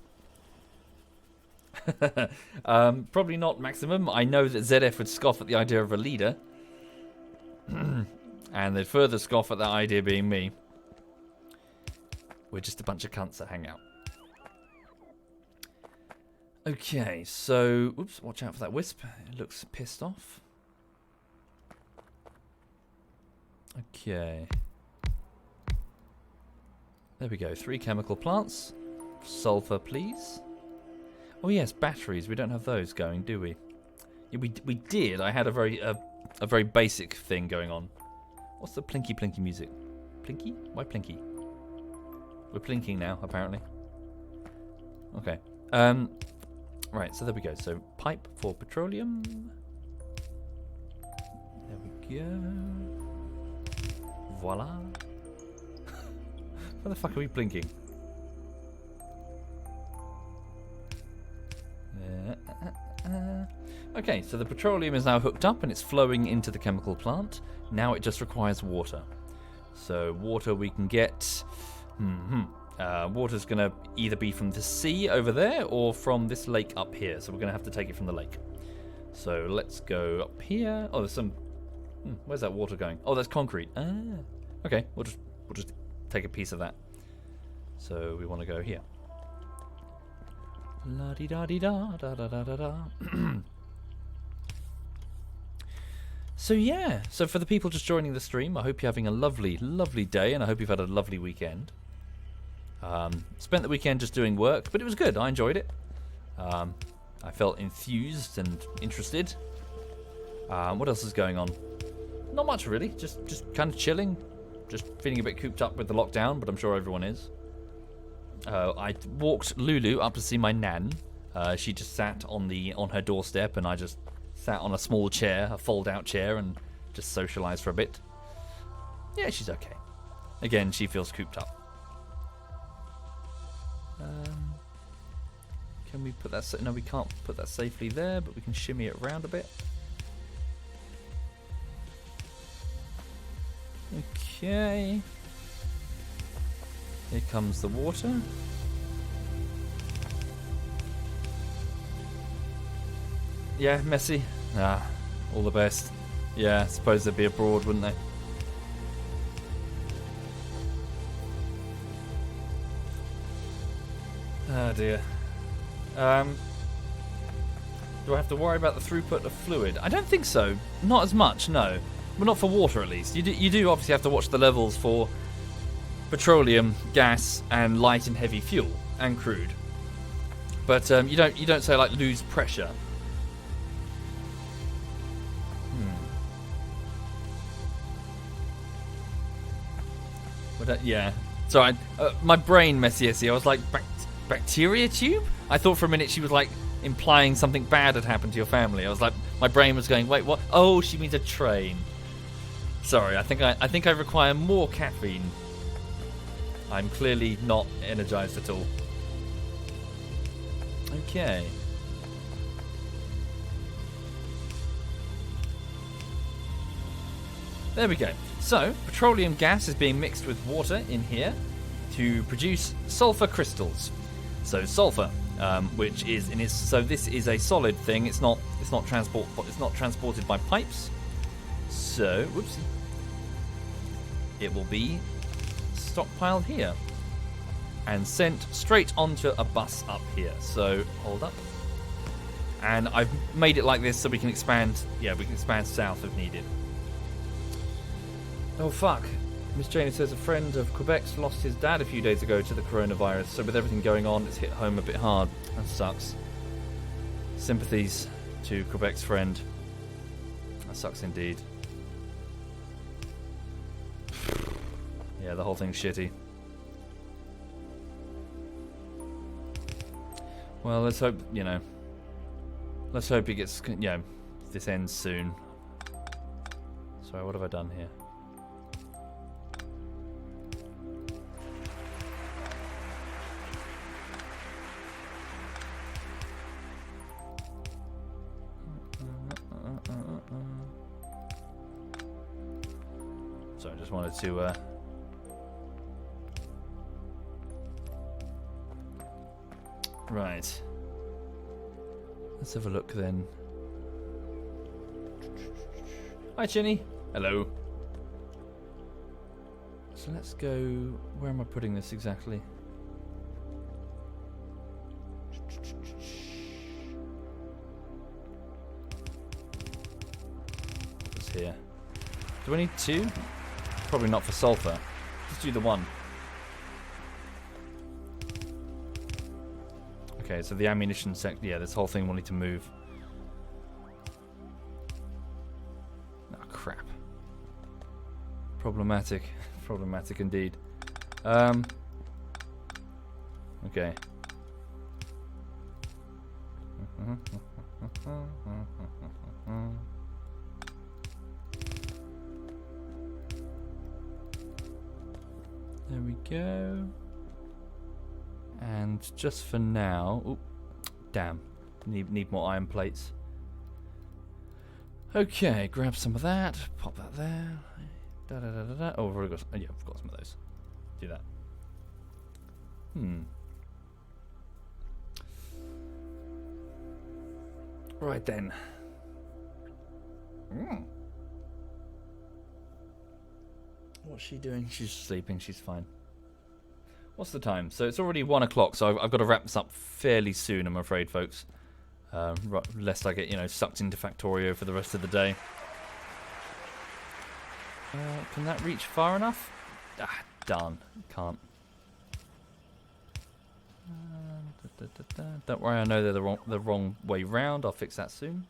Probably not maximum. I know that ZF would scoff at the idea of a leader. And they'd further scoff at that idea being me. We're just a bunch of cunts that hang out. Okay, so... Oops, watch out for that wisp. It looks pissed off. Okay. There we go. 3 chemical plants. Sulfur, please. Oh yes, batteries. We don't have those going, do we? Yeah, we did. I had a very basic thing going on. What's the plinky plinky music? Plinky? Why plinky? We're plinking now, apparently. Okay. Right. So there we go. So pipe for petroleum. There we go. Voila. Why the fuck are we blinking? Okay, so the petroleum is now hooked up and it's flowing into the chemical plant. Now it just requires water. So water we can get... water's going to either be from the sea over there or from this lake up here. So we're going to have to take it from the lake. So let's go up here. Oh, there's some... where's that water going? Oh, that's concrete. Okay, we'll just take a piece of that. So we want to go here. La di da di da da da da da da. So yeah, so for the people just joining the stream, I hope you're having a lovely, lovely day, and I hope you've had a lovely weekend. Spent the weekend just doing work, but it was good. I enjoyed it. I felt enthused and interested. What else is going on? Not much really. Just kind of chilling. Just feeling a bit cooped up with the lockdown, but I'm sure everyone is. I walked Lulu up to see my nan. She just sat on her doorstep, and I just sat on a small chair, a fold-out chair, and just socialised for a bit. Yeah, she's okay. Again, she feels cooped up. Can we put that... No, we can't put that safely there, but we can shimmy it around a bit. Okay. Here comes the water. Yeah, messy. All the best. Yeah, I suppose they'd be abroad, wouldn't they? Oh dear. Do I have to worry about the throughput of fluid? I don't think so. Not as much, no. Well, not for water at least. You do obviously have to watch the levels for petroleum, gas, and light and heavy fuel, and crude. But you don't say like lose pressure. But yeah. Sorry, my brain messy. I was like, bacteria tube? I thought for a minute she was like implying something bad had happened to your family. I was like, my brain was going, wait, what? Oh, she means a train. Sorry, I think I require more caffeine. I'm clearly not energized at all. Okay. There we go. So, petroleum gas is being mixed with water in here to produce sulfur crystals. So sulfur, which is in its... So this is a solid thing. It's not transported by pipes. So, whoopsie. It will be stockpiled here. and sent straight onto a bus up here. So, hold up. And I've made it like this so we can expand. Yeah, we can expand south if needed. Oh, fuck. Miss Janie says a friend of Quebec's lost his dad a few days ago to the coronavirus. So with everything going on, it's hit home a bit hard. That sucks. Sympathies to Quebec's friend. That sucks indeed. Yeah, the whole thing's shitty. Well, let's hope, you know. Let's hope it gets, you know, this ends soon. Sorry, what have I done here? So I just wanted to right. Let's have a look then. Hi Chinny. Hello. So let's go, where am I putting this exactly? What's here? Do I need two? Probably not for sulfur. Just do the one. Okay, so the ammunition yeah, this whole thing will need to move. Oh, crap. Problematic. Problematic indeed. Okay. There we go. And just for now, oop, damn, need more iron plates. Okay, grab some of that, pop that there. Da, da, da, da, da. Oh, I've already got. Oh, yeah, I've got some of those. Do that. Right then. What's she doing? She's sleeping. She's fine. What's the time? So it's already 1 o'clock, so I've got to wrap this up fairly soon, I'm afraid, folks. Lest I get, you know, sucked into Factorio for the rest of the day. Can that reach far enough? Ah, darn. Can't. Don't worry, I know they're the wrong way round. I'll fix that soon.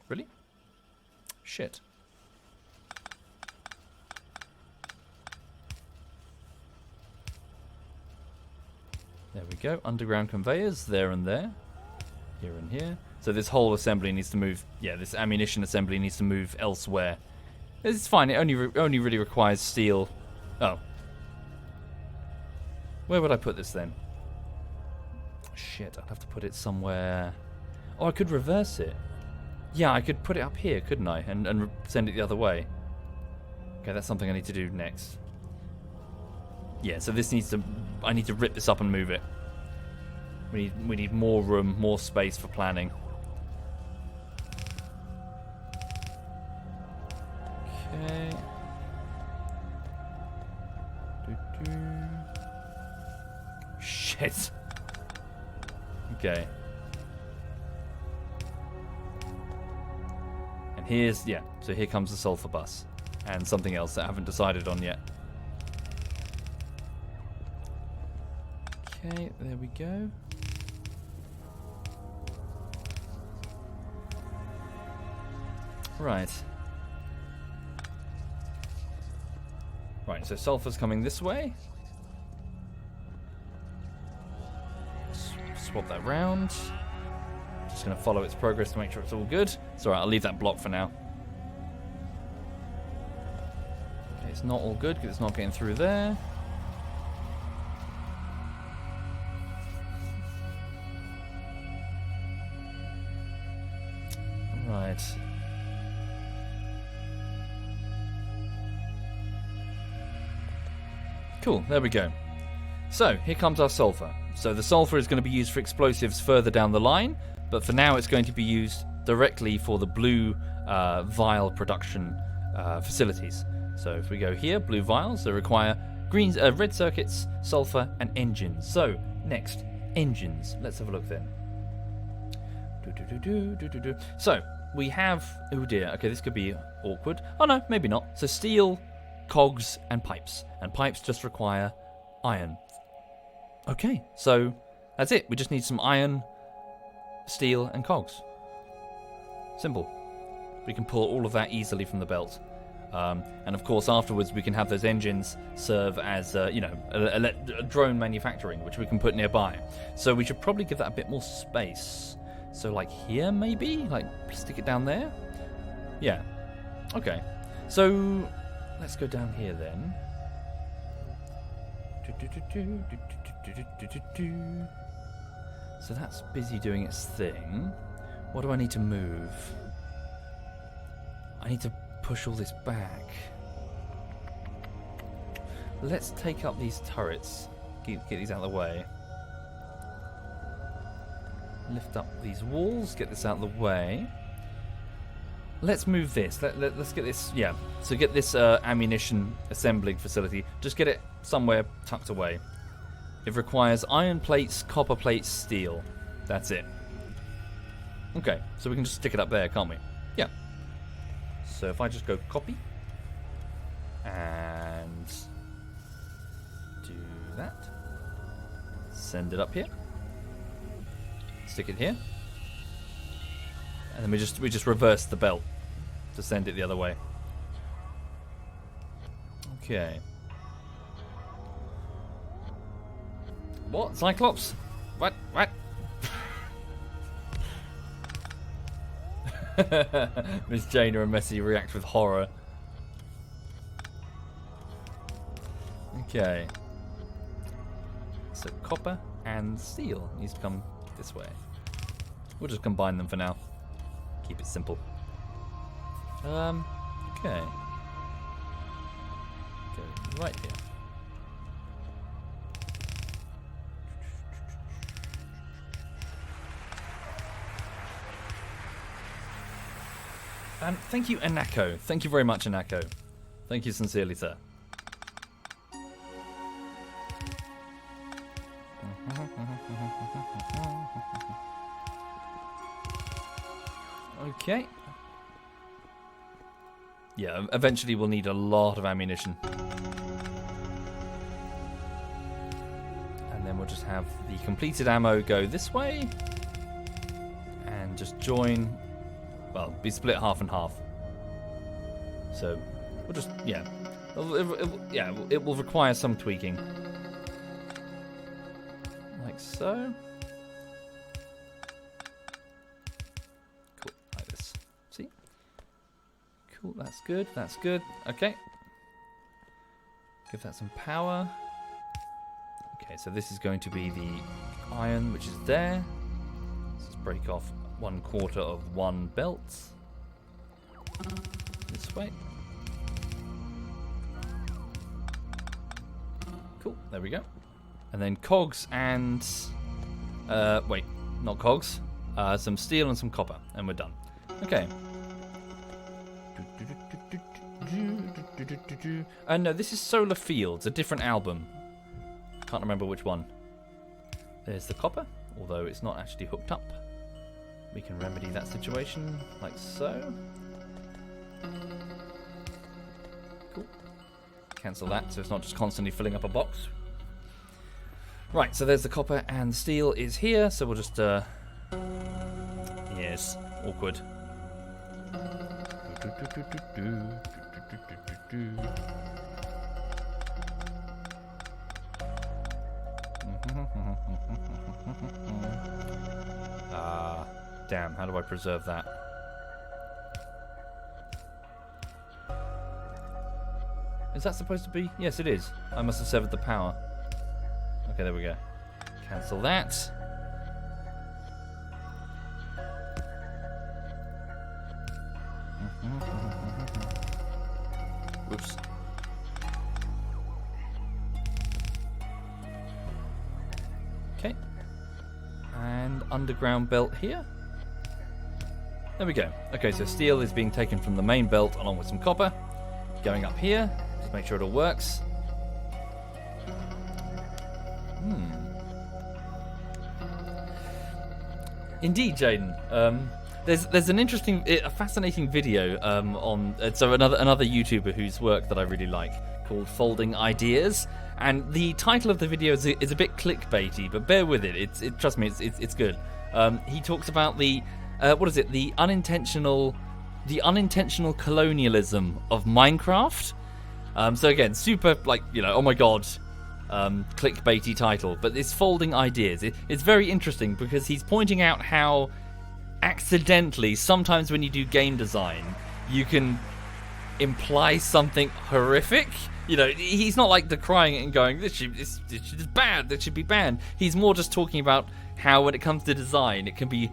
Really? Shit. There we go. Underground conveyors there and there. Here and here. So this whole assembly needs to move. Yeah, this ammunition assembly needs to move elsewhere. It's fine. It only really requires steel. Oh. Where would I put this then? Shit, I'd have to put it somewhere. Oh, I could reverse it. Yeah, I could put it up here, couldn't I? And send it the other way. Okay, that's something I need to do next. Yeah, so this needs to. I need to rip this up and move it. We need more room, more space for planning. Okay. Shit. Okay. And here's, yeah, so here comes the sulfur bus. And something else that I haven't decided on yet. Okay, there we go. Right. Right, so sulfur's coming this way. Swap that round. Just going to follow its progress to make sure it's all good. It's alright, I'll leave that block for now. Okay, it's not all good because it's not getting through there. Right. Cool, there we go. So, here comes our sulfur. So the sulfur is going to be used for explosives further down the line, but for now it's going to be used directly for the blue vial production facilities. So if we go here, blue vials, they require red circuits, sulfur, and engines. So, next, engines. Let's have a look then. So, we have... Oh dear, okay, this could be awkward. Oh no, maybe not. So, steel, cogs, and pipes. And pipes just require iron. Okay, so that's it. We just need some iron, steel, and cogs. Simple. We can pull all of that easily from the belt. And of course, afterwards, we can have those engines serve as, a drone manufacturing, which we can put nearby. So we should probably give that a bit more space. So like here, maybe? Like, stick it down there? Yeah. Okay. So, let's go down here then. So that's busy doing its thing. What do I need to move? I need to push all this back. Let's take up these turrets. Get these out of the way. Lift up these walls. Get this out of the way. Let's move this. Let's get this. Yeah. So get this ammunition assembling facility. Just get it somewhere tucked away. It requires iron plates, copper plates, steel. That's it. Okay. So we can just stick it up there, can't we? Yeah. So if I just go copy and do that, send it up here, stick it here, and then we just reverse the belt to send it the other way. Okay. What? Cyclops? What? Miss Jana and Messi react with horror. Okay. So copper and steel needs to come this way. We'll just combine them for now. Keep it simple. Okay. Go right here. Thank you, Anako. Thank you very much, Anako. Thank you sincerely, sir. Okay. Yeah, eventually we'll need a lot of ammunition. And then we'll just have the completed ammo go this way. And just join... Well, be split half and half. So, we'll just, yeah. It will require some tweaking. Like so. Cool, like this. See? Cool, that's good, that's good. Okay. Give that some power. Okay, so this is going to be the iron, which is there. Let's break off 1/4 of one belt. This way. Cool, there we go. And then cogs and... wait, not cogs. Some steel and some copper, and we're done. Okay. No, this is Solar Fields, a different album. Can't remember which one. There's the copper, although it's not actually hooked up. We can remedy that situation, like so. Cool. Cancel that, so it's not just constantly filling up a box. Right, so there's the copper, and the steel is here, so we'll just, yes, awkward. Damn, how do I preserve that? Is that supposed to be? Yes, it is. I must have severed the power. Okay, there we go. Cancel that. Whoops. Okay. And underground belt here. There we go. Okay, so steel is being taken from the main belt along with some copper. Going up here. Just make sure it all works. Indeed, Jaden. There's an interesting, a fascinating video on so another YouTuber whose work that I really like called Folding Ideas, and the title of the video is a bit clickbaity, but bear with it. Trust me, it's good. He talks about the the unintentional colonialism of Minecraft. So again, super oh my god. Clickbaity title, but it's Folding Ideas. It's very interesting because he's pointing out how accidentally sometimes when you do game design you can imply something horrific. He's not decrying it and going this is bad, that should be banned. He's more just talking about how when it comes to design it can be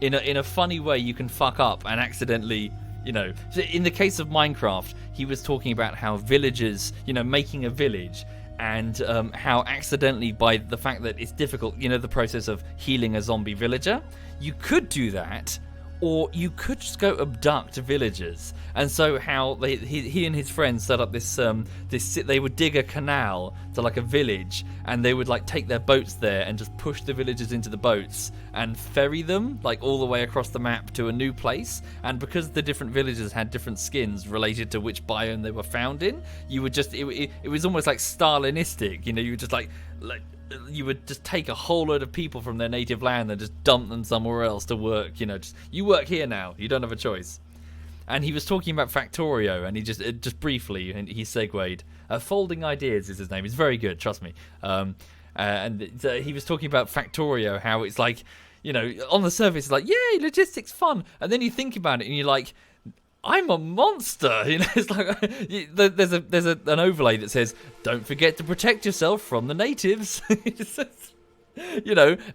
in a funny way you can fuck up and accidentally in the case of Minecraft he was talking about how villagers making a village and how accidentally, by the fact that it's difficult, the process of healing a zombie villager, you could do that, or you could just go abduct villagers. And so how he and his friends set up this they would dig a canal to a village, and they would take their boats there and just push the villagers into the boats and ferry them all the way across the map to a new place. And because the different villages had different skins related to which biome they were found in, you would just it was almost Stalinistic. You would just you would just take a whole load of people from their native land and just dump them somewhere else to work. You work here now. You don't have a choice. And he was talking about Factorio, and he just briefly, and he segued. Folding Ideas is his name. It's very good, trust me. And he was talking about Factorio, how it's on the surface, it's yay, logistics fun. And then you think about it, and you're like, I'm a monster. It's there's an overlay that says, don't forget to protect yourself from the natives.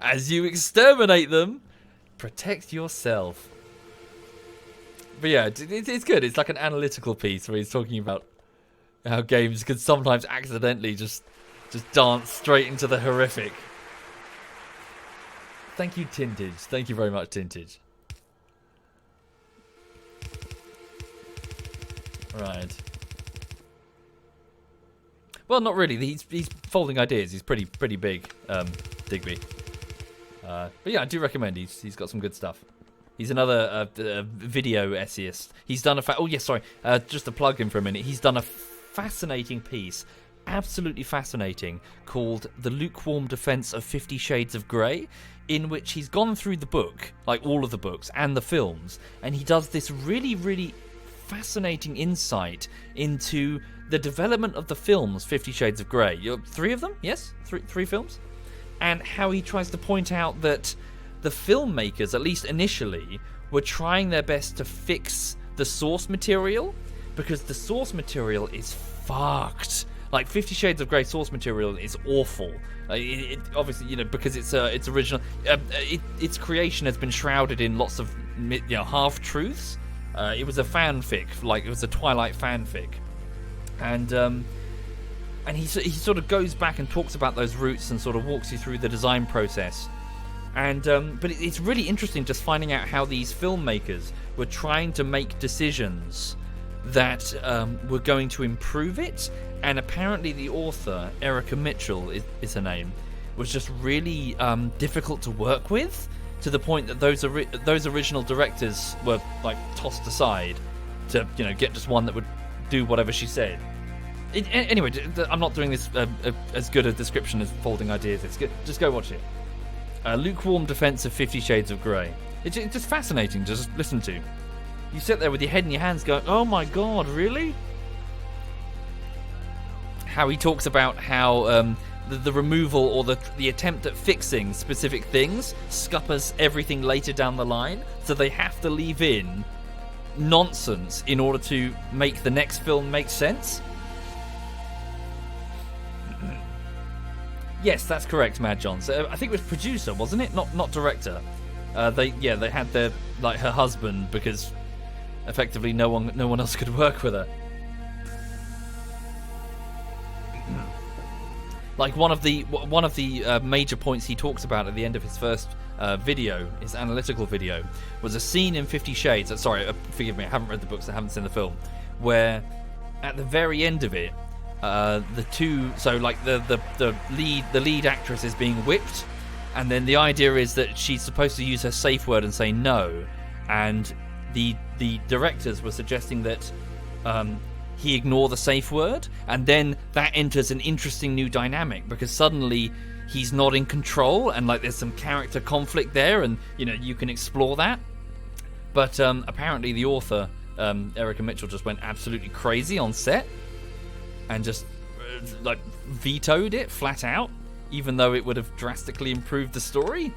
As you exterminate them, protect yourself. But yeah, it's good. It's like an analytical piece where he's talking about how games can sometimes accidentally just dance straight into the horrific. Thank you, Tintage. Thank you very much, Tintage. Right. Well, not really. He's Folding Ideas. He's pretty big, Digby. But yeah, I do recommend. He's got some good stuff. He's another video essayist. He's done just to plug him for a minute. He's done a fascinating piece, absolutely fascinating, called "The Lukewarm Defense of 50 Shades of Grey," in which he's gone through the book, all of the books and the films, and he does this really, really fascinating insight into the development of the films 50 Shades of Grey. 3 of them? Yes? Three films? And how he tries to point out that the filmmakers, at least initially, were trying their best to fix the source material, because the source material is fucked. 50 Shades of Grey source material is awful. It obviously, because it's original. Its creation has been shrouded in lots of half-truths. It was a fanfic, it was a Twilight fanfic, and he sort of goes back and talks about those roots and sort of walks you through the design process, and but it's really interesting just finding out how these filmmakers were trying to make decisions that were going to improve it, and apparently the author, Erica Mitchell is her name, was just really difficult to work with, to the point that those original directors were tossed aside to get just one that would do whatever she said. Anyway, I'm not doing this as good a description as Folding Ideas. It's good. Just go watch it. Lukewarm Defense of 50 Shades of Grey. It's just fascinating to just listen to. You sit there with your head in your hands going, oh my god, really? How he talks about how the removal or the attempt at fixing specific things scuppers everything later down the line, so they have to leave in nonsense in order to make the next film make sense. Yes, that's correct, Mad John. So I think it was producer, wasn't it? Not director. They had their her husband, because effectively no one else could work with her. One of the major points he talks about at the end of his first video, his analytical video, was a scene in 50 Shades. Sorry, forgive me, I haven't read the books, I haven't seen the film. Where at the very end of it, the lead actress is being whipped, And then the idea is that she's supposed to use her safe word and say no. And the directors were suggesting that he ignore the safe word, and then that enters an interesting new dynamic, because suddenly he's not in control, and like there's some character conflict there, and you can explore that. But apparently the author, Erica Mitchell, just went absolutely crazy on set and just like vetoed it flat out, even though it would have drastically improved the story,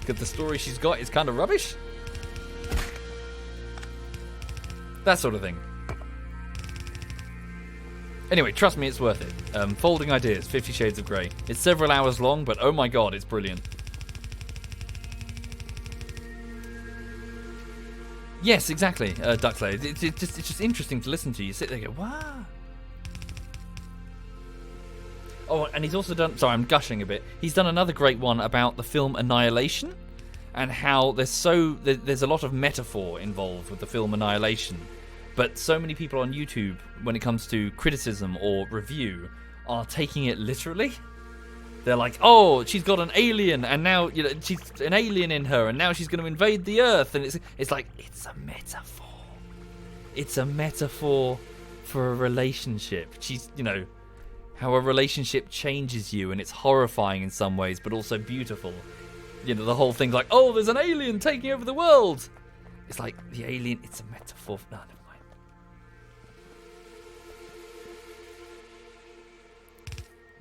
because the story she's got is kind of rubbish. That sort of thing. Anyway, trust me, it's worth it. Folding Ideas, 50 Shades of Grey. It's several hours long, but oh my god, it's brilliant. Yes, exactly, Duckslayer. It's just interesting to listen to. You sit there and go, wow. Oh, and he's also done... Sorry, I'm gushing a bit. He's done another great one about the film Annihilation, and how there's a lot of metaphor involved with the film Annihilation. But so many people on YouTube, when it comes to criticism or review, are taking it literally. They're like, oh, she's got an alien, and now she's an alien in her, and now she's going to invade the Earth. And it's like, it's a metaphor. It's a metaphor for a relationship. She's, how a relationship changes you, and it's horrifying in some ways, but also beautiful. The whole thing's like, oh, there's an alien taking over the world. It's like, the alien, it's a metaphor. No, never mind.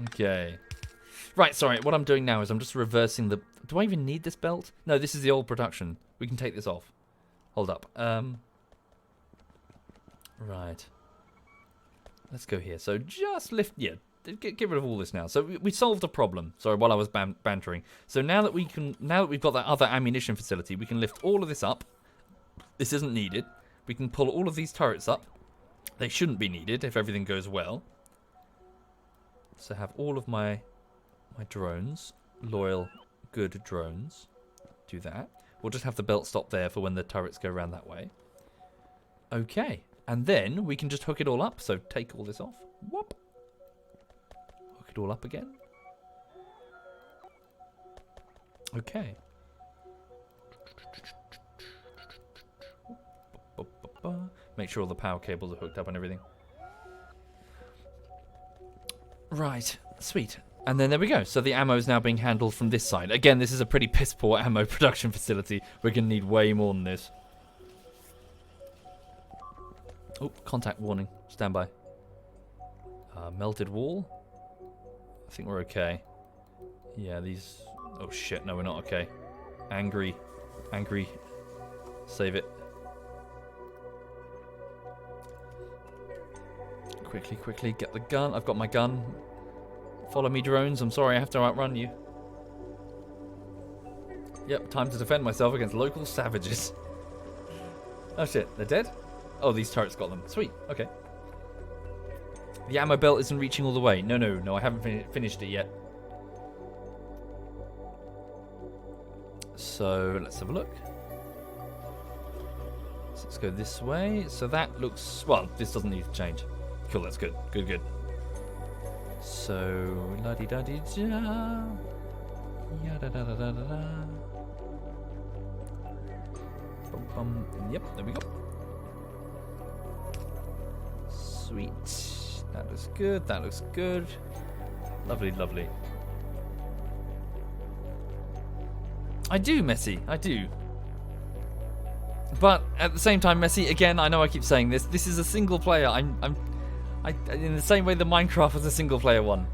Okay. Right, sorry, what I'm doing now is I'm just reversing the... Do I even need this belt? No, this is the old production. We can take this off. Hold up. Right. Let's go here. So just lift... Yeah, get rid of all this now. So we solved a problem. Sorry, while I was bantering. So now that we've got that other ammunition facility, we can lift all of this up. This isn't needed. We can pull all of these turrets up. They shouldn't be needed if everything goes well. So have all of my drones, loyal, good drones. Do that. We'll just have the belt stop there for when the turrets go around that way. Okay, and then we can just hook it all up. So take all this off. Whoop. Hook it all up again. Okay. Make sure all the power cables are hooked up and everything. Right, sweet. And then there we go. So the ammo is now being handled from this side. Again, this is a pretty piss poor ammo production facility. We're going to need way more than this. Oh, contact warning. Stand by. Melted wall. I think we're okay. Yeah, these... Oh shit, no, we're not okay. Angry. Save it. Quickly, get the gun. I've got my gun. Follow me, drones. I'm sorry, I have to outrun you. Yep, time to defend myself against local savages. Oh shit, they're dead? Oh, these turrets got them. Sweet, okay. The ammo belt isn't reaching all the way. No, I haven't finished it yet. So, let's have a look. So let's go this way. So that looks... Well, this doesn't need to change. Cool, that's good. Good. So, la-di-da-di-da. Ya-da-da-da-da-da. Bum. Yep, there we go. Sweet. That looks good. Lovely. I do, Messi. I do. But at the same time, Messi, again, I know I keep saying this. This is a single player. I'm in the same way that Minecraft was a single player one.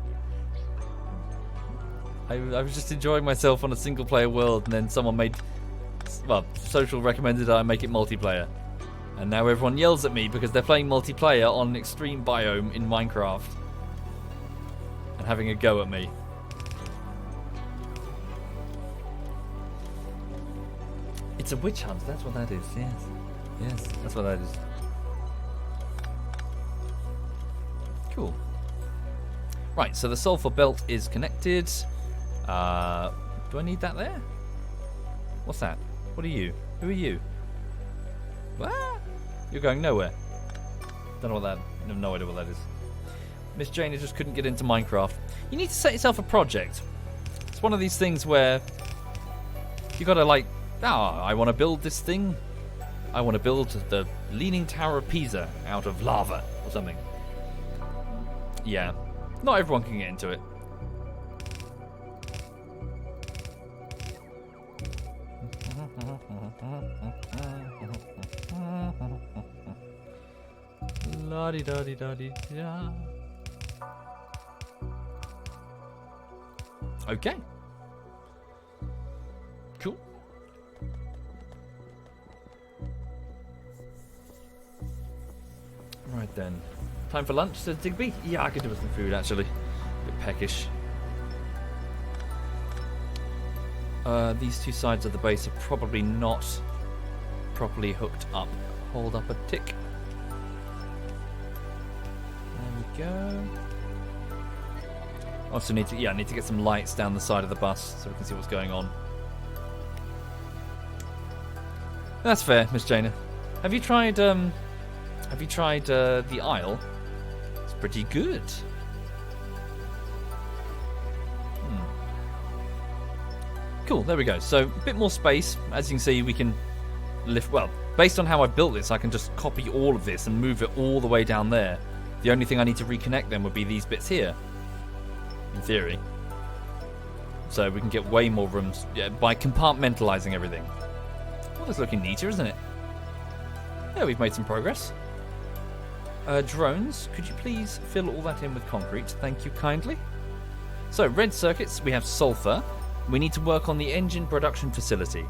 I was just enjoying myself on a single player world, and then someone made... Well, Social recommended I make it multiplayer. And now everyone yells at me because they're playing multiplayer on an extreme biome in Minecraft. And having a go at me. It's a witch hunt, that's what that is, yes, that's what that is. Cool. Right, so the sulfur belt is connected. Do I need that there? What's that? What are you? Who are you? What? You're going nowhere. Don't know what that... I have no idea what that is. Miss Jane just couldn't get into Minecraft. You need to set yourself a project. That's one of these things where you gotta like, I want to build this thing. I want to build the Leaning Tower of Pisa out of lava or something. Yeah, not everyone can get into it. La-di-da-di-da-di-da. Okay. Cool. Right then. Time for lunch, says Digby. Yeah, I could do with some food actually. A bit peckish. These two sides of the base are probably not properly hooked up. Hold up a tick. There we go. Also need to, I need to get some lights down the side of the bus so we can see what's going on. That's fair, Miss Jaina. Have you tried the aisle? It's pretty good. Cool, there we go. So, a bit more space. As you can see, we can lift... Well, based on how I built this, I can just copy all of this and move it all the way down there. The only thing I need to reconnect then would be these bits here. In theory. So, we can get way more rooms by compartmentalizing everything. Well, that's looking neater, isn't it? Yeah, we've made some progress. Drones, could you please fill all that in with concrete? Thank you kindly. So, red circuits, we have sulfur. We need to work on the engine production facility.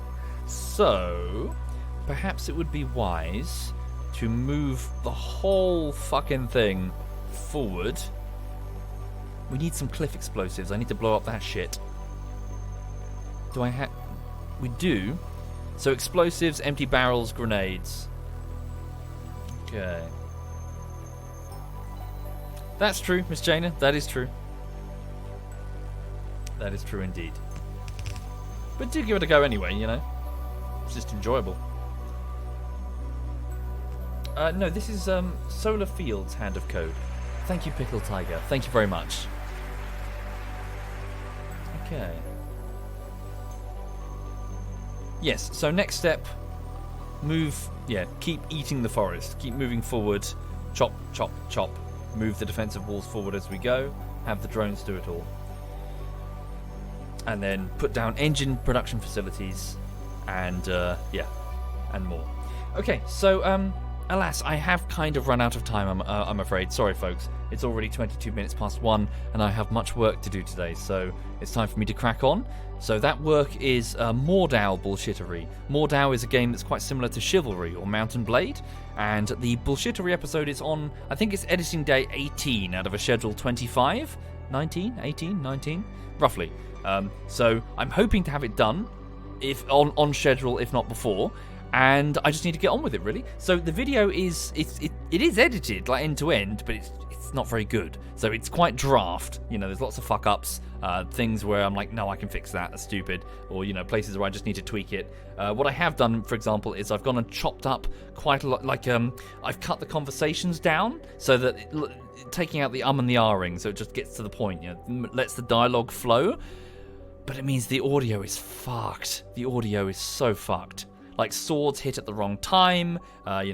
So, perhaps it would be wise to move the whole fucking thing forward. We need some cliff explosives. I need to blow up that shit. Do I have... We do. So, explosives, empty barrels, grenades. Okay. That's true, Miss Jaina. That is true. That is true indeed. But do give it a go anyway, you know. It's just enjoyable. No, this is Solar Fields Hand of Code. Thank you, Pickle Tiger. Thank you very much. Okay. Yes, so next step, move, keep eating the forest. Keep moving forward. Chop, chop, chop. Move the defensive walls forward as we go. Have the drones do it all. And then put down engine production facilities and, and more. Okay, so, alas, I have kind of run out of time, I'm afraid. Sorry, folks. It's already 22 minutes past 1, and I have much work to do today, so it's time for me to crack on. So that work is Mordau Bullshittery. Mordau is a game that's quite similar to Chivalry or Mountain Blade, and the Bullshittery episode is on, I think it's editing day 18 out of a schedule 25? 19? 18? 19? Roughly. So I'm hoping to have it done, if on schedule, if not before, and I just need to get on with it, really. So the video is it is edited like end to end, but it's not very good. So it's quite draft. You know, there's lots of fuck ups, things where I'm like, no, I can fix that. That's stupid. Or places where I just need to tweak it. What I have done, for example, is I've gone and chopped up quite a lot. Like I've cut the conversations down so that taking out the and the ahhing, so it just gets to the point. Lets the dialogue flow. But it means the audio is fucked. The audio is so fucked. Like swords hit at the wrong time.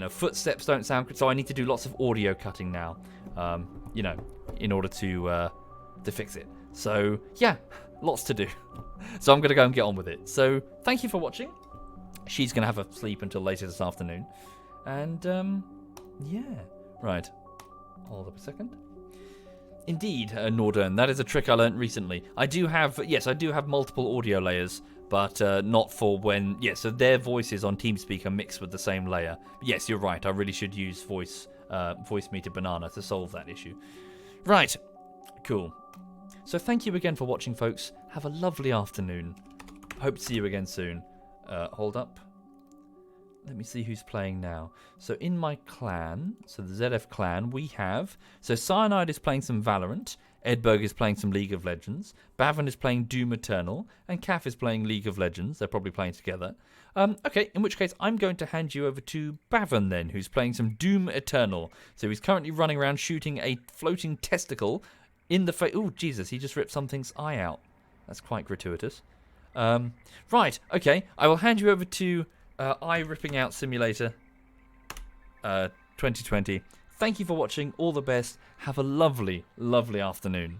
Footsteps don't sound good. So I need to do lots of audio cutting now. In order to fix it. So yeah, lots to do. So I'm gonna go and get on with it. So thank you for watching. She's gonna have a sleep until later this afternoon. And right. Hold up a second. Indeed, Nordern, that is a trick I learnt recently. I do have multiple audio layers, but not for when... so their voices on TeamSpeak are mixed with the same layer. But yes, you're right, I really should use voice meter banana to solve that issue. Right, cool. So thank you again for watching, folks. Have a lovely afternoon. Hope to see you again soon. Hold up. Let me see who's playing now. So in my clan, so the ZF clan, we have... So Cyanide is playing some Valorant, Edberg is playing some League of Legends, Bavon is playing Doom Eternal, and Caf is playing League of Legends. They're probably playing together. Okay, in which case I'm going to hand you over to Bavon then, who's playing some Doom Eternal. So he's currently running around shooting a floating testicle in the face... Oh, Jesus, he just ripped something's eye out. That's quite gratuitous. Right, okay. I will hand you over to Eye Ripping Out Simulator 2020. Thank you for watching. All the best. Have a lovely, lovely afternoon.